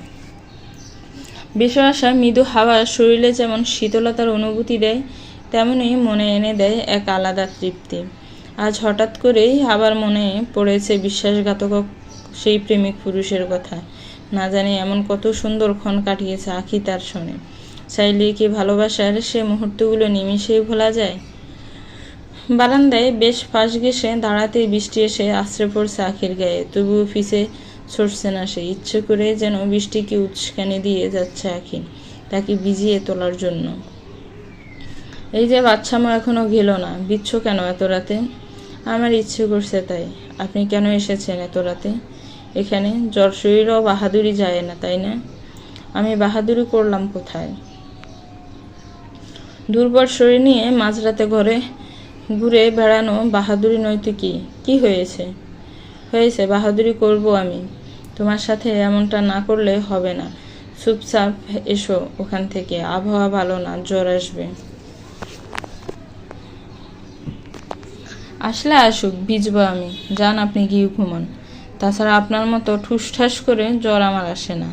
Speaker 1: বেশি আসা মৃদু হাওয়া শরীরে যেমন শীতলতার অনুভূতি দেয়, তেমনই মনে এনে দেয় এক আলাদা তৃপ্তি। আজ হঠাৎ করেই আবার মনে পড়েছে বিশ্বাসঘাতক সেই প্রেমিক পুরুষের কথা। না জানি এমন কত সুন্দর ক্ষণ কাটিয়েছে আখি তার শোনে। চাইলে কি ভালোবাসার সে মুহূর্তগুলো নিমিষেই ভোলা যায়? বারান্দায় বেশ ফাঁস ঘেঁষে দাঁড়াতে বৃষ্টি এসে আশ্রে পড়ছে আখির গায়ে, তবুও পিছে ছড়ছে না সে। ইচ্ছে করে যেন বৃষ্টিকে উস্কানি দিয়ে যাচ্ছে আখি, তাকে ভিজিয়ে তোলার জন্য। এই যে বাচ্চামো এখনো গেল না, বিচ্ছ কেন এত রাতে? আমার ইচ্ছে করছে তাই। আপনি কেন এসেছেন এত রাতে এখানে? জ্বর শরীরও বাহাদুরি যায় না, তাই না? আমি বাহাদুরি করলাম কোথায়? দুর্বল শরীর নিয়ে মাঝরাতে ঘরে ঘুরে বেড়ানো বাহাদুরি নয়তো কি? কি হয়েছে? হয়েছে, বাহাদুরি করব আমি। তোমার সাথে এমনটা না করলে হবে না। চুপচাপ এসো ওখান থেকে, আবহাওয়া ভালো না, জ্বর আসবে। আসলে আসুক, ভিজবো আমি। যান আপনি গিয়ে ঘুমান। তাছাড়া আপনার মতো ঠুসঠাস করে জ্বর আমার আসে না।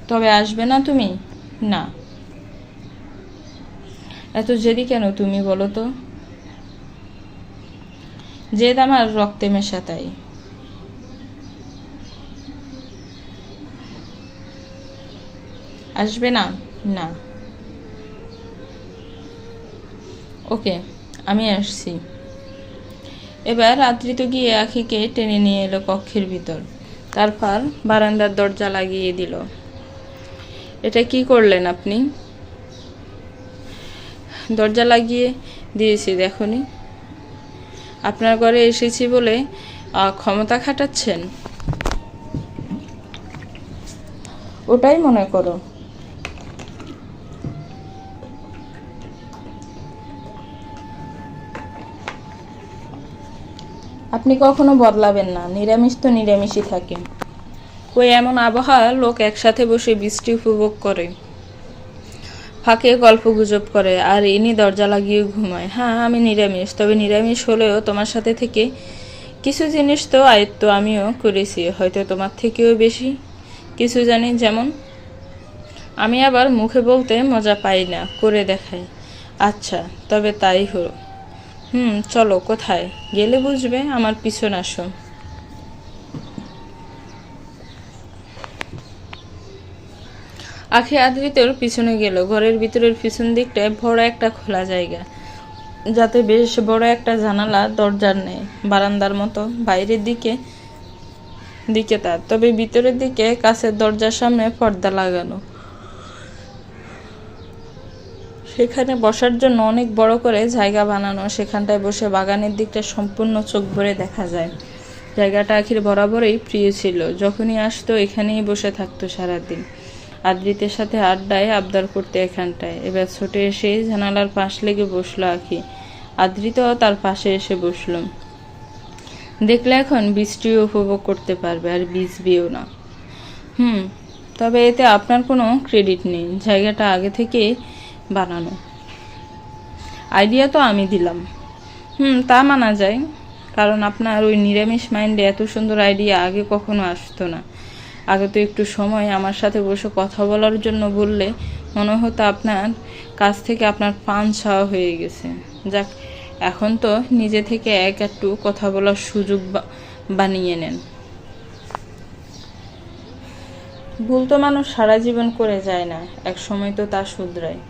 Speaker 1: তবে আসবে না তুমি? না। এত জেদি কেন তুমি বলো তো? জেদ আমার রক্তে মেশা, তাই। আসবে না? না। ওকে, আমি আসছি। এবার আদৃত গিয়ে আখিকে টেনে নিয়ে এলো কক্ষের ভিতর, তারপর বারান্দার দরজা লাগিয়ে দিল। এটা কি করলেন আপনি? দরজা লাগিয়ে দিয়েছি, দেখনি? আপনার ঘরে এসেছি বলে ক্ষমতা খাটাচ্ছেন? ওটাই মনে করো। আপনি কখনো বদলাবেন না, নিরামিষ তো নিরামিষই থাকে। কই এমন আবহাওয়া লোক একসাথে বসে বৃষ্টি উপভোগ করে, ফাঁকে গল্প গুজব করে, আর ইনি দরজা লাগিয়ে ঘুমায়। হ্যাঁ আমি নিরামিষ, তবে নিরামিষ হলেও তোমার সাথে থেকে কিছু জিনিস তো আয়ত্ত আমিও করেছি, হয়তো তোমার থেকেও বেশি কিছু জানি। যেমন? আমি আবার মুখে বলতে মজা পাই না, করে দেখাই। আচ্ছা তবে তাই হলো। চলো, কোথায় গেলে বুঝবে, আমার পিছন আসো। আখি আদৃতর পিছনে গেল। ঘরের ভিতরের পিছন দিকটায় বড় একটা খোলা জায়গা, যাতে বেশ বড় একটা জানালা দরজার নেই, বারান্দার মতো। বাইরের দিকে দিকে তার, তবে ভিতরের দিকে কাছের দরজার সামনে পর্দা লাগানো। সেখানে বসার জন্য অনেক বড় করে জায়গা বানানো। সেখানটায় বসে বাগানের দিকটা সম্পূর্ণ চোখ ভরে দেখা যায়। জায়গাটা আখির বরাবরই প্রিয় ছিল। যখনই আসতো এখানেই বসে থাকতো সারাদিন। আদ্রিতের সাথে আড্ডায় আবদার করতে এখানটায়। এবার ছোটে এসে জানালার পাশ লেগে বসলো আখি। আদ্রিতও তার পাশে এসে বসল। দেখলে এখন বৃষ্টিও উপভোগ করতে পারবে, আর ভিজবেও না। তবে এতে আপনার কোনো ক্রেডিট নেই, জায়গাটা আগে থেকে বানানো। আইডিয়া তো আমি দিলাম। তা মানা যায়, কারণ আপনার ওই নিরামিষ মাইন্ডে এত সুন্দর আইডিয়া আগে কখনো আসতো না। আগে তো একটু সময় আমার সাথে বসে কথা বলার জন্য বললে মনে হতো আপনার কাছ থেকে আপনার পান ছাওয়া হয়ে গেছে। যাক, এখন তো নিজে থেকে একটু কথা বলার সুযোগ বানিয়ে নেন। ভুল তো মানুষ সারা জীবন করে যায় না, এক সময় তো তা শুধরায়।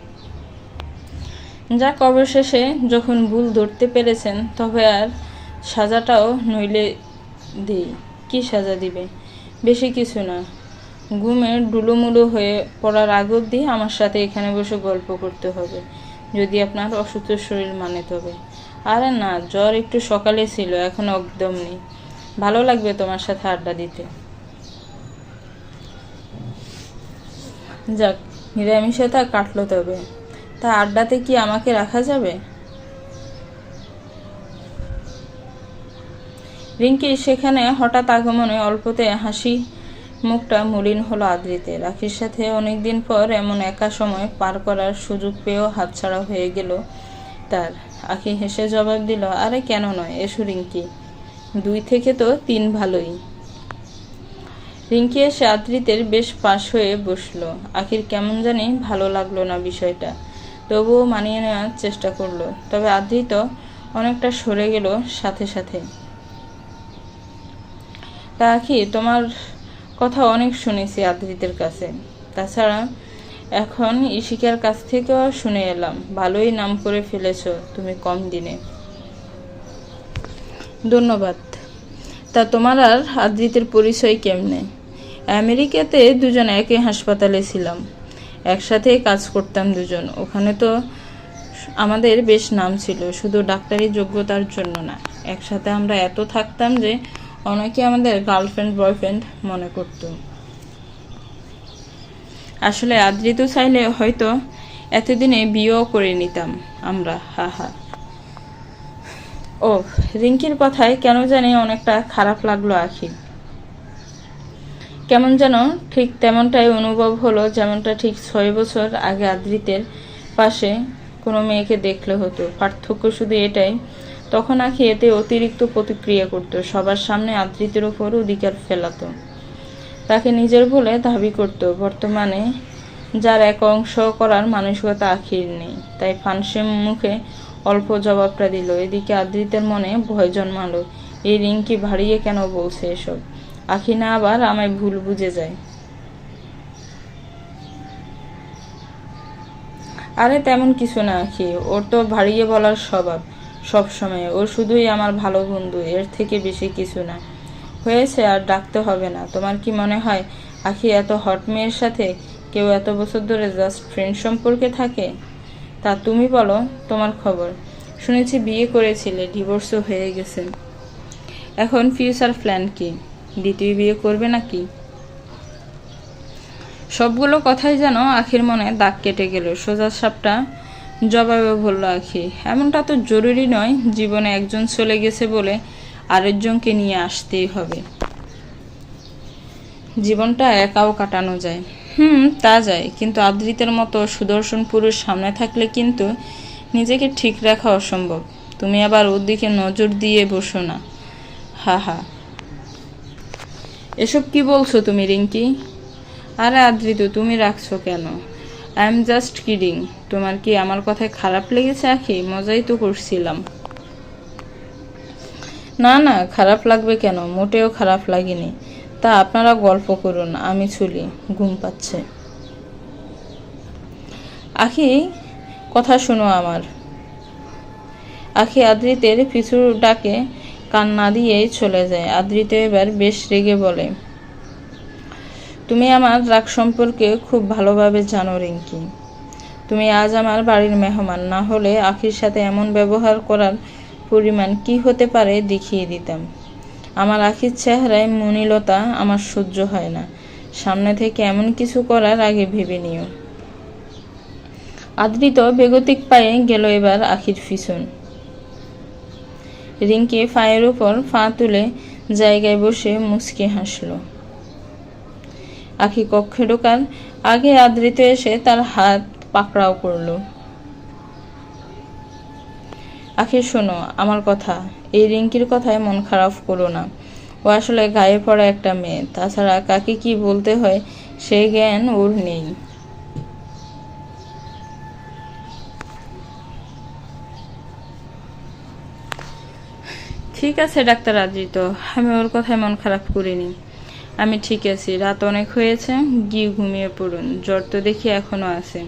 Speaker 1: যাক, অবশেষে যখন ভুল ধরতে পেরেছেন, তবে আর সাজাটাও নইলে দিই। কি সাজা দিবে? বেশি কিছু না, ঘুমের ডুলোমুলো হয়ে পড়ার আগ অবধি আমার সাথে এখানে বসে গল্প করতে হবে, যদি আপনার অসুস্থ শরীর মানে তবে। আরে না, জ্বর একটু সকালে ছিল, এখন একদম নেই। ভালো লাগবে তোমার সাথে আড্ডা দিতে। যাক, নিরামিষতা কাটলো তবে। তা আড্ডাতে কি আমাকে রাখা যাবে? রিঙ্কি সেখানে হঠাৎ আগমনে অল্পতে হাসি মুখটা মলিন হলো আদ্রিতের। আখির সাথে অনেকদিন পর এমন একা সময় পার করার সুযোগ পেয়েও হাতছাড়া হয়ে গেল তার। আখি হেসে জবাব দিল, আরে কেন নয়, এসো রিঙ্কি, 2 থেকে তো 3 ভালোই। রিঙ্কি এসে আদ্রিতের বেশ পাশ হয়ে বসলো। আখির কেমন জানি ভালো লাগলো না বিষয়টা, তবুও মানিয়ে নেওয়ার চেষ্টা করলো। তবে আদ্রিত অনেকটা সরে গেল সাথে সাথে। তা আখি, তোমার কথা অনেক শুনেছি আদ্রিতের কাছে, তাছাড়া এখন ইশিকার কাছ থেকেও শুনে এলাম। ভালোই নাম করে ফেলেছ তুমি কম দিনে। ধন্যবাদ। তা তোমার আর আদ্রিতের পরিচয় কেমনে? আমেরিকাতে দুজন একই হাসপাতালে ছিলাম, একসাথে কাজ করতাম দুজন। ওখানে তো আমাদের বেশ নাম ছিল, শুধু ডাক্তারি যোগ্যতার জন্য না। একসাথে আমরা এত থাকতাম যে অনেকে আমাদের গার্লফ্রেন্ড বয়ফ্রেন্ড মনে করত। আসলে আদ্রিত চাইলে হয়তো এতদিনে বিয়েও করে নিতাম আমরা। হা হা। ও, রিঙ্কির কথায় কেন জানি অনেকটা খারাপ লাগলো আখি। কেমন যেন ঠিক তেমনটাই অনুভব হলো, যেমনটা ঠিক 6 বছর আগে আদ্রিতের পাশে কোনো মেয়েকে দেখলে হতো। পার্থক্য শুধু এটাই, তখন আখি এতে অতিরিক্ত প্রতিক্রিয়া করতো, সবার সামনে আদ্রিতের ওপর অধিকার ফেলাতো, তাকে নিজের বলে দাবি করত। বর্তমানে যার এক অংশ করার মানসিকতা আখির নেই, তাই ফানসে মুখে অল্প জবাবটা দিল। এদিকে আদ্রিতের মনে ভয় জন্মালো, এই রিঙ্কি ভারিয়ে কেন বলছে এসব, আখি না আবার আমায় ভুল বুঝে যায়। আরে তেমন কিছু না আখি, ওর তো ভারিয়ে বলার স্বভাব সব সময়। ও শুধুই আমার ভালো বন্ধু, এর থেকে বেশি কিছু না। হয়েছে, আর ডাকতে হবে না। তোমার কি মনে হয় আখি এত হট মেয়ের সাথে কেউ এত বছর ধরে জাস্ট ফ্রেন্ড সম্পর্কে থাকে? তা তুমি বলো তোমার খবর। শুনেছি বিয়ে করেছিলে, ডিভোর্সও হয়ে গেছে। এখন ফিউচার প্ল্যান কি? দ্বিতীয় বিয়ে করবে নাকি? সবগুলো কথাই যেন আখির মনে দাগ কেটে গেল। সোজা সাপটা জবাবে বলল আখি, এমনটা তো জরুরি নয়, জীবনে একজন চলে গেছে বলে আরেকজনকে নিয়ে আসতেই হবে। জীবনটা একাও কাটানো যায়। তা যায়, কিন্তু আদ্রিতের মতো সুদর্শন পুরুষ সামনে থাকলে কিন্তু নিজেকে ঠিক রাখা অসম্ভব। তুমি আবার ওর দিকে নজর দিয়ে বসো না। হা হা। এসব কি বলছো তুমি রিঙ্কি? আরে আদ্রিত, তুমি রাখছো কেন? I am just kidding. তোমার কি আমার কথায় খারাপ লেগেছে আখি? মজাই তো করছিলাম। না না, খারাপ লাগবে কেন? মোটেও খারাপ লাগেনি। তা আপনারা গল্প করুন, আমি চলি, ঘুম পাচ্ছে। আখি, কথা শোনো আমার। আখি আদ্রিতের পিছু ডাকে কান না দিয়েই চলে যায়। আদ্রিতা এবার বেশ রেগে বলে, তুমি আমার রাগ সম্পর্কে খুব ভালোভাবে জানো রিঙ্কি। তুমি আজ আমার বাড়ির মেহমান, না হলে আখির সাথে এমন ব্যবহার করার পরিমাণ কি হতে পারে দেখিয়ে দিতাম। আমার আখির চেহারায় মনিলতা আমার সহ্য হয় না। সামনে থেকে এমন কিছু করার আগে ভেবে নিও। আদ্রিত বেগতিক পায়ে গেল এবার আখির পিছন। রিঙ্কি পায়ের উপর পা তুলে জায়গায় বসে মুচকি হাসল। আখি কক্ষে ঢোকার আগে আদ্রিত এসে তার হাত পাকড়াও করল। আখি শোনো আমার কথা, এই রিঙ্কির কথায় মন খারাপ করো না। ও আসলে গায়ে পড়া একটা মেয়ে, তাছাড়া কাকে কি বলতে হয় সেই জ্ঞান ওর নেই। ঠিক আছে ডাক্তার আদ্রিত, আমি ওর কথায় মন খারাপ করিনি। আমি ঠিক আছি, রাত অনেক হয়েছে, গিয়ে ঘুমিয়ে পড়ুন। জ্বর তো দেখি এখনো আছে,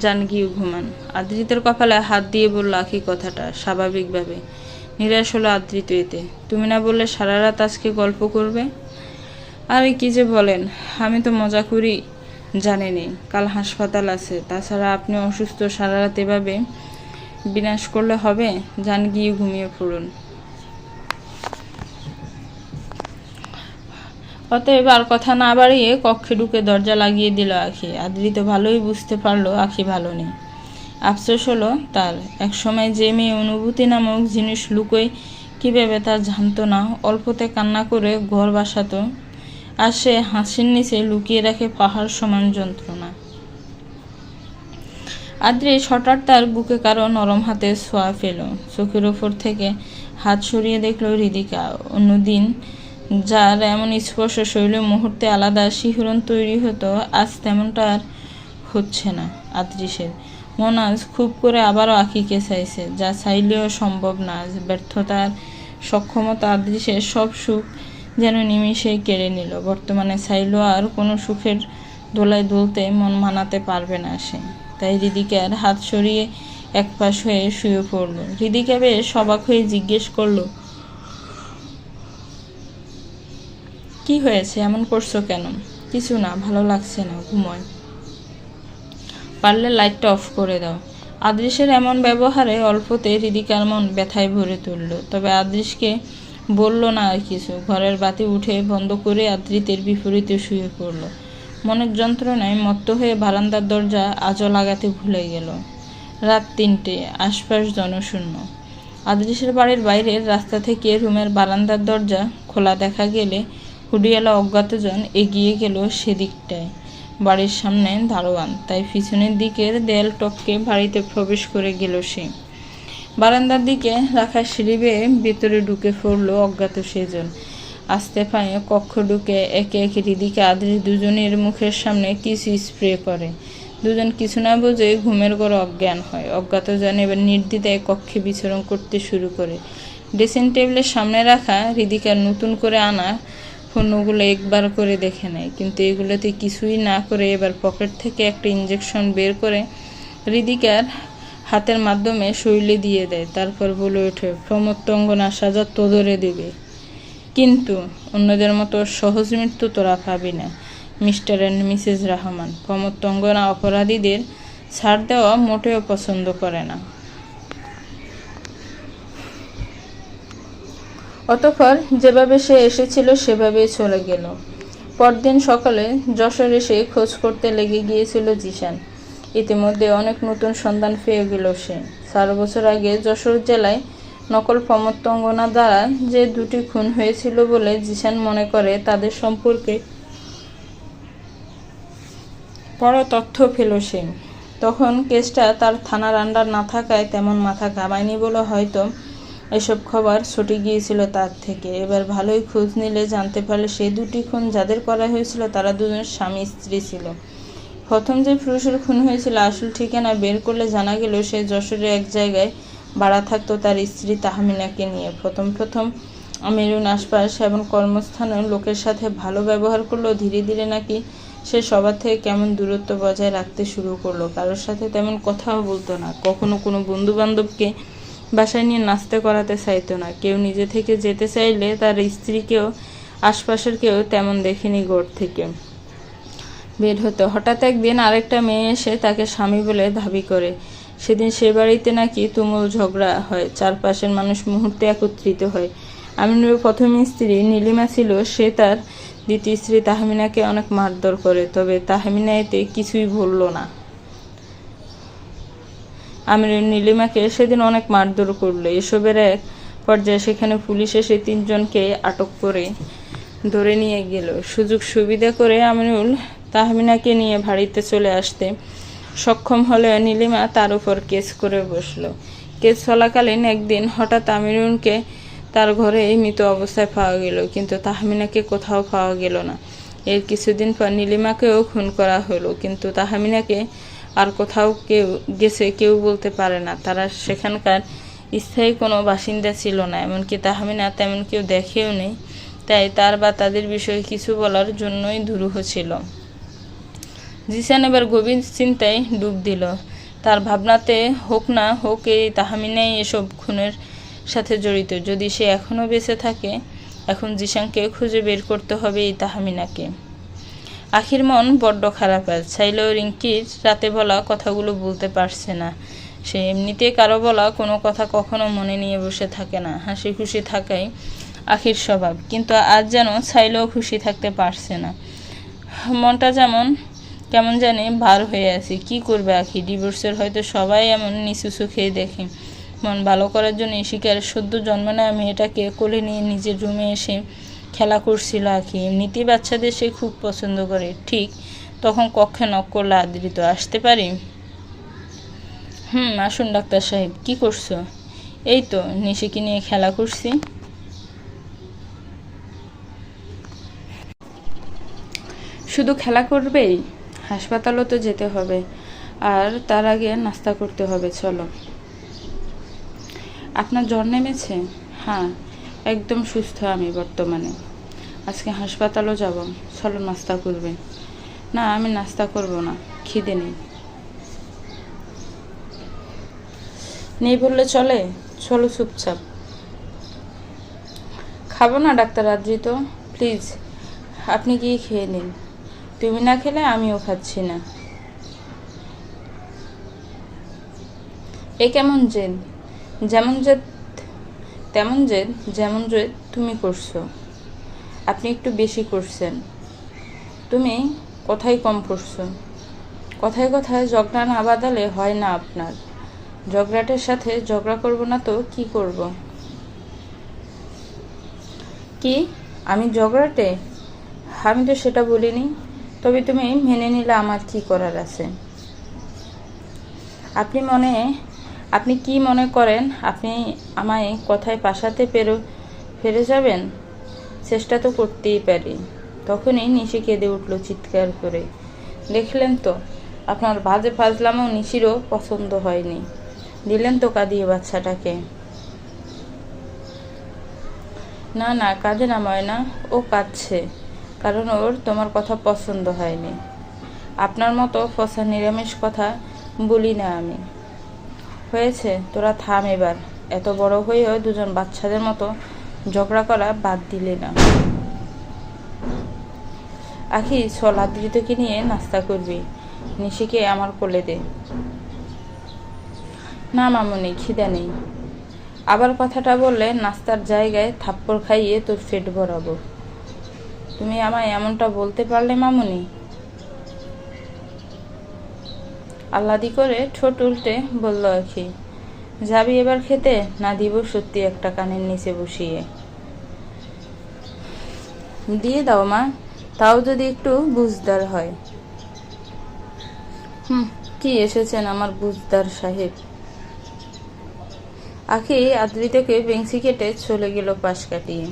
Speaker 1: যান গিয়ে ঘুমান। আদ্রিতের কপালে হাত দিয়ে বলল আখি কথাটা স্বাভাবিকভাবে। নিরাশ হলো আদ্রিত এতে। তুমি না বললে সারা রাত আজকে গল্প করবে? আরে কি যে বলেন, আমি তো মজা করি জানেনি। কাল হাসপাতাল আছে, তাছাড়া আপনি অসুস্থ, সারা রাত এভাবে বিনাশ করলে হবে? যান গিয়ে ঘুমিয়ে পড়ুন। অতএব আর কথা না বাড়িয়ে কক্ষে ঢুকে দরজা লাগিয়ে দিল আখি। আদ্রিত ভালোই বুঝতে পারলো আখি ভালো নেই। আফসোস হলো তার, একসময় যে মেয়ে অনুভূতি নামক জিনিস লুকোয় কী ভেবে তা জানতো না, অল্পতে কান্না করে ঘর বাসাতো, আর সে হাসির নিচে লুকিয়ে রাখে পাহাড় সমান যন্ত্রণা। আদ্রিস হঠাৎ তার বুকে কারো নরম হাতে ছোঁয়া পেল। চোখের ওপর থেকে হাত সরিয়ে দেখল হৃদিকা। অন্যদিন যার এমন স্পর্শ শৈলে মুহূর্তে আলাদা শিহরণ তৈরি হতো, আজ তেমনটা আর হচ্ছে না। আদ্রিসের মন আজ খুব করে আবারও আখিকে চাইছে, যা চাইলেও সম্ভব না। আজ ব্যর্থতার সক্ষমতা আদ্রিসের সব সুখ যেন নিমিষেই কেড়ে নিল। বর্তমানে চাইলেও আর কোনো সুখের দোলায় দুলতে মন মানাতে পারবে না সে। তাই হৃদিকার হাত সরিয়ে একপাশ হয়ে শুয়ে পড়ল। হৃদিকা বেশ অবাক হয়ে জিজ্ঞেস করলো, কি হয়েছে, এমন করছো কেন? কিছু না, ভালো লাগছে না, ঘুমোয়। পারলে লাইটটা অফ করে দাও। আদ্রিসের এমন ব্যবহারে অল্পতে হৃদিকার মন ব্যথায় ভরে তুলল। তবে আদ্রিসকে বলল না আর কিছু। ঘরের বাতি উঠে বন্ধ করে আদ্রিতের বিপরীতে শুয়ে পড়ল। মনের যন্ত্রণায় মত্ত হয়ে বারান্দার দরজা আজও লাগাতে ভুলে গেল। রাত ৩টে, আশপাশ জনশূন্য। আদ্রিসের বাড়ির বাইরের রাস্তা থেকে রুমের বারান্দার দরজা খোলা দেখা গেলে হুডিয়ালা অজ্ঞাতজন এগিয়ে গেল সেদিকটায়। বাড়ির সামনে দারোয়ান, তাই পিছনের দিকের দেয়াল টপকে বাড়িতে প্রবেশ করে গেল সে। বারান্দার দিকে রাখা সিঁড়ি বেয়ে ভেতরে ঢুকে পড়ল অজ্ঞাত সেজন। আস্তে পায়ে কক্ষ ঢুকে একে একে হৃদিকা আদ্রিস দুজনের মুখের সামনে কিছু স্প্রে করে। দুজন কিছু না বুঝে ঘুমের ঘরে অজ্ঞান হয়। অজ্ঞাতজন এবার নির্দ্বিধায় কক্ষে বিচরণ করতে শুরু করে। ড্রেসিং টেবিলের সামনে রাখা হৃদিকার নতুন করে আনা পণ্যগুলো একবার করে দেখে নেয়, কিন্তু এগুলোতে কিছুই না করে এবার পকেট থেকে একটা ইঞ্জেকশন বের করে হৃদিকার হাতের মাধ্যমে শরীরে দিয়ে দেয়। তারপর বলে ওঠে, প্রমত্তঙ্গনা সাজা তোদরে দেবে, কিন্তু অন্যদের মতো সহজ মৃত্যু তোরা পাবি না, মিস্টার অ্যান্ড মিসেস রহমান। প্রমত্তঙ্গনা অপরাধীদের ছাড় দেওয়া মোটেও পছন্দ করে না। অতঃপর যেভাবে সে এসেছিল সেভাবেই চলে গেল। পরদিন সকালে যশোর এসে খোঁজ করতে লেগে গিয়েছিল জিশান। ইতিমধ্যে অনেক নতুন সন্ধান পেয়ে গেল সে। 4 বছর আগে যশোর জেলায় নকল প্রমত্তঙ্গনা দ্বারা যে 2টি খুন হয়েছিল বলে জিশান মনে করে, তাদের সম্পর্কে বড় তথ্য পেল সে। তখন কেসটা তার থানার আন্ডার না থাকায় তেমন মাথা ঘামায়নি বলে হয়তো এসব খবর ছুটে গিয়েছিল তার থেকে। এবার ভালোই খোঁজ নিলে জানতে পারলে সেই 2টি খুন যাদের করা হয়েছিল তারা দুজন স্বামী স্ত্রী ছিল। প্রথম যে পুরুষের খুন হয়েছিল আসল ঠিকানা বের করলে জানা গেল সে যশোরে এক জায়গায় ভাড়া থাকতো তার স্ত্রী তাহমিনাকে নিয়ে। প্রথম মেরুন আশপাশ এবং কর্মস্থানের লোকের সাথে ভালো ব্যবহার করলো। ধীরে ধীরে নাকি সে সবার থেকে কেমন দূরত্ব বজায় রাখতে শুরু করলো। কারোর সাথে তেমন কথাও বলতো না। কখনো কোনো বন্ধু বান্ধবকে বাসায় নিয়ে নাস্তা করাতে চাইতো না। কেউ নিজে থেকে যেতে চাইলে তার স্ত্রীকেও আশপাশের কেউ তেমন দেখেনি ঘর থেকে বের হতো। হঠাৎ একদিন আরেকটা মেয়ে এসে তাকে স্বামী বলে দাবি করে। সেদিন সে বাড়িতে নাকি তুমুল ঝগড়া হয়, চারপাশের মানুষ মুহূর্তে একত্রিত হয়। আমিনুর প্রথম স্ত্রী নীলিমা ছিল, সে তার দ্বিতীয় স্ত্রী তাহমিনাকে অনেক মারধর করে, তবে তাহমিনা এতে কিছুই বলল না। আমিনুর নীলিমাকে সেদিন অনেক মারধর করলো। এসবের এক পর্যায়ে সেখানে পুলিশ এসে 3 জনকে আটক করে ধরে নিয়ে গেল। সুযোগ সুবিধা করে আমিনুল তাহমিনাকে নিয়ে বাড়িতে চলে আসতে সক্ষম হলে নীলিমা তার উপর কেস করে বসল। কেস চলাকালীন একদিন হঠাৎ আমিনুলকে তার ঘরে মৃত অবস্থায় পাওয়া গেল, কিন্তু তাহমিনাকে কোথাও পাওয়া গেল না। এর কিছুদিন পর নীলিমাকেও খুন করা হলো, কিন্তু তাহমিনাকে আর কোথাও কেউ বলতে পারে না। তারা সেখানকার স্থায়ী কোনো বাসিন্দা ছিল না, এমনকি তাহমিনা তেমন কেউ দেখেও নেই, তাই তার বা তাদের বিষয়ে কিছু বলার জন্যই দুরূহ ছিল। জিসান এবার গভীর চিন্তায় ডুব দিল। তার ভাবনাতে হোক না হোক এই তাহমিনাই এসব খুনের সাথে জড়িত। যদি সে এখনও বেঁচে থাকে, এখন জিসানকে খুঁজে বের করতে হবে এই তাহমিনাকে। আখির মন বড্ড খারাপ আজ। চাইলেও রিঙ্কির রাতে বলা কথাগুলো বলতে পারছে না। সে এমনিতে কারো বলা কোনো কথা কখনো মনে নিয়ে বসে থাকে না। হাসি খুশি থাকাই আখির স্বভাব, কিন্তু আজ যেন চাইলেও খুশি থাকতে পারছে না। মনটা কেমন জানি ভার হয়ে আছে। কি করবে আখি? ডিভোর্সের হয়তো সবাই এমন নিচু চোখেই দেখে। মন ভালো করার জন্য শিকারের সদ্য জন্ম নেওয়া মেয়েটাকে কোলে নিয়ে নিজের রুমে এসে খেলা করছিল আখি। এমনিতেই বাচ্চাদের সে খুব পছন্দ করে। ঠিক তখন কক্ষে নক করলে আদৃত। আসতে পারি? আসুন ডাক্তার সাহেব। কি করছো? এই তো নিশিকে নিয়ে খেলা করছি। শুধু খেলা করবেই? হাসপাতালও তো যেতে হবে, আর তার আগে নাস্তা করতে হবে। চলো। আপনার জ্বর নেমেছে? হ্যাঁ, একদম সুস্থ আমি বর্তমানে। আজকে হাসপাতালও যাব। চলো নাস্তা করবে। না, আমি নাস্তা করব না, খিদে নেই বললে চলে? চলো চুপচাপ। খাবো না ডাক্তার আদৃত, প্লিজ আপনি গিয়ে খেয়ে নিন। তুমি না খেলে আমিও খাচ্ছি না। এ কেমন জেদ? যেমন জেদ তেমন জেদ, যেমন জেদ তুমি করছো। আপনি একটু বেশি করছেন। তুমি কথাই কম করছো। কথায় কথায় ঝগড়া না বাঁধালে হয় না আপনার। ঝগড়াটের সাথে ঝগড়া করব না তো কি করব? কি? আমি ঝগড়াটে? আমি তো সেটা বলিনি। তবে তুমি মেনে নিলে আমার কি করার আছে? আপনি কি মনে করেন আপনি আমায় কথায় পাশাতে ফেরে যাবেন? চেষ্টা তো করতেই পারি। তখনই নিশি কেঁদে উঠল চিৎকার করে। দেখলেন তো, আপনার বাজে ফাজলামও নিশিরও পছন্দ হয়নি। দিলেন তো কাঁদিয়ে বাচ্চাটাকে। না না, কাঁদে না ময়না, ও কাঁদছে কারণ ওর তোমার কথা পছন্দ হয়নি। আপনার মতো ফসা নিরামিষ কথা বলি না আমি। হয়েছে, তোরা থাম এবার। এত বড় হয়েও দুজন বাচ্চাদের মতো ঝগড়া করা বাদ দিলে না। আখি চল, আদৃতকে নিয়ে নাস্তা করবি। নিশিকে আমার কোলে দে। না মামুনি, খিদে নেই। আবার কথাটা বললে নাস্তার জায়গায় থাপ্পড় খাইয়ে তোর পেট ভরাবো। তুমি আমায় এমনটা বলতে পারলে মামুনি? আহ্লাদি করে ঠোঁট উল্টে বলল আখি। যাবি এবার খেতে? না দিব সত্যি একটা কানের নিচে বসিয়ে? দিয়ে দাও মা, তাও যদি একটু বুঝদার হয়। কি এসেছেন আমার বুঝদার সাহেব। আখি আদৃতকে বেঞ্চি কেটে চলে গেল পাশ কাটিয়ে।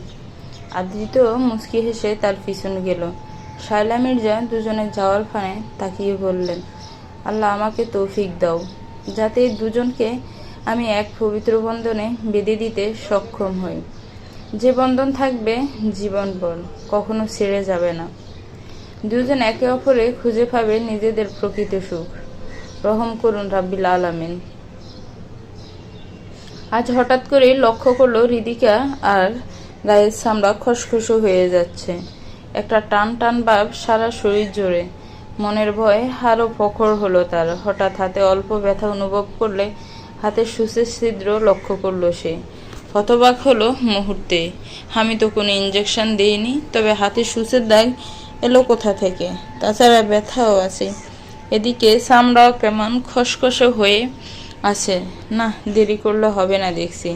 Speaker 1: আদৃত মুচকি হেসে তার পিছন গেল। শায়লা মির্জা দুজনে যাওয়ার ফানে তাকিয়ে বললেন, আল্লাহ আমাকে তৌফিক দাও, যাতে দুজনকে আমি এক পবিত্র বন্ধনে বেঁধে দিতে সক্ষম হই। যে বন্ধন থাকবে জীবনভর, কখনো ছেড়ে যাবে না। দুজন একে অপরে খুঁজে পাবে নিজেদের প্রকৃত সুখ। রহম করুন রাব্বিল আলামিন। আজ হঠাৎ করেই লক্ষ্য করলো হৃদিকা আর গায়ের চামড়া খসখসে হয়ে যাচ্ছে। একটা টান টান ভাব সারা শরীর জুড়ে। মনের ভয় আরও প্রখর হলো তার। হঠাৎ হাতে অল্প ব্যথা অনুভব করলে হাতের সূচের ছিদ্র লক্ষ্য করলো সে। হতবাক হলো মুহূর্তে। আমি তো কোনো ইঞ্জেকশন দিইনি, তবে হাতের সূচের দাগ এলো কোথা থেকে? তাছাড়া ব্যথাও আছে, এদিকে চামড়াও কেমন খসখসে হয়ে আছে। না, দেরি করলে হবে না দেখছি।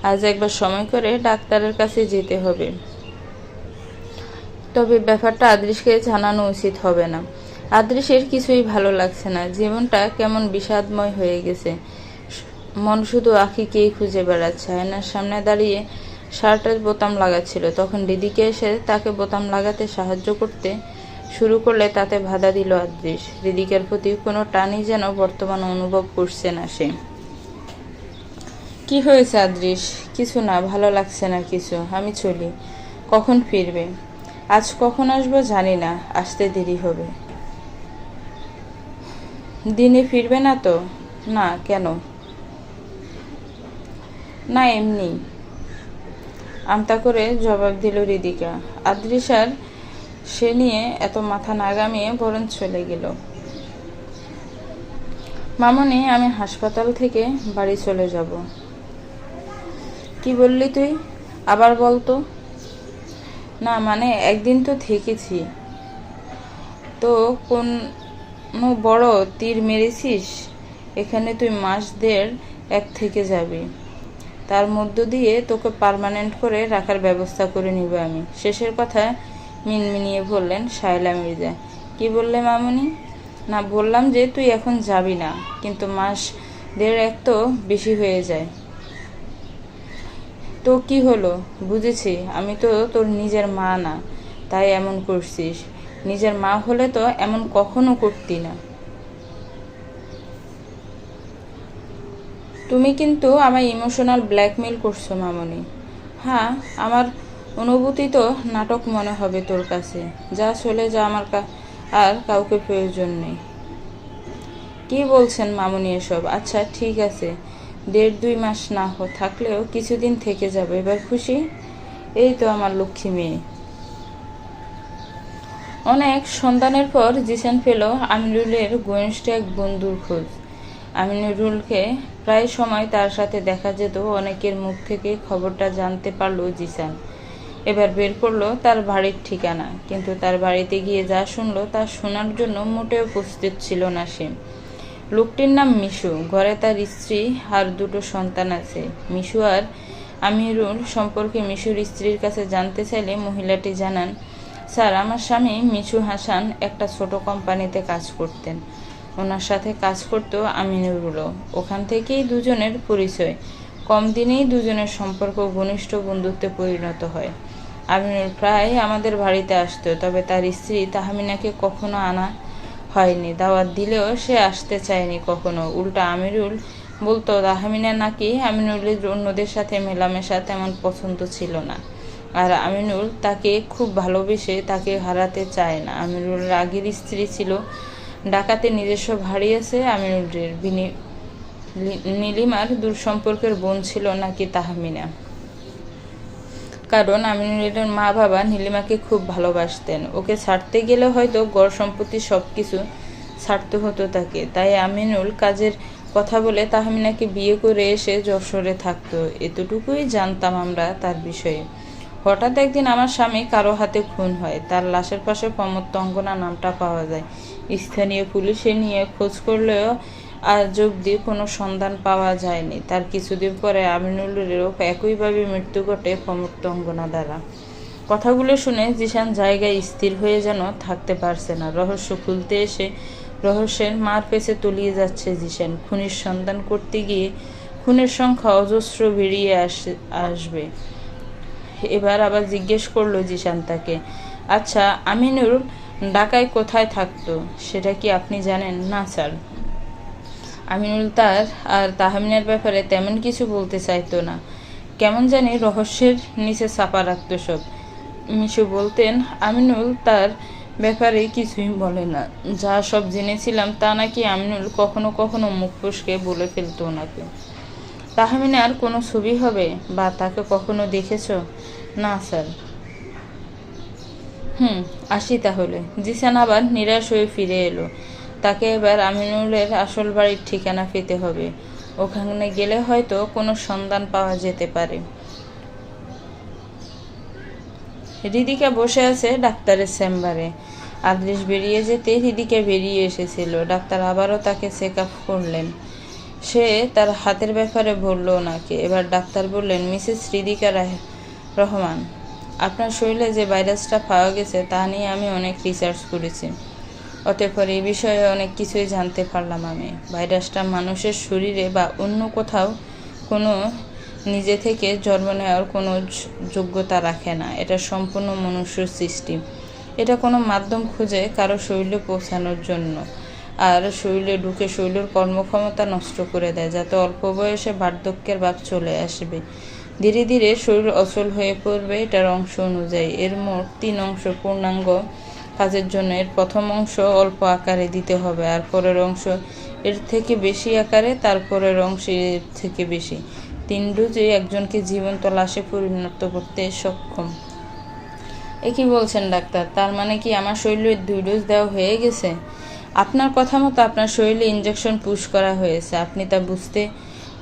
Speaker 1: আজ একবার সময় করে ডাক্তারের কাছে যেতে হবে। তবে ব্যাপারটা আদৃশকে জানানো উচিত হবে না। আদৃশের কিছুই ভালো লাগছে না। জীবনটা কেমন বিষাদময় হয়ে গেছে। মন শুধু আখিকেই খুঁজে বেড়াচ্ছে। আয়নার সামনে দাঁড়িয়ে শার্টের বোতাম লাগাচ্ছিল, তখন দিদিকে এসে তাকে বোতাম লাগাতে সাহায্য করতে শুরু করলে তাতে বাধা দিল আদৃশ। দিদিকের প্রতি কোনো টানই যেন বর্তমান অনুভব করছে না সে। কি হয়েছে আদৃশ? কিছু না, ভালো লাগছে না কিছু। আমি চলি। কখন ফিরবে? আজ কখন আসবো জানি না, আসতে দেরি হবে। দিনে ফিরবে না তো? না, কেন? না, এমনি। আমতা করে জবাব দিল হৃদিকা। আদৃশ আর সে নিয়ে এত মাথা না ঘামিয়ে বরং চলে গেল। মামনি, আমি হাসপাতাল থেকে বাড়ি চলে যাব। কি বললি তুই? আবার বলতো। না মানে, একদিন তো থেকেছি। তো কোনো বড় তীর মেরেছিস? এখানে তুই মাস দেড় এক থেকে যাবি। তার মধ্য দিয়ে তোকে পার্মানেন্ট করে রাখার ব্যবস্থা করে নিব আমি। শেষের কথা মিনমিনিয়ে বললেন শায়লা মির্জা। কি বললে মামনি? না, বললাম যে তুই এখন যাবি না, কিন্তু মাস দেড় এক তো বেশি হয়ে যায়। তো কি হলো? বুঝেছি, আমি তো তোর নিজের মা না, তাই এমন করছিস। নিজের মা হলে তো এমন কখনো করতি না। তুমি কিন্তু আমায় ইমোশনাল ব্ল্যাকমেল করছো মামনি। হ্যাঁ, আমার অনুভূতি তো নাটক মনে হবে তোর কাছে। যা, চলে যা, আমার আর কাউকে প্রয়োজন নেই। কি বলছেন মামনি এসব? আচ্ছা ঠিক আছে, দেড় দুই মাস না থাকলেও কিছুদিন থেকে যাবে। এবার খুশি? এই তো আমার লক্ষ্মী মেয়ে। অনেক সন্ধানের পর জিসান পেল আমিনুলের ঘনিষ্ঠ এক বন্ধুর খোঁজ। আমিনুলকে প্রায় সময় তার সাথে দেখা যেত। অনেকের মুখ থেকে খবরটা জানতে পারল জিসান। এবার বের করলো তার বাড়ির ঠিকানা, কিন্তু তার বাড়িতে গিয়ে যা শুনলো তা শোনার জন্য মোটেও প্রস্তুত ছিল না সে। লোকটির নাম মিশু। ঘরে তার স্ত্রী আর দুটো সন্তান আছে। মিশু আর আমিরুল সম্পর্কে মিশুর স্ত্রীর কাছে জানতে চাইলে মহিলাটি জানান, স্যার, আমার স্বামী মিশু হাসান একটা ছোট কোম্পানিতে কাজ করতেন। ওনার সাথে কাজ করতো আমিনুরুলও। ওখান থেকেই দুজনের পরিচয়। কম দিনেই দুজনের সম্পর্ক ঘনিষ্ঠ বন্ধুত্বে পরিণত হয়। আমিনুল প্রায় আমাদের বাড়িতে আসতো, তবে তার স্ত্রী তাহমিনাকে কখনো আনা হয়নি। দাওয়াত দিলেও সে আসতে চায়নি কখনো। উল্টা আমিরুল বলতো তাহমিনা নাকি আমিনুলের অন্যদের সাথে মেলামেশা তেমন পছন্দ ছিল না, আর আমিনুল তাকে খুব ভালোবেসে তাকে হারাতে চায় না। আমিনুলের আগের স্ত্রী ছিল ঢাকাতে নিজস্ব বাড়ি আছে আমিনুলের। নীলিমার দূর সম্পর্কের বোন ছিল নাকি তাহমিনা, কারণ আমিনুলের মা বাবা নীলিমাকে খুব ভালোবাসতেন। ওকে ছাড়তে গেলে হয়তো গড় সম্পত্তি সব কিছু ছাড়তে হতো তাকে। তাই আমিনুল কাজের কথা বলে তাহমিনাকে বিয়ে করে এসে যশোরে থাকতো। এতটুকুই জানতাম আমরা তার বিষয়ে। হঠাৎ একদিন আমার স্বামী কারো হাতে খুন হয়। তার লাশের পাশে প্রমত্ত অঙ্গনা নামটা পাওয়া যায়। স্থানীয় পুলিশে নিয়ে খোঁজ করলেও আজ অবধি কোনো সন্ধান পাওয়া যায়নি। তার কিছুদিন পরে আমিনুলেরও একইভাবে মৃত্যু ঘটে প্রমত্ত অঙ্গনা দ্বারা। কথাগুলো শুনে জিসান জায়গায় স্থির হয়ে যেন থাকতে পারছে না। রহস্য খুলতে এসে রহস্যের মার পেছে তলিয়ে যাচ্ছে জিসান। খুনির সন্ধান করতে গিয়ে খুনের সংখ্যা অজস্র বেরিয়ে আসবে। এবার আবার জিজ্ঞেস করলো জিসান তাকে, আচ্ছা, আমিনুল ঢাকায় কোথায় থাকতো সেটা কি আপনি জানেন? না স্যার। আমিনুল তার আর তাহমিনার ব্যাপারে তেমন কিছু বলতে চাইতো না। কেমন জানি রহস্যের নিচে চাপা রাখতো সব। মিশু বলতেন আমিনুল তার ব্যাপারে কিছুই বলে না। যা সব জেনেছিলাম তা নাকি আমিনুল কখনো কখনো মুখ ফসকে বলে ফেলতো ওনাকে। তাহমিনার কোনো ছবি হবে বা তাকে কখনো দেখেছো? না স্যার। আসি তাহলে। জিসান আবার নিরাশ হয়ে ফিরে এলো। তাকে এবার আমিনুলের আসল বাড়ির ঠিকানা পেতে হবে। ওখানে গেলে হয়তো কোনো সন্ধান পাওয়া যেতে পারে। হৃদিকা বসে আছে ডাক্তারের চেম্বারে। আদৃশ বেরিয়ে যেতে হৃদিকা বেরিয়ে এসেছিল। ডাক্তার আবারও তাকে চেক আপ করলেন। সে তার হাতের ব্যাপারে বলল ওনাকে। এবার ডাক্তার বললেন, মিসেস হৃদিকা রহমান, আপনার শরীরে যে ভাইরাসটা পাওয়া গেছে তা নিয়ে আমি অনেক রিসার্চ করেছি। অতঃপর এই বিষয়ে অনেক কিছুই জানতে পারলাম আমি। ভাইরাসটা মানুষের শরীরে বা অন্য কোথাও কোনো নিজে থেকে জন্ম নেওয়ার কোনো যোগ্যতা রাখে না। এটা সম্পূর্ণ মনুষ্য সৃষ্টি। এটা কোনো মাধ্যম খুঁজে কারো শরীরে পৌঁছানোর জন্য, আর শরীরে ঢুকে শরীরের কর্মক্ষমতা নষ্ট করে দেয়, যাতে অল্প বয়সে বার্ধক্যের ভাব চলে আসবে। ধীরে ধীরে শরীর অচল হয়ে পড়বে। এটার অংশ অনুযায়ী এর মোট 3 অংশ পূর্ণাঙ্গ কাজের জন্য এর প্রথম অংশ অল্প আকারে দিতে হবে, আর পরের অংশ এর থেকে বেশি আকারে, তারপরের অংশ এর থেকে বেশি। 3 ডোজে একজনকে জীবন্ত লাশে পরিণত করতে সক্ষম। এ কি বলছেন ডাক্তার? তার মানে কি আমার শরীরে 2 ডোজ দেওয়া হয়ে গেছে? আপনার কথা মতো আপনার শরীরে ইনজেকশন পুশ করা হয়েছে, আপনি তা বুঝতে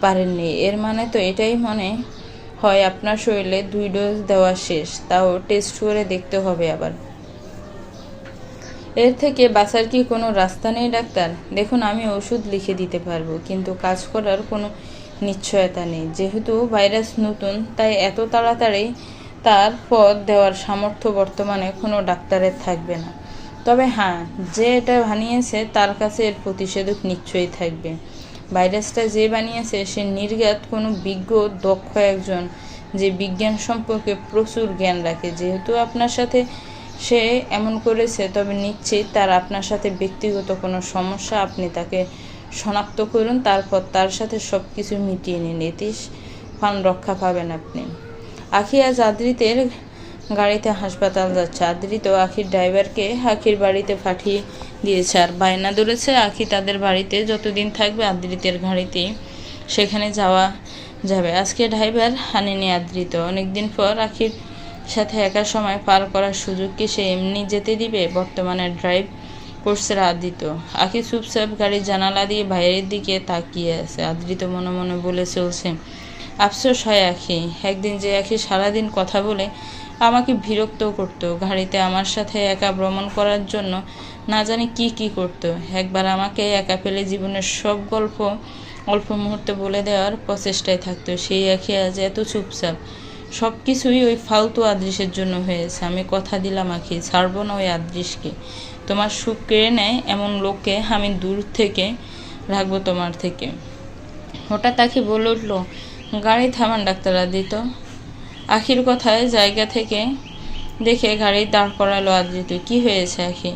Speaker 1: পারেননি। এর মানে তো এটাই মনে হয় আপনার শরীরে 2 ডোজ দেওয়া শেষ, তাও টেস্ট করে দেখতে হবে আবার। এর থেকে বাঁচার কি কোনো রাস্তা নেই ডাক্তার? দেখুন, আমি ওষুধ লিখে দিতে পারবো, কিন্তু কাজ করার কোনো নিশ্চয়তা নেই। যেহেতু ভাইরাস নতুন, তাই এত তাড়াতাড়ি তার পথ দেওয়ার সামর্থ্য বর্তমানে কোনো ডাক্তারের থাকবে না। তবে হ্যাঁ, যে এটা বানিয়েছে তার কাছে এর প্রতিষেধক নিশ্চয়ই থাকবে। ভাইরাসটা যে বানিয়েছে সে নির্ঘাত কোনো বিজ্ঞ দক্ষ একজন, যে বিজ্ঞান সম্পর্কে প্রচুর জ্ঞান রাখে। যেহেতু আপনার সাথে সে এমন করেছে, তবে নিশ্চিত তার আপনার সাথে ব্যক্তিগত কোনো সমস্যা। আপনি তাকে শনাক্ত করুন, তারপর তার সাথে সব কিছু মিটিয়ে নিন। এতেই প্রাণ রক্ষা পাবেন আপনি। আখি আজ আদ্রিতের গাড়িতে হাসপাতাল যাচ্ছে। আদ্রিত আখির ড্রাইভারকে আখির বাড়িতে পাঠিয়ে দিয়েছে, আর বায়না ধরেছে আখি তাদের বাড়িতে যতদিন থাকবে আদ্রিতের গাড়িতেই সেখানে যাওয়া যাবে। আজকে ড্রাইভার আনেনি আদ্রিত। অনেকদিন পর আখির সাথে একা সময় পার করার সুযোগ কি সে এমনি যেতে দিবে? বর্তমানে ড্রাইভ করছে আদ্রিত। আখি চুপচাপ গাড়ির জানালা দিয়ে বাইরের দিকে তাকিয়ে আছে। আদ্রিত মনে মনে বলে চলছে, আফসোস হয় আখি, একদিন যে আখি সারাদিন কথা বলে আমাকে বিরক্ত করত, গাড়িতে আমার সাথে একা ভ্রমণ করার জন্য না জানি কি করত। একবার আমাকে একা পেলে জীবনের সব গল্প অল্প মুহূর্তে বলে দেওয়ার প্রচেষ্টায় থাকতো। সেই আখি আজ এত চুপচাপ। সব কিছুই ওই ফালতু আদৃশের জন্য হয়েছে। আমি কথা দিলাম আখি, ছাড়বো না ওই আদৃশকে। তোমার সুখ কেড়ে নেয় এমন লোককে আমি দূর থেকে রাখবো তোমার থেকে। হঠাৎ আখি বলে উঠল, গাড়ি থামান ডাক্তার আদিত। আখির কথায় জায়গা থেকে দেখে গাড়ি দাঁড় করালো আদ্রিত। কি হয়েছে আখি?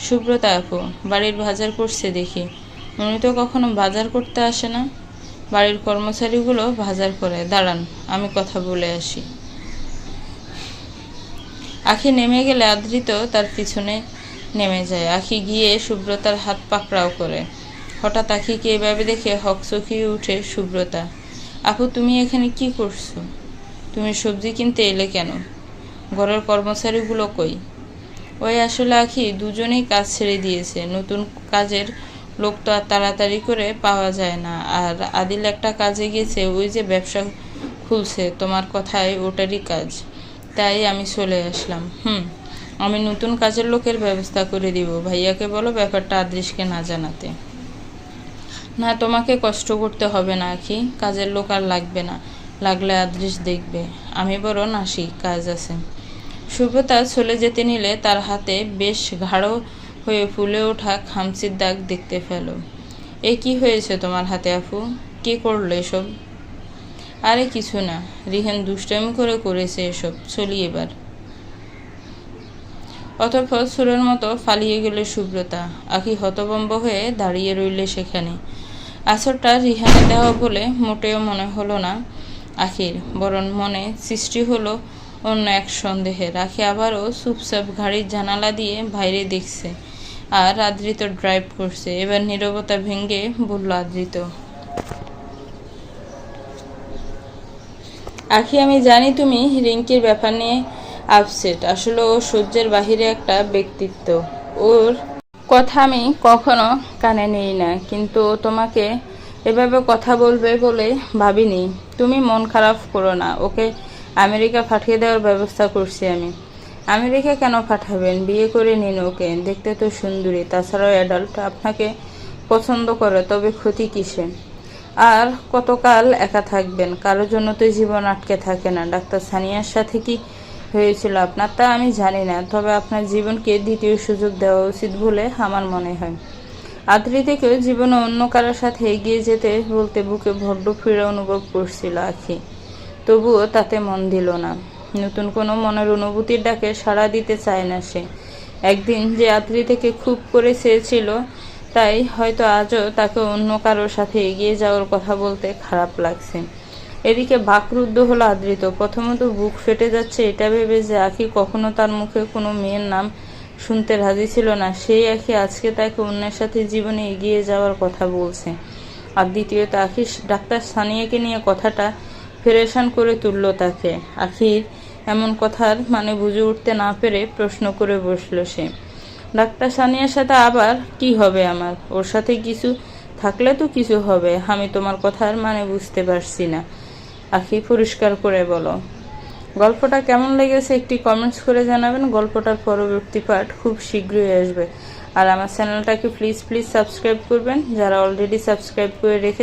Speaker 1: সুব্রতা আপু বাড়ির বাজার করছে দেখি। উনি তো কখনো বাজার করতে আসে না। বাড়ির কর্মচারীগুলো বাজার করে। দাঁড়ান, আমি কথা বলে আসি। আখি নেমে গেলে আদ্রিত তার পিছনে নেমে যায়। আখি গিয়ে সুব্রতার হাত পাকড়াও করে। হঠাৎ আখিকে এভাবে দেখে হকচকিয়ে উঠে সুব্রতা। আপু, তুমি এখানে কি করছো? তুমি সবজি কিনতে এলে কেন? ঘরের কর্মচারীগুলো কই? ওই আসলে আখি দুজনেই কাজ ছেড়ে দিয়েছে। নতুন কাজের লোক তো আর তাড়াতাড়ি করে পাওয়া যায় না। আর আদিল একটা কাজে গেছে, ওই যে ব্যবসা খুলছে তোমার কথায়, ওটারই কাজ। তাই আমি চলে আসলাম। আমি নতুন কাজের লোকের ব্যবস্থা করে দিব। ভাইয়াকে বলো ব্যাপারটা আদৃশকে না জানাতে। না, তোমাকে কষ্ট করতে হবে না আখি, কাজের লোক আর লাগবে না। লাগলে আদৃশ দেখবে। আমি বরং আসি, কাজ আছে। সুব্রতা চলে যেতে নিলে তার হাতে বেশ গাঢ় হয়ে ফুলে ওঠা খামচির দাগ দেখতে পেল। এ কি হয়েছে তোমার হাতে আপু? কে করলো এসব? আরে কিছু না, রিহান দুষ্টামি করেছে এসব। চলি এবার। অতঃপর সুরের মতো পালিয়ে গেল সুব্রতা। আখি হতভম্ব হয়ে দাঁড়িয়ে রইলে সেখানে। আসরটা রিহানে দেওয়া বলে মোটেও মনে হলো না আখির, বরং মনে সৃষ্টি হলো অন্য এক সন্দেহের। আখি আবারও চুপচাপ গাড়ির জানালা দিয়ে বাইরে দেখছে, আর আদ্রিত ড্রাইভ করছে। এবার নীরবতা ভেঙে বলল আদ্রিত, আখি, আমি জানি তুমি রিঙ্কির ব্যাপার নিয়ে আপসেট। আসলে ও সহ্যের বাহিরে একটা ব্যক্তিত্ব। ওর কথা আমি কখনো কানে নেই না, কিন্তু ও তোমাকে এভাবে কথা বলবে বলে ভাবিনি। তুমি মন খারাপ করো না, ওকে আমেরিকা পাঠিয়ে দেওয়ার ব্যবস্থা করছি আমি। আমেরিকা কেন পাঠাবেন? বিয়ে করে নিন ওকে, দেখতে তো সুন্দরী, তাছাড়াও অ্যাডাল্ট, আপনাকে পছন্দ করে, তবে ক্ষতি কিসে? আর কতকাল একা থাকবেন? কারোর জন্য তো জীবন আটকে থাকে না। ডাক্তার সানিয়ার সাথে কি হয়েছিল আপনার তা আমি জানি না, তবে আপনার জীবনকে দ্বিতীয় সুযোগ দেওয়া উচিত বলে আমার মনে হয়। আদ্রি থেকেও জীবনে অন্য কারোর সাথে এগিয়ে যেতে বলতে বুকে বড্ড পীড়া অনুভব করছিল আখি, তবুও তাতে মন দিল না। নতুন কোনো মনের অনুভূতির ডাকে সাড়া দিতে চায় না সে। একদিন যে আদ্রি থেকে খুব করে চেয়েছিল, তাই হয়তো আজও তাকে অন্য কারোর সাথে এগিয়ে যাওয়ার কথা বলতে খারাপ লাগছে। এদিকে বাকরুদ্ধ হলো আদৃত। প্রথমত বুক ফেটে যাচ্ছে এটা ভেবে যে আখি কখনো তার মুখে কোনো মেয়ের নাম শুনতে রাজি ছিল না, সেই আখি আজকে তাকে অন্যের সাথে জীবনে এগিয়ে যাওয়ার কথা বলছে। আর দ্বিতীয়ত আখি ডাক্তার সানিয়াকে নিয়ে কথাটা পেরেশান করে তুলল তাকে। আখির এমন কথার মানে বুঝে উঠতে না পেরে প্রশ্ন করে বসলো সে, ডাক্তার সানিয়ার সাথে আবার কি হবে আমার? ওর সাথে কিছু থাকলে তো কিছু হবে। আমি তোমার কথার মানে বুঝতে পারছি না আখি, পরিষ্কার করে বলো। গল্পটা কেমন লেগেছে একটি কমেন্টস করে জানাবেন। গল্পটার পরবর্তী পার্ট খুব শীঘ্রই আসবে। আর আমার চ্যানেলটাকে প্লিজ সাবস্ক্রাইব করবেন, যারা অলরেডি সাবস্ক্রাইব করে রেখে